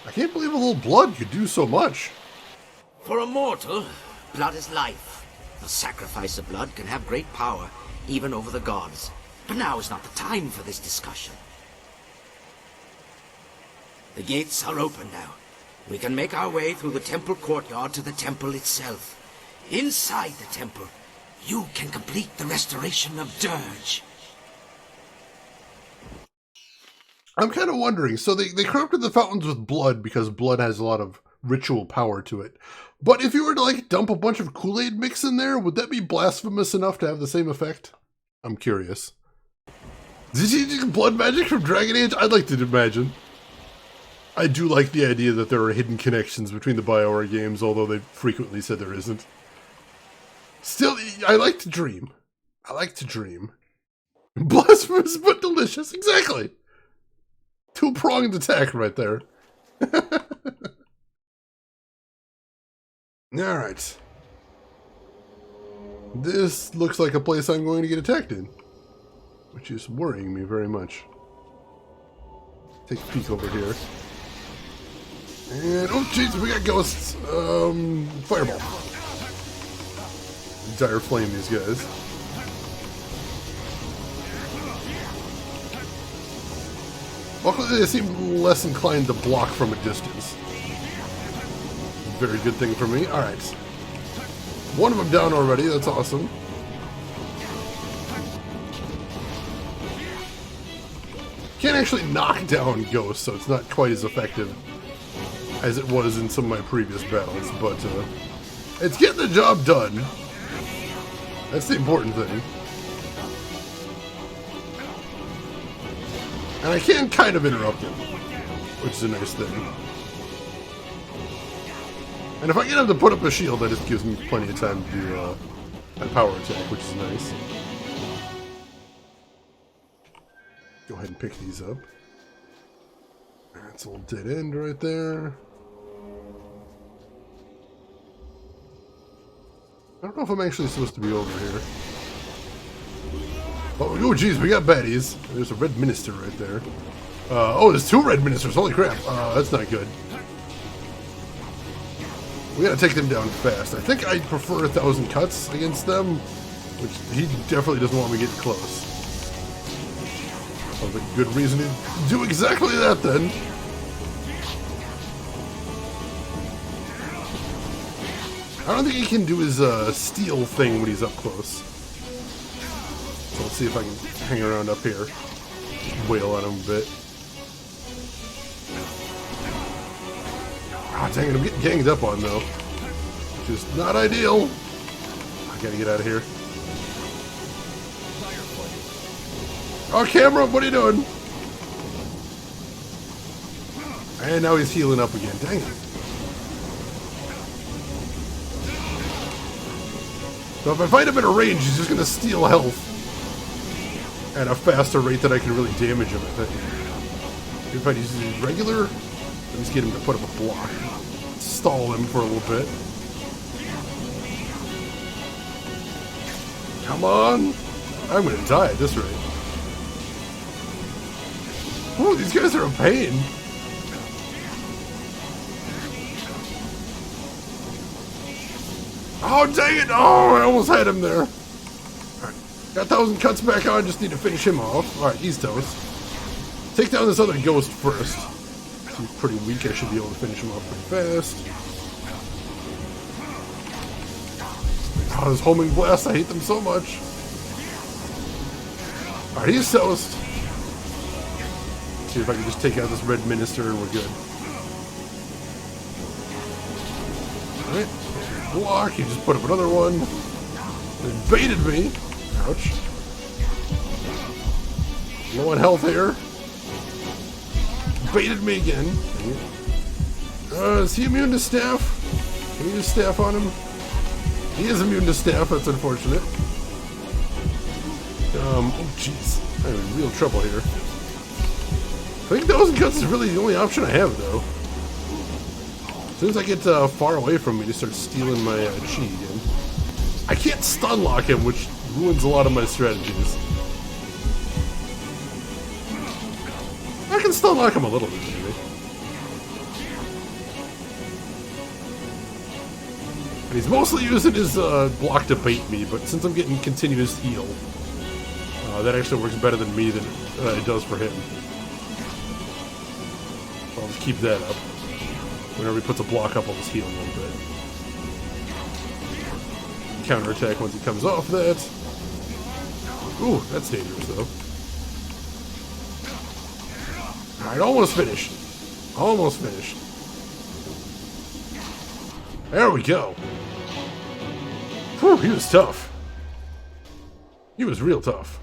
I can't believe a little blood could do so much. For a mortal, blood is life. The sacrifice of blood can have great power, even over the gods. But now is not the time for this discussion. The gates are open now. We can make our way through the temple courtyard to the temple itself. Inside the temple, you can complete the restoration of Dirge. I'm kind of wondering, so they corrupted the fountains with blood because blood has a lot of ritual power to it. But if you were to like dump a bunch of Kool-Aid mix in there, would that be blasphemous enough to have the same effect? I'm curious. Did you use blood magic from Dragon Age? I'd like to imagine. I do like the idea that there are hidden connections between the BioWare games, although they frequently said there isn't. Still, I like to dream. I like to dream. Blasphemous but delicious, exactly. Two-pronged attack right there. Alright. This looks like a place I'm going to get attacked in, which is worrying me very much. Take a peek over here. And, oh jeez, we got ghosts. Fireball. Dire flame these guys. Luckily, they seem less inclined to block from a distance. Very good thing for me. Alright. One of them down already, that's awesome. Can't actually knock down ghosts, so it's not quite as effective as it was in some of my previous battles, but it's getting the job done. That's the important thing. And I can kind of interrupt him, which is a nice thing. And if I get him to put up a shield, that just gives me plenty of time to do a power attack, which is nice. Go ahead and pick these up. That's a little dead end right there. I don't know if I'm actually supposed to be over here. Oh, geez, we got baddies. There's a red minister right there. Oh, there's two red ministers. Holy crap. That's not good. We gotta take them down fast. I think I'd prefer 1,000 cuts against them, which he definitely doesn't want me getting close. Sounds like a good reason to do exactly that then. I don't think he can do his steal thing when he's up close. So let's see if I can hang around up here. Wail on him a bit. Ah, dang it, I'm getting ganged up on though. Which is not ideal. I gotta get out of here. Oh, camera, what are you doing? And now he's healing up again. Dang it. So if I fight him at a range, he's just going to steal health at a faster rate than I can really damage him, I think. If I use his regular, let me get him to put up a block. Stall him for a little bit. Come on! I'm going to die at this rate. Ooh, these guys are a pain. Oh, dang it! Oh, I almost had him there. Right. Got 1,000 cuts back on, just need to finish him off. Alright, he's toast. Take down this other ghost first. He's pretty weak. I should be able to finish him off pretty fast. Oh, those homing blasts, I hate them so much. Alright, he's toast. See if I can just take out this red minister and we're good. Alright, block, he just put up another one. Then baited me. Ouch. Low on health here. Baited me again. Is he immune to staff? Can we use staff on him? He is immune to staff, that's unfortunate. Oh jeez. I'm in real trouble here. I think Thousand Cuts is really the only option I have, though. As soon as I get far away from me, he starts stealing my chi again. I can't stun lock him, which ruins a lot of my strategies. I can stun lock him a little bit, maybe. And he's mostly using his block to bait me, but since I'm getting continuous heal, that actually works better than me than it does for him. So I'll just keep that up. Whenever he puts a block up, I'll just heal a little bit. Counterattack once he comes off that. Ooh, that's dangerous though. Alright, almost finished. Almost finished. There we go. Whew, he was tough. He was real tough.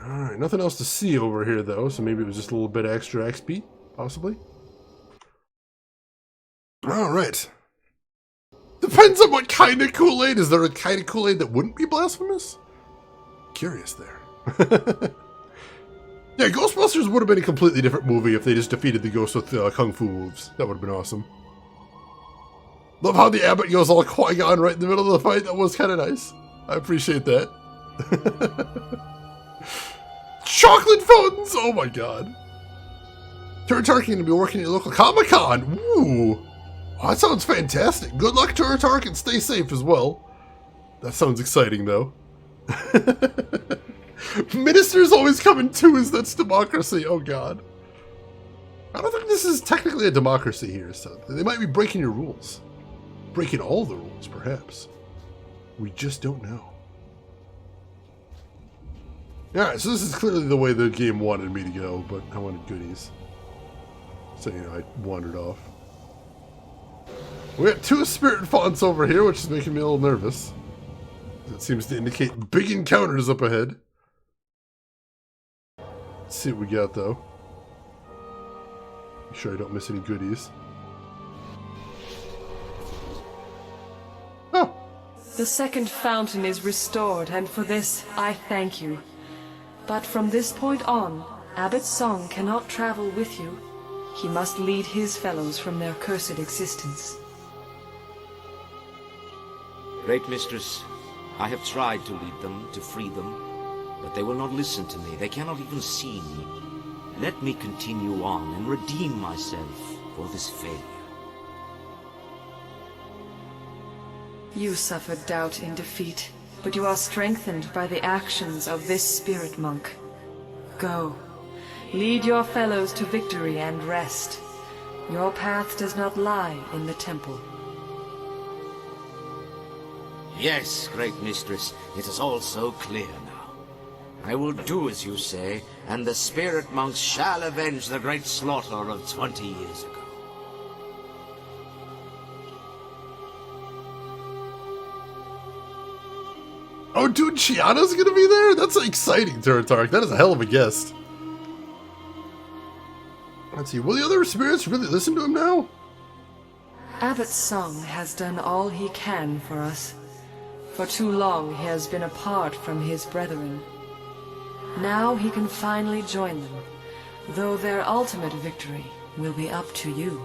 Alright, nothing else to see over here though, so maybe it was just a little bit extra XP, possibly. Alright. Depends on what kind of Kool-Aid. Is there a kind of Kool-Aid that wouldn't be blasphemous? Curious there. Yeah, Ghostbusters would have been a completely different movie if they just defeated the ghost with Kung Fu moves. That would have been awesome. Love how the Abbott goes all Qui-Gon right in the middle of the fight. That was kind of nice. I appreciate that. Chocolate fountains! Oh my god. Turatark going to be working at your local Comic-Con. Ooh. Oh, that sounds fantastic. Good luck, Turatark, and stay safe as well. That sounds exciting, though. Ministers always come in twos. That's democracy. Oh god. I don't think this is technically a democracy here, so they might be breaking your rules. Breaking all the rules, perhaps. We just don't know. Alright, so this is clearly the way the game wanted me to go, but I wanted goodies. So, you know, I wandered off. We got two spirit fonts over here, which is making me a little nervous. That seems to indicate big encounters up ahead. Let's see what we got, though. Make sure I don't miss any goodies. Oh! The second fountain is restored, and for this I thank you. But from this point on, Abbot Song cannot travel with you. He must lead his fellows from their cursed existence. Great Mistress, I have tried to lead them, to free them, but they will not listen to me. They cannot even see me. Let me continue on and redeem myself for this failure. You suffered doubt in defeat, but you are strengthened by the actions of this spirit monk. Go. Lead your fellows to victory and rest. Your path does not lie in the temple. Yes, Great Mistress, it is all so clear now. I will do as you say, and the spirit monks shall avenge the great slaughter of 20 years ago. Oh, dude, Chiana's gonna be there? That's exciting, Turatark. That is a hell of a guest. Let's see, will the other spirits really listen to him now? Abbot Song has done all he can for us. For too long he has been apart from his brethren. Now he can finally join them, though their ultimate victory will be up to you.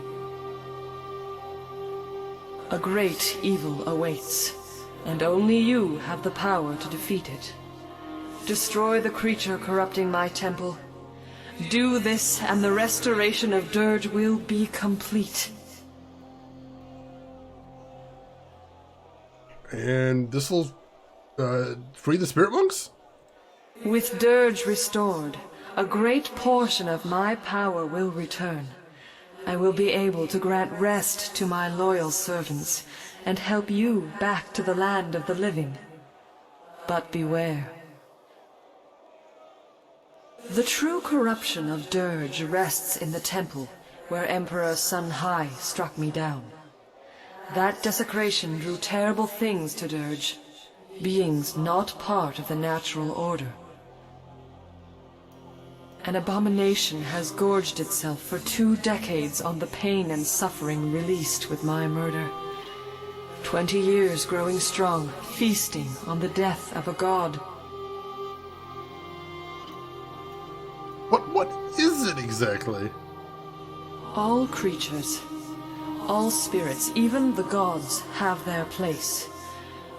A great evil awaits, and only you have the power to defeat it. Destroy the creature corrupting my temple. Do this, and the restoration of Dirge will be complete. And this will free the spirit monks? With Dirge restored, a great portion of my power will return. I will be able to grant rest to my loyal servants and help you back to the land of the living. But beware. The true corruption of Dirge rests in the temple where Emperor Sun Hai struck me down. That desecration drew terrible things to Dirge, beings not part of the natural order. An abomination has gorged itself for 2 decades on the pain and suffering released with my murder. 20 years growing strong, feasting on the death of a god. But what is it exactly? All creatures, all spirits, even the gods, have their place.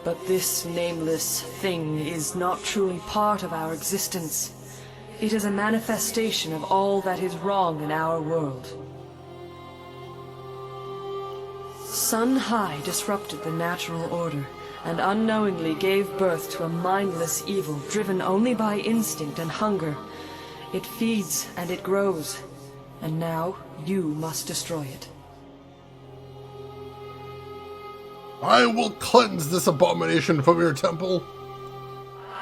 But this nameless thing is not truly part of our existence. It is a manifestation of all that is wrong in our world. Sun Hai disrupted the natural order, and unknowingly gave birth to a mindless evil driven only by instinct and hunger. It feeds and it grows, and now you must destroy it. I will cleanse this abomination from your temple.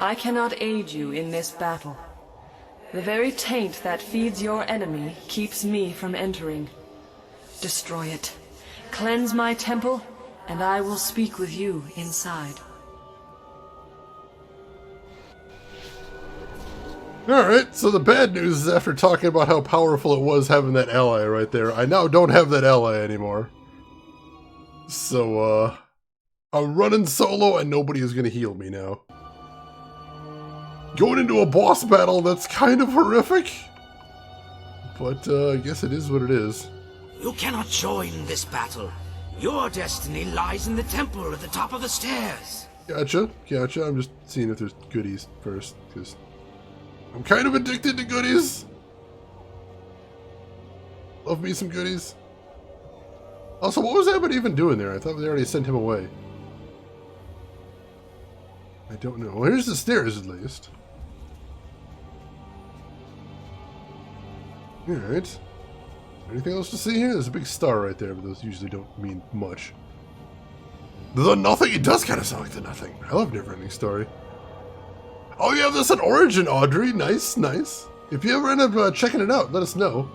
I cannot aid you in this battle. The very taint that feeds your enemy keeps me from entering. Destroy it. Cleanse my temple, and I will speak with you inside. Alright, so the bad news is after talking about how powerful it was having that ally right there, I now don't have that ally anymore. So, I'm running solo and nobody is going to heal me now. Going into a boss battle that's kind of horrific. But, I guess it is what it is. You cannot join this battle. Your destiny lies in the temple at the top of the stairs. Gotcha. I'm just seeing if there's goodies first, because I'm kind of addicted to goodies. Love me some goodies. Also, what was Abbott even doing there? I thought they already sent him away. I don't know. Well, here's the stairs, at least. Alright. Anything else to see here? There's a big star right there, but those usually don't mean much. The Nothing? It does kind of sound like the Nothing. I love Neverending Story. Oh, you have this on Origin, Audrey. Nice, nice. If you ever end up checking it out, let us know.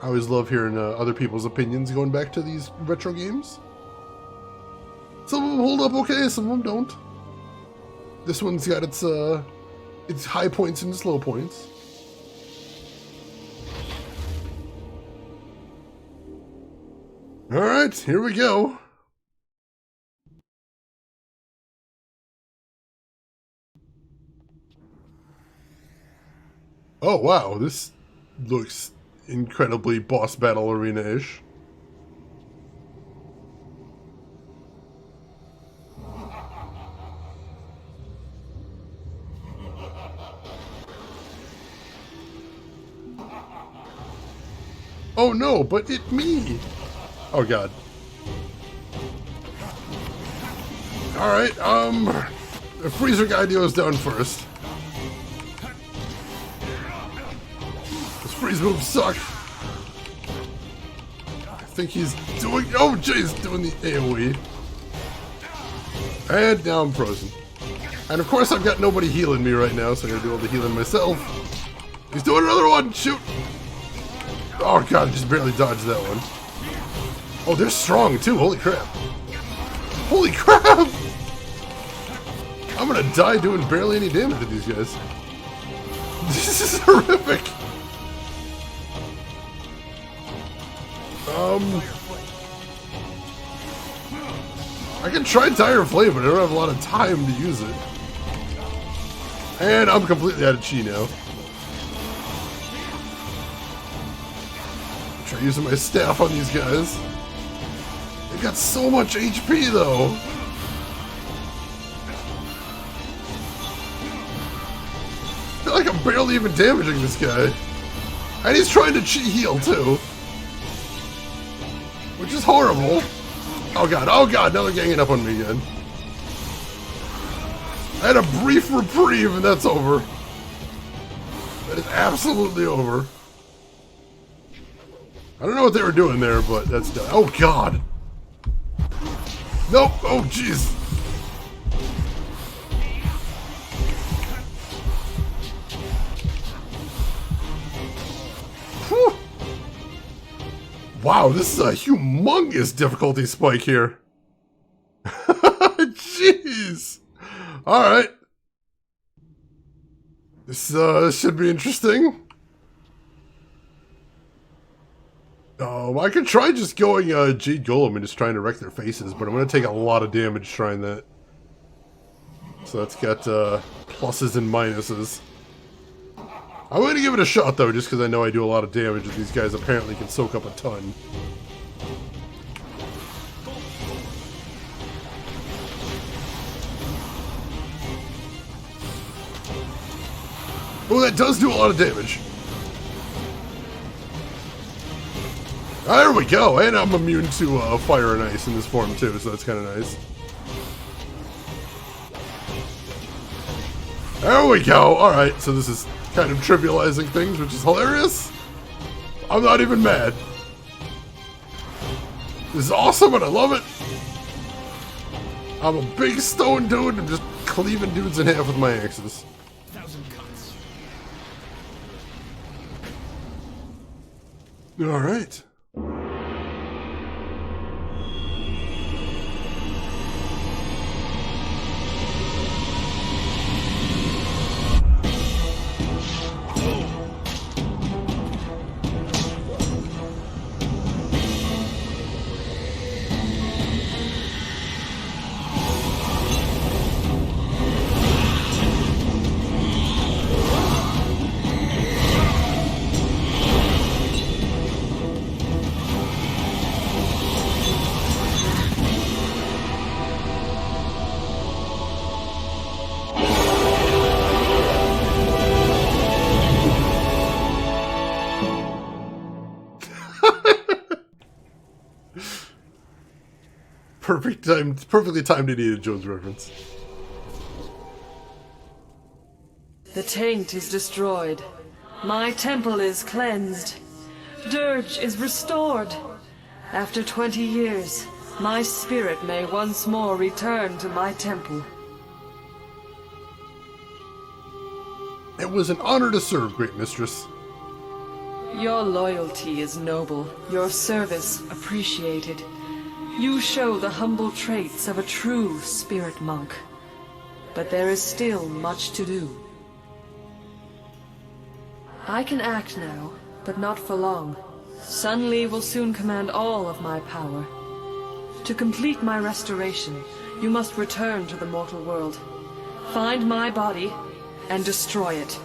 I always love hearing other people's opinions going back to these retro games. Some of them hold up okay, some of them don't. This one's got its high points and its low points. Alright, here we go. Oh wow, this looks incredibly boss battle arena-ish. Oh no, but it me! Oh god. Alright, the freezer guy goes down first. His freeze moves suck. I think he's doing, oh jeez, doing the AoE. And now I'm frozen. And of course I've got nobody healing me right now, so I gotta do all the healing myself. He's doing another one, shoot! Oh god, I just barely dodged that one. Oh, they're strong too, holy crap. Holy crap! I'm gonna die doing barely any damage to these guys. This is horrific! I can try Dire Flame, but I don't have a lot of time to use it. And I'm completely out of chi now. Try using my staff on these guys. They've got so much HP though. I feel like I'm barely even damaging this guy. And he's trying to chi heal too. Which is horrible. Oh god, now they're ganging up on me again. I had a brief reprieve and that's over. That is absolutely over. I don't know what they were doing there, but that's done. Oh, God. Nope. Oh, jeez. Whew. Wow, this is a humongous difficulty spike here. Jeez. Alright. This should be interesting. I could try just going Jade Golem and just trying to wreck their faces, but I'm going to take a lot of damage trying that. So that's got pluses and minuses. I'm going to give it a shot though, just because I know I do a lot of damage and these guys apparently can soak up a ton. Oh, that does do a lot of damage. There we go, and I'm immune to fire and ice in this form too, so that's kind of nice. There we go, alright, so this is kind of trivializing things, which is hilarious. I'm not even mad. This is awesome and I love it. I'm a big stone dude, I'm just cleaving dudes in half with my axes. Alright. Perfectly timed Indiana Jones reference. The taint is destroyed. My temple is cleansed. Dirge is restored. After 20 years, my spirit may once more return to my temple. It was an honor to serve, great mistress. Your loyalty is noble, your service appreciated. You show the humble traits of a true spirit monk. But there is still much to do. I can act now, but not for long. Sun Li will soon command all of my power. To complete my restoration, you must return to the mortal world. Find my body and destroy it.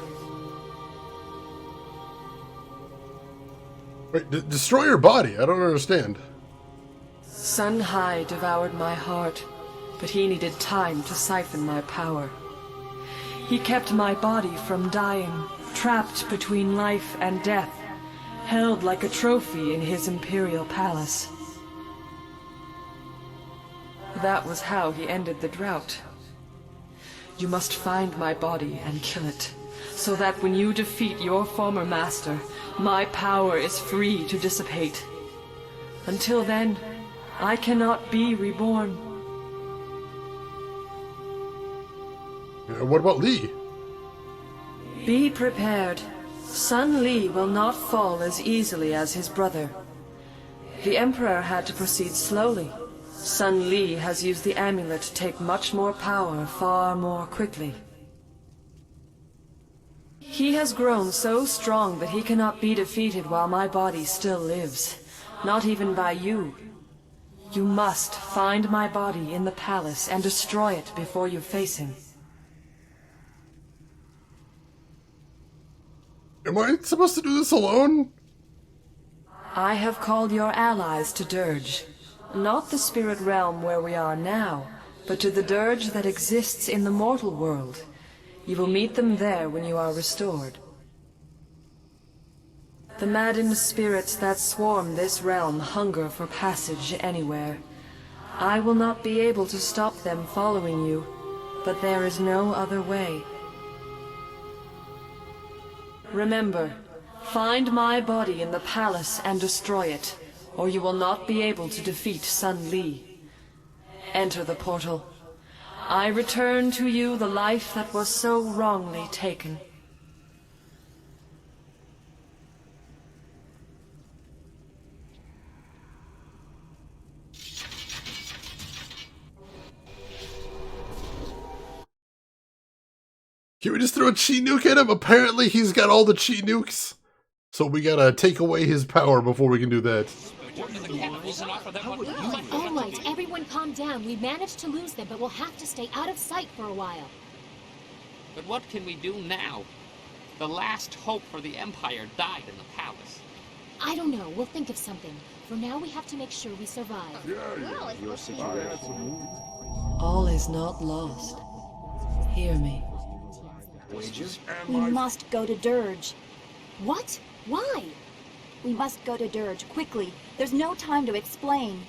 Wait, destroy your body? I don't understand. Sun Hai devoured my heart, but he needed time to siphon my power. He kept my body from dying, trapped between life and death, held like a trophy in his imperial palace. That was how he ended the drought. You must find my body and kill it, so that when you defeat your former master, my power is free to dissipate. Until then, I cannot be reborn. What about Li? Be prepared. Sun Li will not fall as easily as his brother. The Emperor had to proceed slowly. Sun Li has used the amulet to take much more power far more quickly. He has grown so strong that he cannot be defeated while my body still lives. Not even by you. You must find my body in the palace and destroy it before you face him. Am I supposed to do this alone? I have called your allies to Dirge. Not the spirit realm where we are now, but to the Dirge that exists in the mortal world. You will meet them there when you are restored. The maddened spirits that swarm this realm hunger for passage anywhere. I will not be able to stop them following you, but there is no other way. Remember, find my body in the palace and destroy it, or you will not be able to defeat Sun Li. Enter the portal. I return to you the life that was so wrongly taken. Can we just throw a chi nuke at him? Apparently he's got all the chi nukes. So we gotta take away his power before we can do that. All right, everyone calm down. We managed to lose them, but we'll have to stay out of sight for a while. But what can we do now? The last hope for the Empire died in the palace. I don't know. We'll think of something. For now, we have to make sure we survive. All is not lost. Hear me. We must go to Dirge. What? Why? We must go to Dirge, quickly. There's no time to explain.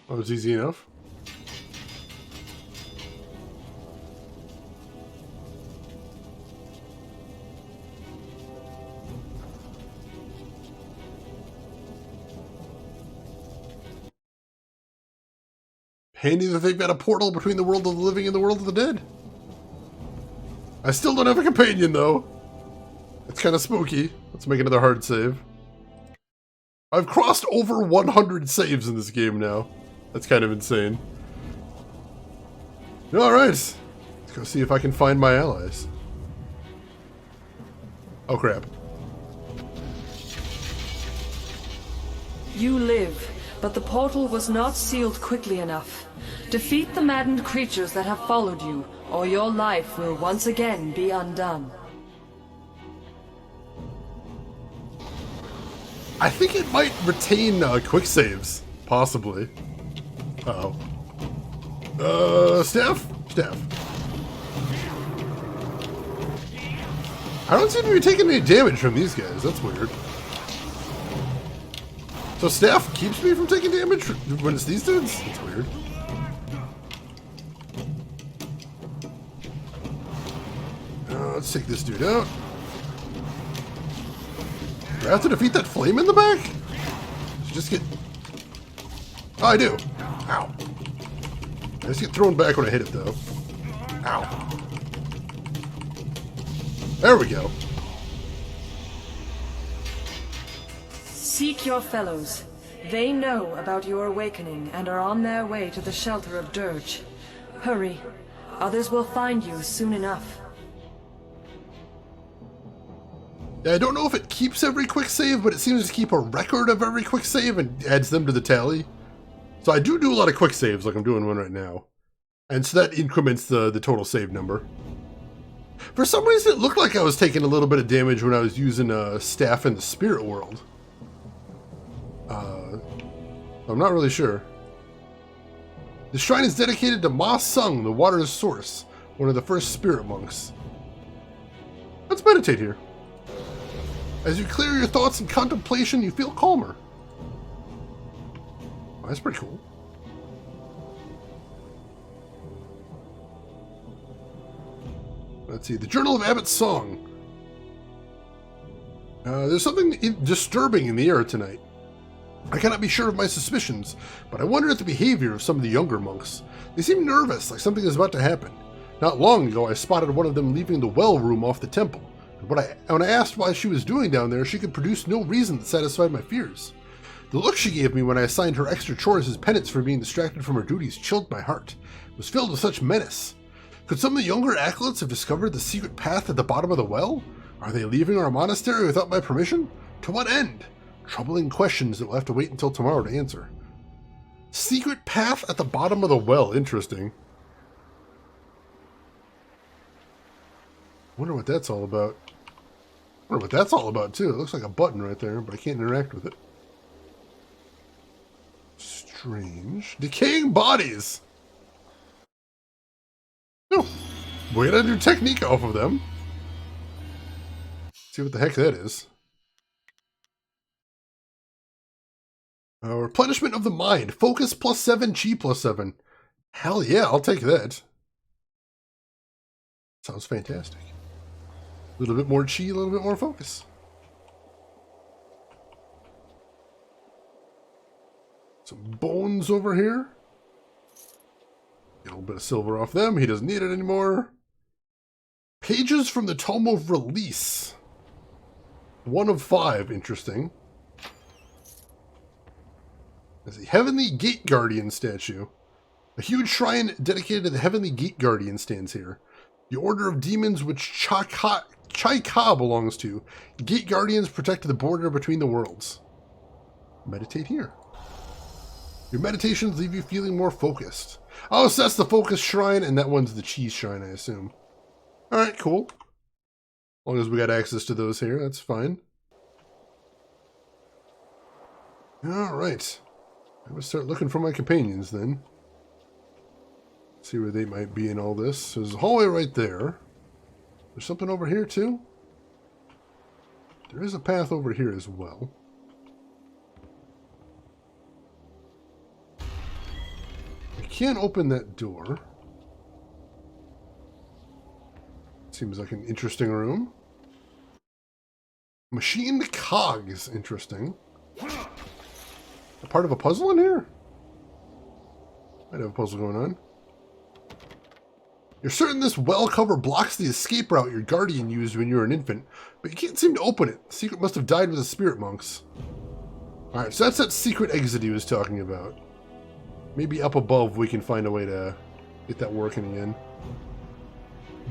That was easy enough. Handy that they've got a portal between the world of the living and the world of the dead. I still don't have a companion, though. It's kind of spooky. Let's make another hard save. I've crossed over 100 saves in this game now. That's kind of insane. Alright. Let's go see if I can find my allies. Oh, crap. You live, but the portal was not sealed quickly enough. Defeat the maddened creatures that have followed you, or your life will once again be undone. I think it might retain quick saves. Possibly. Uh-oh. Staff? Staff. I don't seem to be taking any damage from these guys. That's weird. So staff keeps me from taking damage when it's these dudes? That's weird. Let's take this dude out. Do I have to defeat that flame in the back? Just get... Oh, I do. Ow. I just get thrown back when I hit it, though. Ow. There we go. Seek your fellows. They know about your awakening and are on their way to the shelter of Dirge. Hurry. Others will find you soon enough. Yeah, I don't know if it keeps every quick save, but it seems to keep a record of every quick save and adds them to the tally. So I do a lot of quick saves, like I'm doing one right now. And so that increments the total save number. For some reason, it looked like I was taking a little bit of damage when I was using staff in the spirit world. I'm not really sure. The shrine is dedicated to Ma Sung, the water's source, one of the first spirit monks. Let's meditate here. As you clear your thoughts in contemplation, you feel calmer. Oh, that's pretty cool. Let's see, the Journal of Abbot's Song. There's something disturbing in the air tonight. I cannot be sure of my suspicions, but I wonder at the behavior of some of the younger monks. They seem nervous, like something is about to happen. Not long ago, I spotted one of them leaving the well room off the temple. When I asked why she was doing down there, she could produce no reason that satisfied my fears. The look she gave me when I assigned her extra chores as penance for being distracted from her duties chilled my heart. It was filled with such menace. Could some of the younger acolytes have discovered the secret path at the bottom of the well? Are they leaving our monastery without my permission? To what end? Troubling questions that we'll have to wait until tomorrow to answer. Secret path at the bottom of the well. Interesting. Wonder what that's all about. Wonder what that's all about, too. It looks like a button right there, but I can't interact with it. Strange. Decaying bodies! Oh, we gotta do technique off of them. See what the heck that is. Replenishment of the mind. Focus +7, chi +7. Hell yeah, I'll take that. Sounds fantastic. A little bit more chi, a little bit more focus. Some bones over here. Get a little bit of silver off them. He doesn't need it anymore. Pages from the Tome of Release. 1 of 5. Interesting. There's a Heavenly Gate Guardian statue. A huge shrine dedicated to the Heavenly Gate Guardian stands here. The Order of Demons which Chai Ka belongs to. Gate Guardians protect the border between the worlds. Meditate here. Your meditations leave you feeling more focused. Oh, so that's the focus shrine, and that one's the cheese shrine, I assume. Alright, cool. As long as we got access to those here, that's fine. Alright. I'm going to start looking for my companions then. See where they might be in all this. So there's a hallway right there. There's something over here too. There is a path over here as well. I can't open that door. Seems like an interesting room. Machined cogs. Interesting. A part of a puzzle in here? Might have a puzzle going on. You're certain this well cover blocks the escape route your guardian used when you were an infant, but you can't seem to open it. The secret must have died with the spirit monks. Alright, so that's that secret exit he was talking about. Maybe up above we can find a way to get that working again.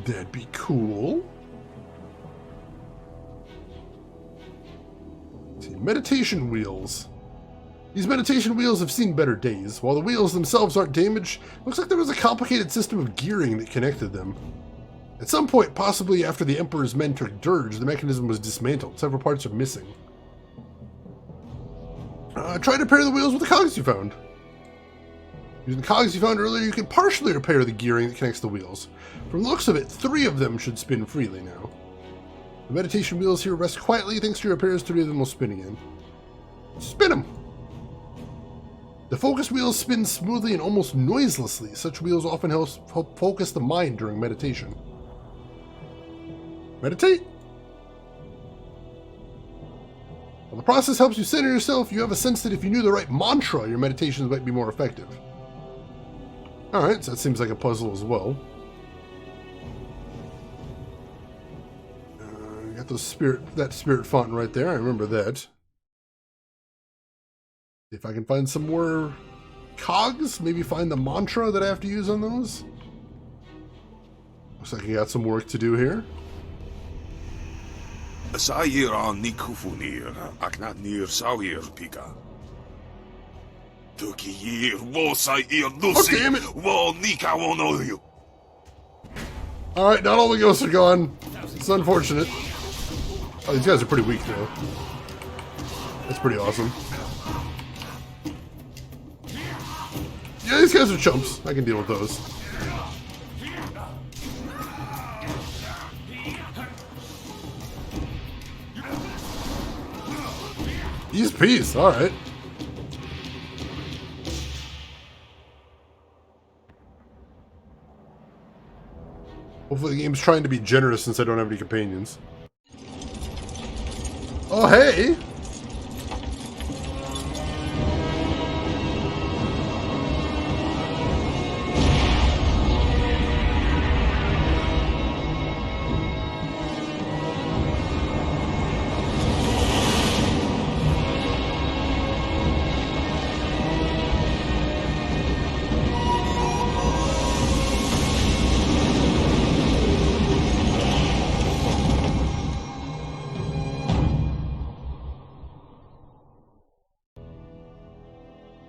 That'd be cool. Let's see, meditation wheels. These meditation wheels have seen better days. While the wheels themselves aren't damaged, it looks like there was a complicated system of gearing that connected them. At some point, possibly after the Emperor's men took Dirge, the mechanism was dismantled. Several parts are missing. Try to repair the wheels with the cogs you found. Using the cogs you found earlier, you can partially repair the gearing that connects the wheels. From the looks of it, 3 of them should spin freely now. The meditation wheels here rest quietly. Thanks to your repairs, 3 of them will spin again. Spin them! The focus wheels spin smoothly and almost noiselessly. Such wheels often help focus the mind during meditation. Meditate? While the process helps you center yourself, you have a sense that if you knew the right mantra, your meditations might be more effective. Alright, so that seems like a puzzle as well. Got that spirit font right there, I remember that. If I can find some more cogs, maybe find the mantra that I have to use on those. Looks like I got some work to do here. Asayir on Nikufunir, Aknatnir Sawir Pika. Tukiyir, Wosayir Lucy, Wo Nika Wonoyu. Alright, not all the ghosts are gone. It's unfortunate. Oh, these guys are pretty weak though. That's pretty awesome. Yeah, these guys are chumps. I can deal with those. He's peace. Alright. Hopefully the game's trying to be generous since I don't have any companions. Oh, hey!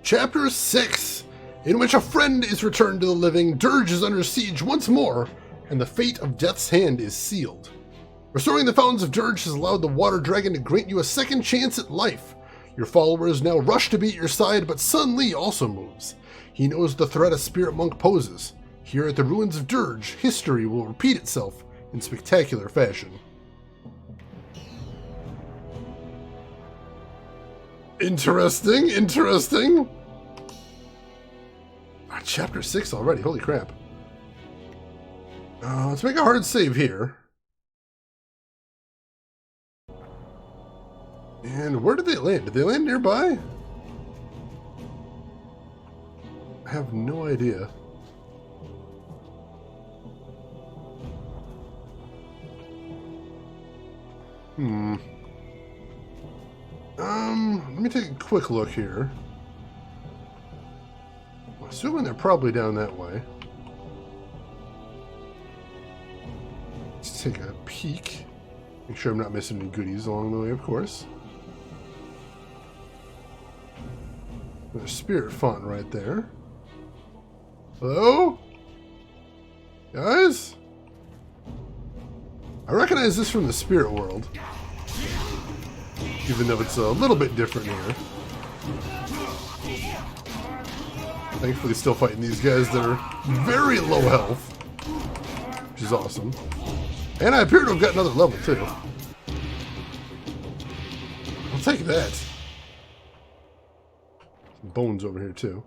Chapter 6, in which a friend is returned to the living, Dirge is under siege once more, and the fate of Death's Hand is sealed. Restoring the Fountains of Dirge has allowed the Water Dragon to grant you a second chance at life. Your followers now rush to be at your side, but Sun Li also moves. He knows the threat a Spirit Monk poses. Here at the ruins of Dirge, history will repeat itself in spectacular fashion. Interesting, interesting. Chapter 6 already, holy crap. Let's make a hard save here. And where did they land? Did they land nearby? I have no idea. Let me take a quick look here. I'm assuming they're probably down that way. Let's take a peek. Make sure I'm not missing any goodies along the way, of course. There's a spirit font right there. Hello? Guys? I recognize this from the spirit world. Even though it's a little bit different here. Thankfully still fighting these guys that are very low health. Which is awesome. And I appear to have got another level too. I'll take that. Some bones over here too.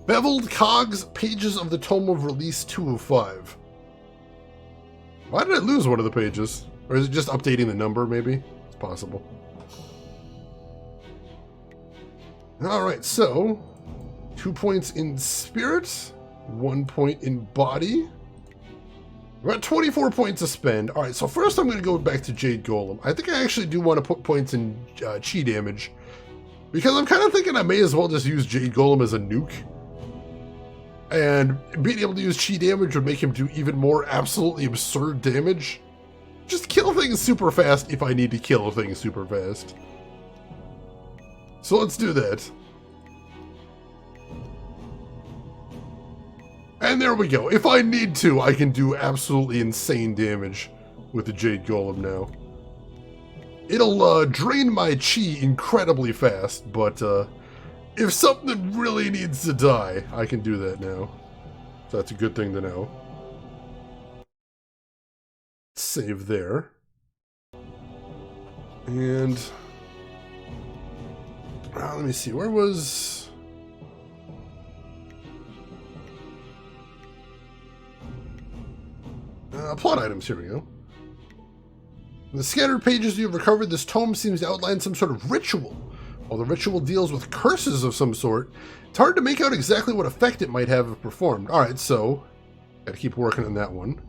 Beveled cogs, pages of the Tome of Release 2 of 5. Why did I lose one of the pages? Or is it just updating the number, maybe? It's possible. Alright, so 2 points in spirit, 1 point in body. We're at 24 points to spend. Alright, so first I'm going to go back to Jade Golem. I think I actually do want to put points in chi damage. Because I'm kind of thinking I may as well just use Jade Golem as a nuke. And being able to use chi damage would make him do even more absolutely absurd damage. Just kill things super fast if I need to kill things super fast. So let's do that. And there we go. If I need to, I can do absolutely insane damage with the Jade Golem now. It'll drain my chi incredibly fast, but if something really needs to die, I can do that now. So that's a good thing to know. Save there. And let me see, where was... plot items, here we go. In the scattered pages you have recovered, this tome seems to outline some sort of ritual. While the ritual deals with curses of some sort, it's hard to make out exactly what effect it might have if performed. Alright, so gotta keep working on that one.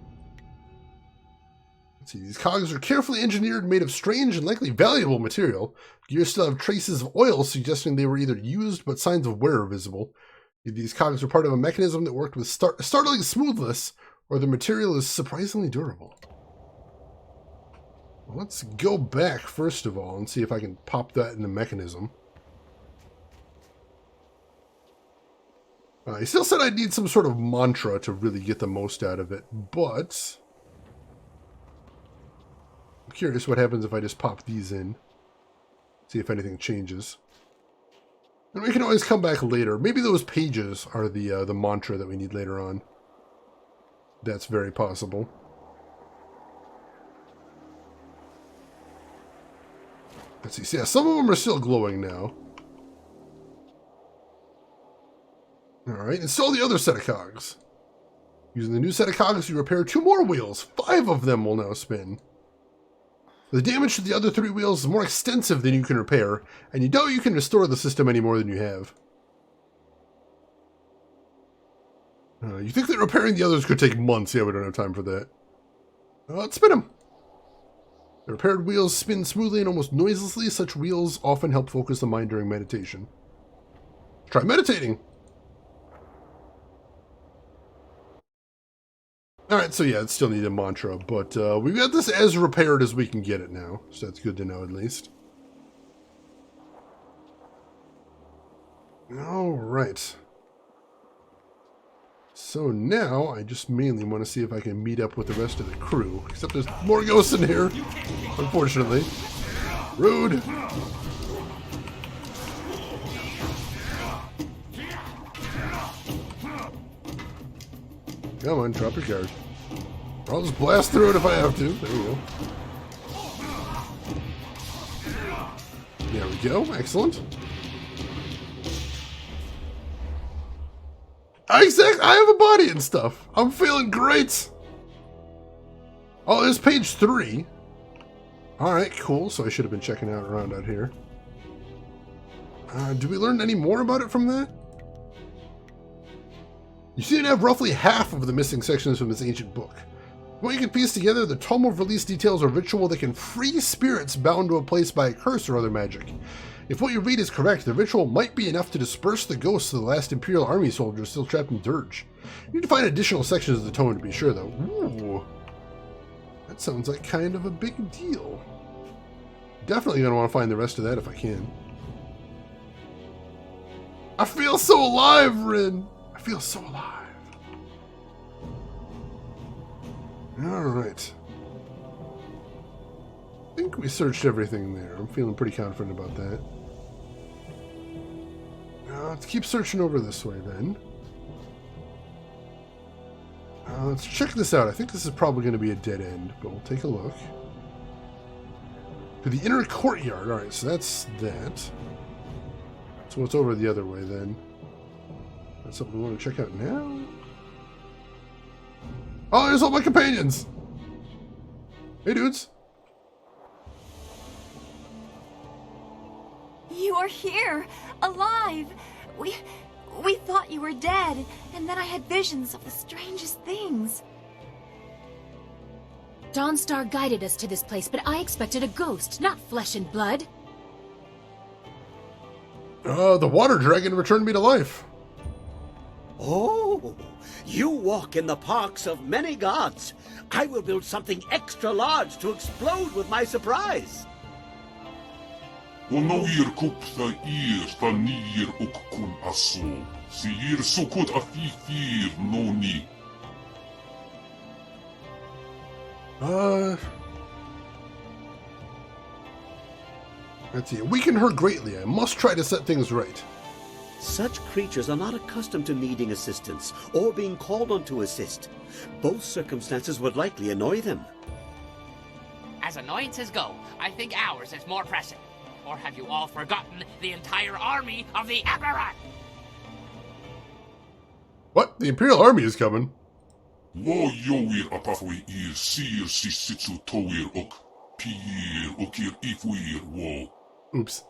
Let's see, these cogs are carefully engineered, made of strange and likely valuable material. Gears still have traces of oil, suggesting they were either used, but signs of wear are visible. These cogs are part of a mechanism that worked with startling smoothness, or the material is surprisingly durable. Well, let's go back first of all and see if I can pop that in the mechanism. He still said I'd need some sort of mantra to really get the most out of it, but I'm curious what happens if I just pop these in. See if anything changes. And we can always come back later. Maybe those pages are the mantra that we need later on. That's very possible. Let's see. So yeah, some of them are still glowing now. Alright, install the other set of cogs. Using the new set of cogs, you repair 2 more wheels. 5 of them will now spin. The damage to the other 3 wheels is more extensive than you can repair, and you doubt you can restore the system any more than you have. You think that repairing the others could take months? Yeah, we don't have time for that. Let's spin them. The repaired wheels spin smoothly and almost noiselessly. Such wheels often help focus the mind during meditation. Try meditating. Alright, so yeah, it still need a mantra, but we've got this as repaired as we can get it now, so that's good to know at least. Alright. So now, I just mainly want to see if I can meet up with the rest of the crew, except there's more ghosts in here, unfortunately. Rude! Come on, drop your guard. I'll just blast through it if I have to. There we go. There we go. Excellent. Exactly. I have a body and stuff. I'm feeling great. Oh, there's page 3. Alright, cool. So I should have been checking out around out here. Do we learn any more about it from that? You seem to have roughly half of the missing sections from this ancient book. What you can piece together, the Tome of Release details a ritual that can free spirits bound to a place by a curse or other magic. If what you read is correct, the ritual might be enough to disperse the ghosts of the last Imperial Army soldiers still trapped in Dirge. You need to find additional sections of the tome to be sure, though. Ooh. That sounds like kind of a big deal. Definitely going to want to find the rest of that if I can. I feel so alive, Rin! I feel so alive. Alright. I think we searched everything there. I'm feeling pretty confident about that. Let's keep searching over this way then. Let's check this out. I think this is probably going to be a dead end, but we'll take a look. To the inner courtyard. Alright, so that's that. So what's over the other way then? That's something we want to check out now? Oh, there's all my companions! Hey, dudes. You are here, alive. We thought you were dead, and then I had visions of the strangest things. Dawnstar guided us to this place, but I expected a ghost, not flesh and blood. The water dragon returned me to life. Oh, you walk in the parks of many gods. I will build something extra large to explode with my surprise. ونوير كوبثا إير ثانير أككون أصو سيير سكوت أفيفير نوني. Let's see. Weaken her greatly. I must try to set things right. Such creatures are not accustomed to needing assistance or being called on to assist. Both circumstances would likely annoy them. As annoyances go, I think ours is more pressing. Or have you all forgotten the entire army of the Emperor? What? The Imperial Army is coming. Lo yoir apafwe ir sir sisitsu toir ok piir okir ifwir wo. Oops.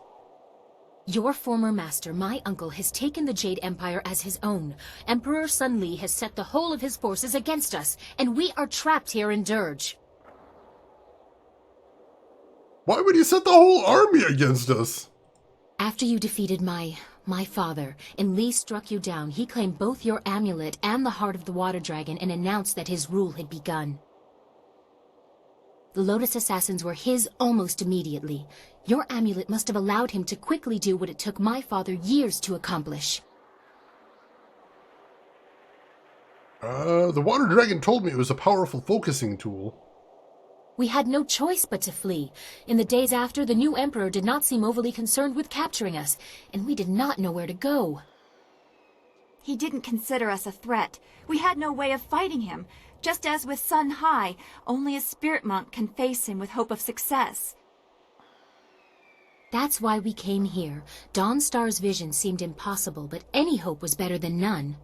Your former master, my uncle, has taken the Jade Empire as his own. Emperor Sun Li has set the whole of his forces against us, and we are trapped here in Dirge. Why would he set the whole army against us? After you defeated my father, and Li struck you down, he claimed both your amulet and the heart of the water dragon and announced that his rule had begun. The Lotus Assassins were his almost immediately. Your amulet must have allowed him to quickly do what it took my father years to accomplish. The water dragon told me it was a powerful focusing tool. We had no choice but to flee. In the days after, the new emperor did not seem overly concerned with capturing us, and we did not know where to go. He didn't consider us a threat. We had no way of fighting him. Just as with Sun Hai, only a spirit monk can face him with hope of success. That's why we came here. Dawnstar's vision seemed impossible, but any hope was better than none.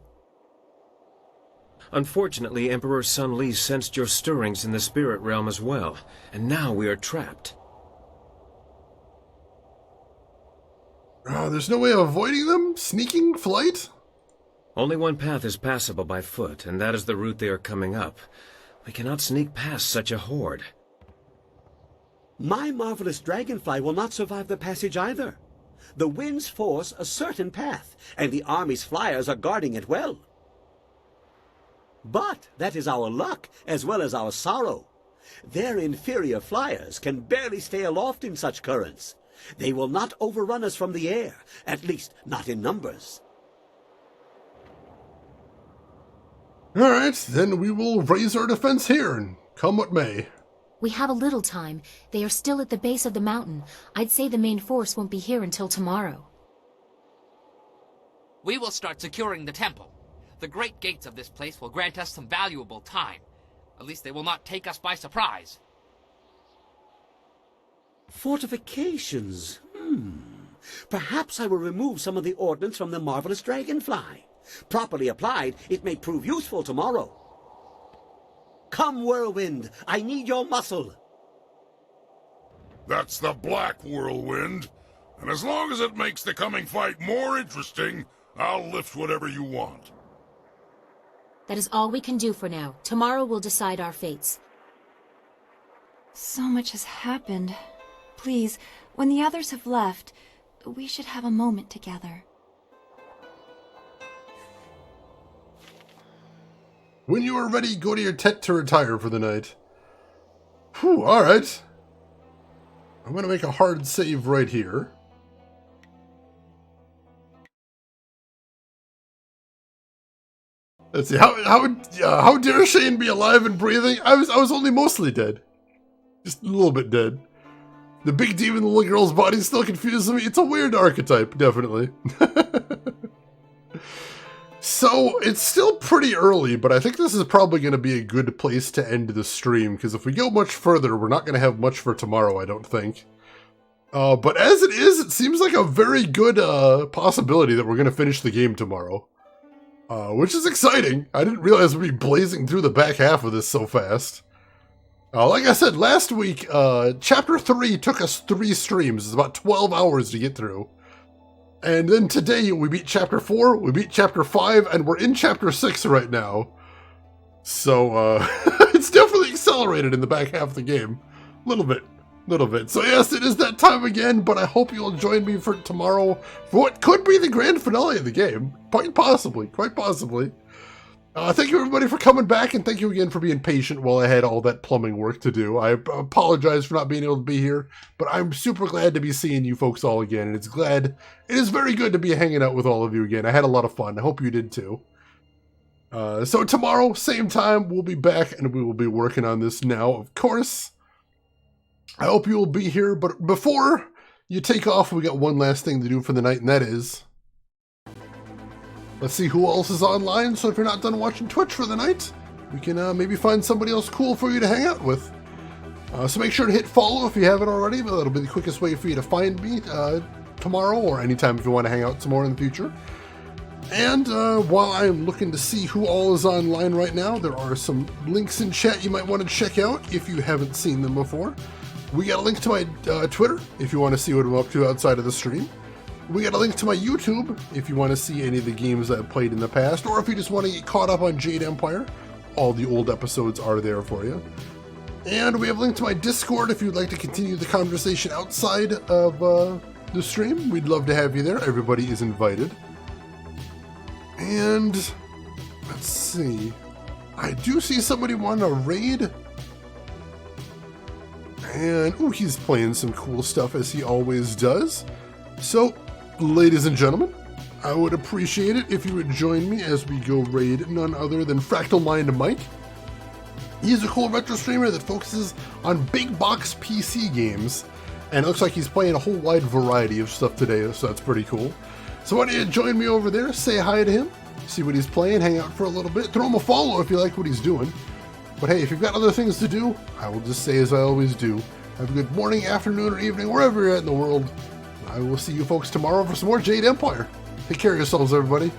Unfortunately, Emperor Sun Li sensed your stirrings in the spirit realm as well, and now we are trapped. There's no way of avoiding them? Sneaking? Flight? Only one path is passable by foot, and that is the route they are coming up. We cannot sneak past such a horde. My marvelous dragonfly will not survive the passage either. The winds force a certain path, and the army's flyers are guarding it well. But that is our luck, as well as our sorrow. Their inferior flyers can barely stay aloft in such currents. They will not overrun us from the air, at least not in numbers. Alright, then we will raise our defense here, and come what may. We have a little time. They are still at the base of the mountain. I'd say the main force won't be here until tomorrow. We will start securing the temple. The great gates of this place will grant us some valuable time. At least they will not take us by surprise. Fortifications? Perhaps I will remove some of the ordnance from the marvelous dragonfly. Properly applied, it may prove useful tomorrow. Come, Whirlwind, I need your muscle. That's the Black Whirlwind. And as long as it makes the coming fight more interesting, I'll lift whatever you want. That is all we can do for now. Tomorrow will decide our fates. So much has happened. Please, when the others have left, we should have a moment together. When you are ready, go to your tent to retire for the night. Whew, alright. I'm going to make a hard save right here. Let's see, how dare Shane be alive and breathing? I was only mostly dead. Just a little bit dead. The big demon in the little girl's body still confuses me. It's a weird archetype, definitely. So, it's still pretty early, but I think this is probably going to be a good place to end the stream, because if we go much further, we're not going to have much for tomorrow, I don't think. But as it is, it seems like a very good possibility that we're going to finish the game tomorrow. Which is exciting. I didn't realize we'd be blazing through the back half of this so fast. Like I said, last week, Chapter 3 took us 3 streams. It's about 12 hours to get through. And then today, we beat Chapter 4, we beat Chapter 5, and we're in Chapter 6 right now. So, it's definitely accelerated in the back half of the game. Little bit. So yes, it is that time again, but I hope you'll join me for tomorrow for what could be the grand finale of the game. Quite possibly. Thank you everybody for coming back, and thank you again for being patient while I had all that plumbing work to do. I apologize for not being able to be here, but I'm super glad to be seeing you folks all again, and it is very good to be hanging out with all of you again. I had a lot of fun. I hope you did too. So tomorrow, same time, we'll be back, and we will be working on this now, of course. I hope you will be here, but before you take off, we got one last thing to do for the night, and that is... Let's see who else is online, so if you're not done watching Twitch for the night, we can maybe find somebody else cool for you to hang out with. So make sure to hit follow if you haven't already, but that'll be the quickest way for you to find me tomorrow or anytime if you want to hang out some more in the future. And while I'm looking to see who all is online right now, there are some links in chat you might want to check out if you haven't seen them before. We got a link to my Twitter if you want to see what I'm up to outside of the stream. We got a link to my YouTube if you want to see any of the games that I've played in the past, or if you just want to get caught up on Jade Empire. All the old episodes are there for you. And we have a link to my Discord if you'd like to continue the conversation outside of the stream. We'd love to have you there. Everybody is invited. And let's see. I do see somebody want to raid. And, ooh, he's playing some cool stuff as he always does. So, ladies and gentlemen, I would appreciate it if you would join me as we go raid none other than Fractal Mind Mike. He's a cool retro streamer that focuses on big box PC games, and it looks like he's playing a whole wide variety of stuff today, so that's pretty cool. So why don't you join me over there, say hi to him, see what he's playing, hang out for a little bit, throw him a follow if you like what he's doing. But hey, if you've got other things to do, I will just say as I always do, have a good morning, afternoon, or evening, wherever you're at in the world. I will see you folks tomorrow for some more Jade Empire. Take care of yourselves, everybody.